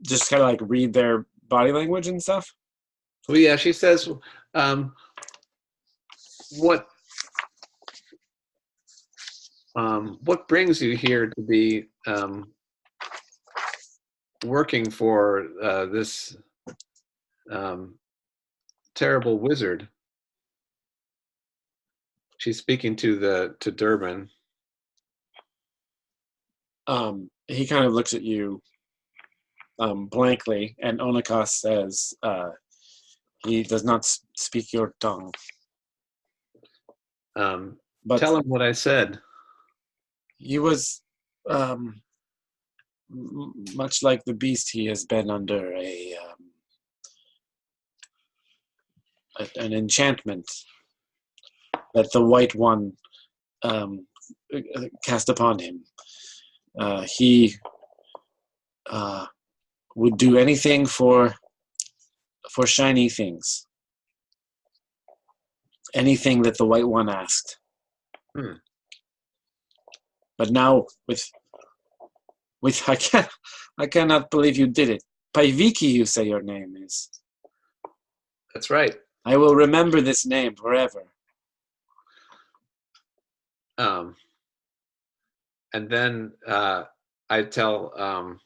Just kind of like read their body language and stuff. Well, yeah, she says, what brings you here to be working for this terrible wizard? She's speaking to Durbin. He kind of looks at you blankly, and Onikos says, he does not speak your tongue. But tell him what I said. He was much like the beast. He has been under an enchantment that the White One cast upon him. He would do anything for shiny things. Anything that the White One asked. But now with I cannot believe you did it. Paiviki, you say your name is. That's right. I will remember this name forever. And then I tell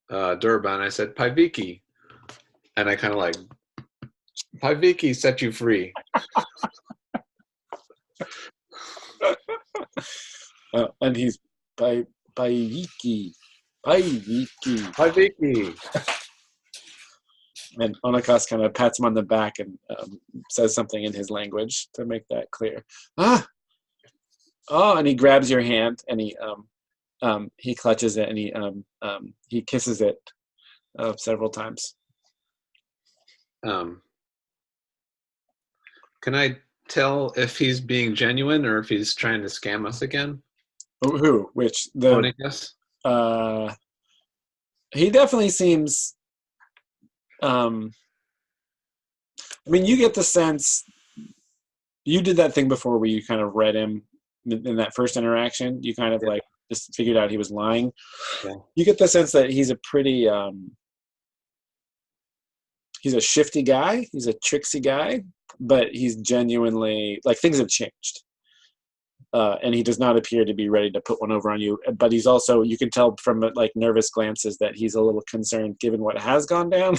Durban, I said, Paiviki. And I kind of like, Paiviki set you free. And he's Paiviki. And Onakas kind of pats him on the back and says something in his language to make that clear. Oh, and he grabs your hand and he clutches it and he kisses it several times. Can I tell if he's being genuine or if he's trying to scam us again? Who? Which? Onikas? He definitely seems. I mean, you get the sense. You did that thing before where you kind of read him in that first interaction. You kind of like just figured out he was lying. Yeah. You get the sense that he's a pretty. He's a shifty guy. He's a tricksy guy, but he's genuinely like things have changed. And he does not appear to be ready to put one over on you. But he's also, you can tell from like nervous glances that he's a little concerned given what has gone down.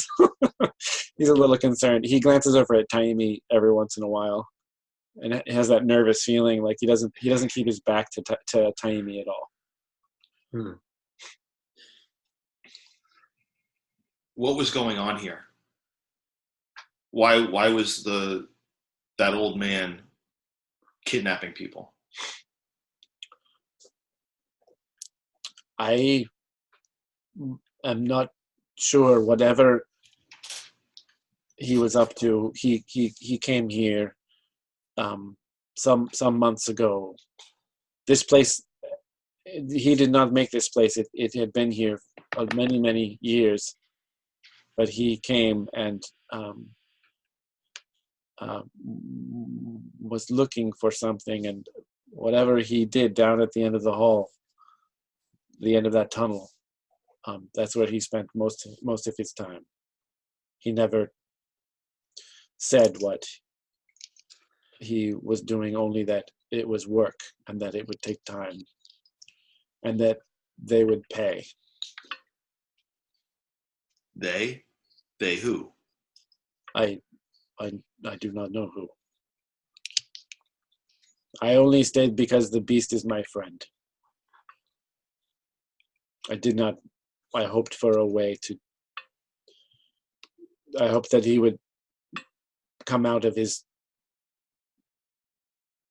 He's a little concerned. He glances over at Taimi every once in a while and has that nervous feeling like he doesn't keep his back to Taimi at all. What was going on here? Why was that old man kidnapping people? I am not sure. Whatever he was up to, he came here some months ago. This place, he did not make this place. It had been here many years, but he came and was looking for something, and whatever he did down at the end of the hall, the end of that tunnel, that's where he spent most of his time. He never said what he was doing, only that it was work and that it would take time and that they would pay. They who? I do not know who. I only stayed because the beast is my friend. I hoped for a way to. I hoped that he would come out of his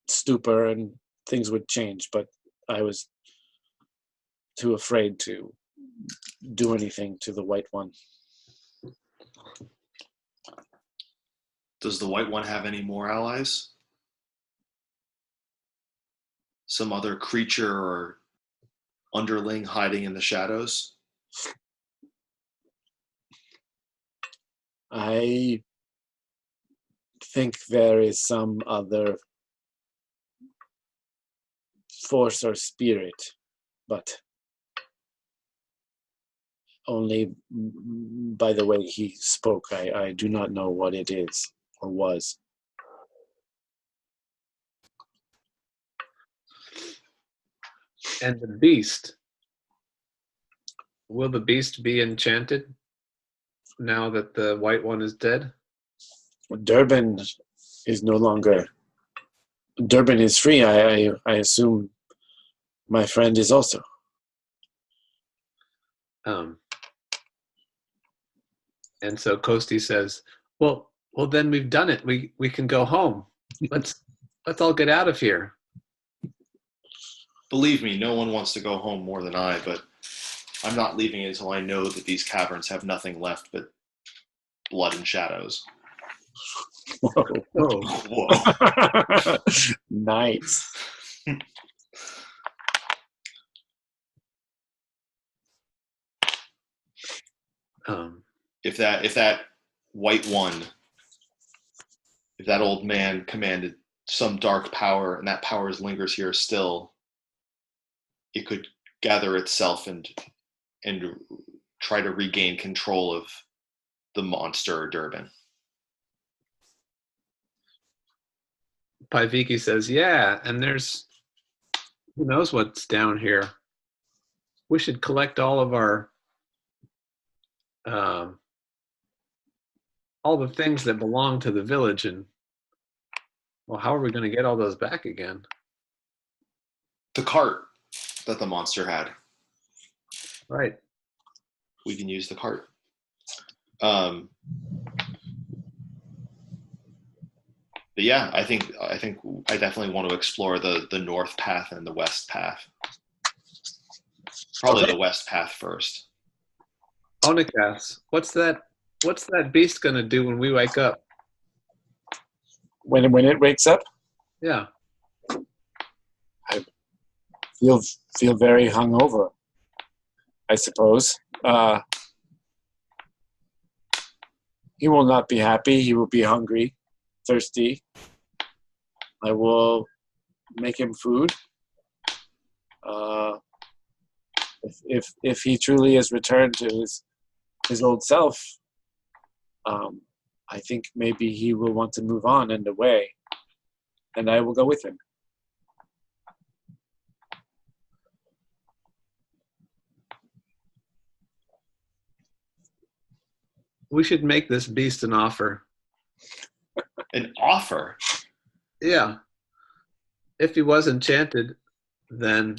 stupor and things would change, but I was too afraid to do anything to the White One. Does the White One have any more allies? Some other creature or underling hiding in the shadows? I think there is some other force or spirit, but only by the way he spoke. I do not know what it is or was. And the beast. Will the beast be enchanted now that the White One is dead? Durban is no longer. Durban is free. I assume my friend is also. And so Kosti says, well, then we've done it. We can go home. Let's all get out of here. Believe me, no one wants to go home more than I, but I'm not leaving until I know that these caverns have nothing left but blood and shadows. Oh, Whoa. Nice. If that white one, if that old man commanded some dark power and that power lingers here still, it could gather itself and try to regain control of the monster Durban. Paiviki says, yeah, and there's who knows what's down here. We should collect all of our all the things that belong to the village, and well, how are we going to get all those back again? The cart that the monster had. Right. We can use the cart. But yeah, I think I definitely want to explore the north path and the west path. Probably the west path first. Onikas, what's that beast gonna do when we wake up? When it wakes up, Yeah. feel very hungover, I suppose. He will not be happy. He will be hungry, thirsty. I will make him food. If he truly has returned to his old self, I think maybe he will want to move on and away, and I will go with him. We should make this beast an offer. An offer? Yeah. If he was enchanted, then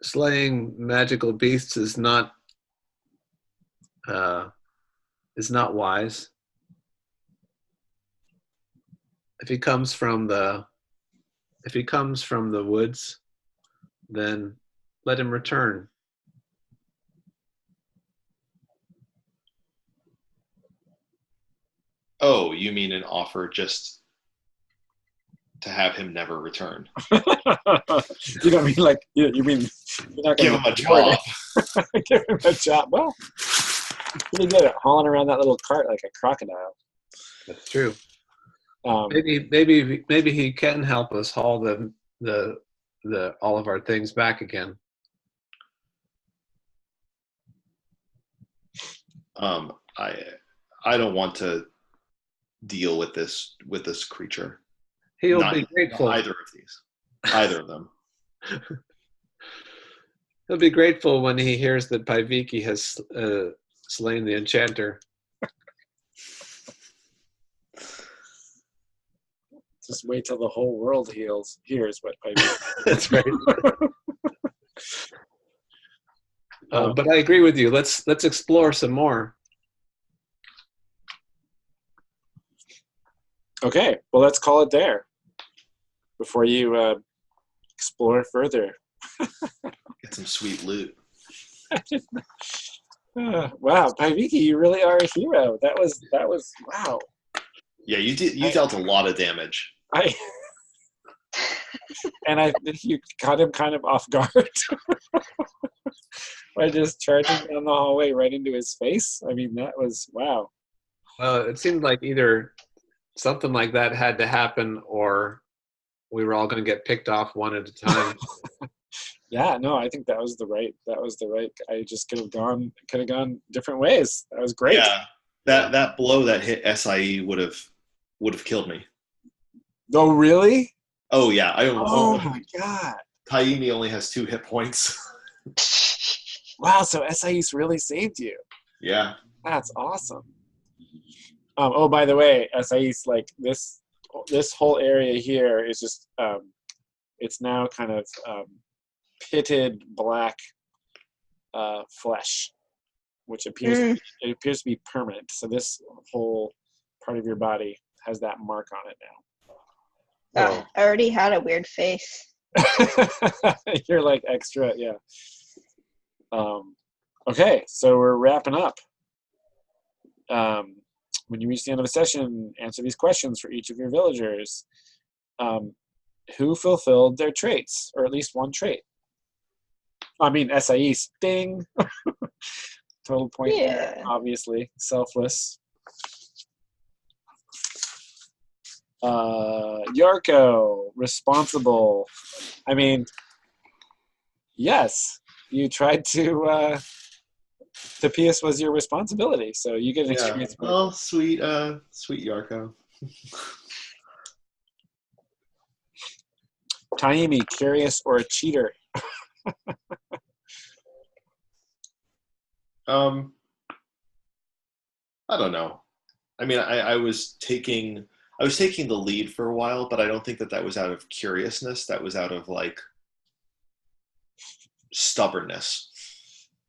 slaying magical beasts is not wise. If he comes from the woods, then let him return. Oh, you mean an offer just to have him never return? You don't mean like you mean you're not Give going him a job. Give him a job. Well, pretty good at hauling around that little cart like a crocodile. That's true. Maybe he can help us haul the all of our things back again. I don't want to deal with this creature. He'll be grateful. Either of them. He'll be grateful when he hears that Paiviki has slain the enchanter. Just wait till the whole world hears what Paiviki. That's right. But I agree with you. Let's explore some more. Okay, well, let's call it there before you explore further. Get some sweet loot. Wow, Paiviki, you really are a hero. That was wow. Yeah, you did. You dealt a lot of damage. You caught him kind of off guard by just charging down the hallway right into his face. I mean, that was wow. Well, it seemed like either something like that had to happen, or we were all going to get picked off one at a time. Yeah, no, I think that was the right. I just could have gone different ways. That was great. Yeah, that blow that hit SIE would have killed me. Oh, really? Oh yeah. Oh my god. Taimi only has 2 hit points. Wow, so SIE's really saved you. Yeah. That's awesome. Oh, by the way, SIE's like this whole area here is just it's now kind of pitted black flesh, which appears to be permanent. So this whole part of your body has that mark on it now. I already had a weird face. You're like extra, yeah. Okay, so we're wrapping up. when you reach the end of a session, answer these questions for each of your villagers. Who fulfilled their traits, or at least one trait? I mean, SIE, ding. Total point there, Yeah. obviously. Selfless. Yarko, responsible. I mean, yes, you tried to Tapias was your responsibility, so you get an experience point. Oh, sweet Yarko. Taimi, curious or a cheater? I don't know. I mean, I was taking the lead for a while, but I don't think that was out of curiousness. That was out of like stubbornness.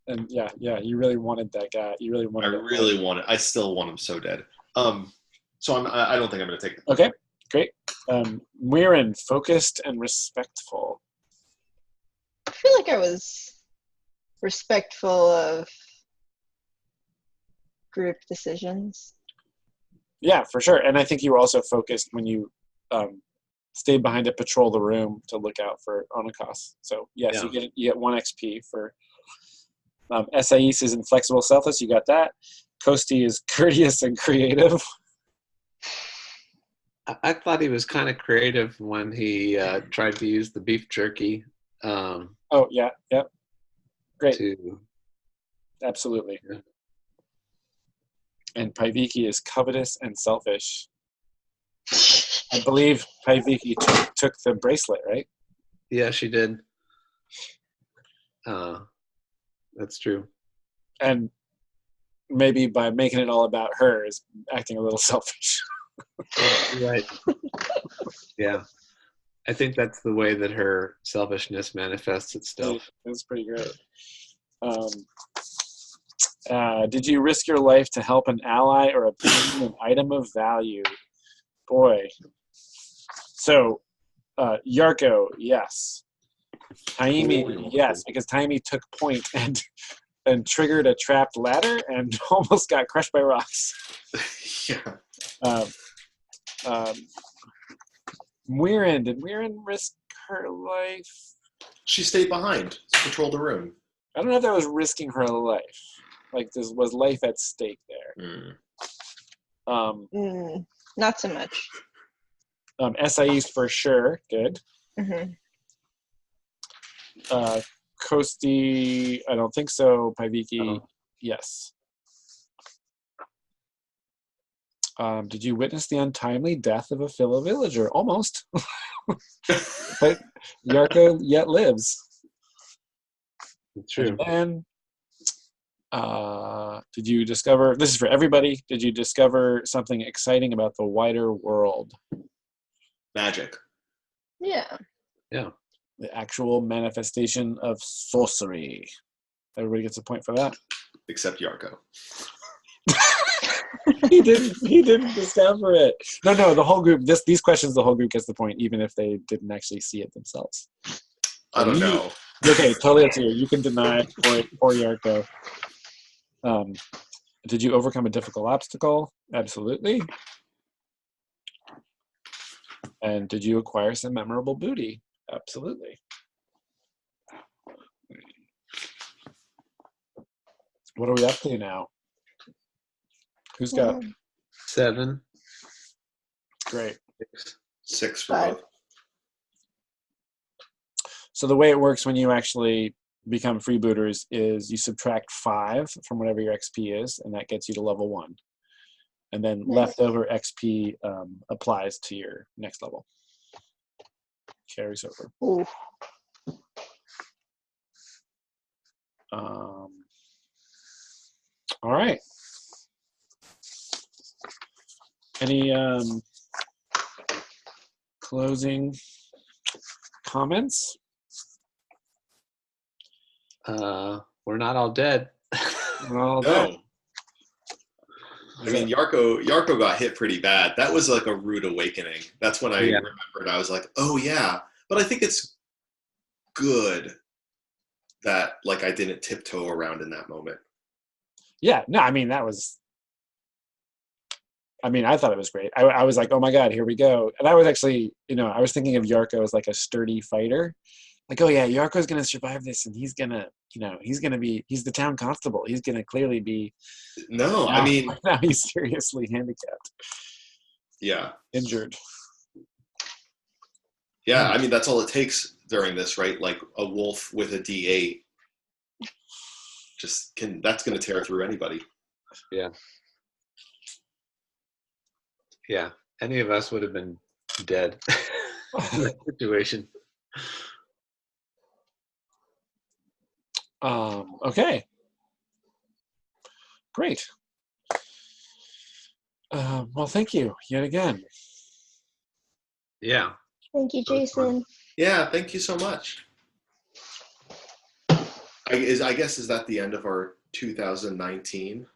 And yeah, you really wanted that guy. You really wanted. I still want him so dead. So I don't think I'm going to take it. Okay, great. Muirin, focused and respectful. I feel like I was respectful of group decisions. Yeah, for sure. And I think you were also focused when you stayed behind to patrol the room to look out for Onikos. So yes, Yeah. you get 1 XP for. Sais is inflexible, selfless. You got that. Kosti is courteous and creative. I thought he was kind of creative when he tried to use the beef jerky. Oh yeah, yep. Great. Absolutely. Yeah. And Paiviki is covetous and selfish. I believe Paiviki took the bracelet, right? Yeah, she did. That's true. And maybe by making it all about her is acting a little selfish. Right. Yeah. I think that's the way that her selfishness manifests itself. That's pretty great. Did you risk your life to help an ally or obtain an item of value? Boy. So, Yarko, yes. Taimi, yes, because Taimi took point and triggered a trapped ladder and almost got crushed by rocks. Yeah. Muirin, did Muirin risk her life? She stayed behind to patrol the room. I don't know if that was risking her life. Like, was life at stake there? Not so much. SIEs for sure, good. Mm-hmm. Kosti, I don't think so. Paiviki, yes. Did you witness the untimely death of a fellow villager? Almost. But Yarko yet lives. True. And did you discover, this is for everybody, did you discover something exciting about the wider world? Magic. Yeah. Yeah. The actual manifestation of sorcery. Everybody gets a point for that. Except Yarko. He didn't discover it. No, the whole group, these questions, the whole group gets the point, even if they didn't actually see it themselves. I don't know. Okay, totally up to you. You can deny poor Yarko. Did you overcome a difficult obstacle? Absolutely. And did you acquire some memorable booty? Absolutely. What are we up to now? Who's got 7? Great. 6 for 5. both. So the way it works when you actually become freebooters is you subtract 5 from whatever your XP is, and that gets you to level 1. And then leftover XP applies to your next level. Carries over. Ooh. All right. Any closing comments? We're not all dead. Well, No. I mean, Yarko got hit pretty bad. That was like a rude awakening. That's when I remembered. I was like, oh yeah. But I think it's good that like I didn't tiptoe around in that moment. yeah, no, I mean that was I mean, I thought it was great. I was like, oh my God, here we go. And I was actually, I was thinking of Yarko as like a sturdy fighter. Like, oh yeah, Yarko's going to survive this and he's going to, he's the town constable. He's going to clearly be. No, now, I mean. now he's seriously handicapped. Yeah. Injured. Yeah, I mean, that's all it takes during this, right? Like a wolf with a D8. That's going to tear through anybody. Yeah. Yeah. Any of us would have been dead in that situation. Okay. Great. Well, thank you yet again. Yeah. Thank you, Jason. Yeah, thank you so much. I guess is that the end of our 2019?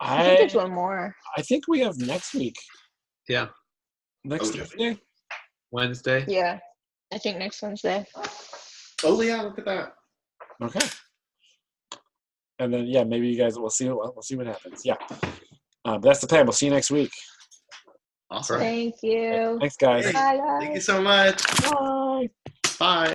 I think there's one more. I think we have next week. Yeah. Next Tuesday? Wednesday. Yeah. I think next Wednesday. Oh yeah, look at that. Okay. And then maybe you guys we'll see what happens. Yeah. But that's the plan. We'll see you next week. Awesome. Thank you. Thanks, guys. Hey, Bye, guys. thank you so much. Bye. Bye.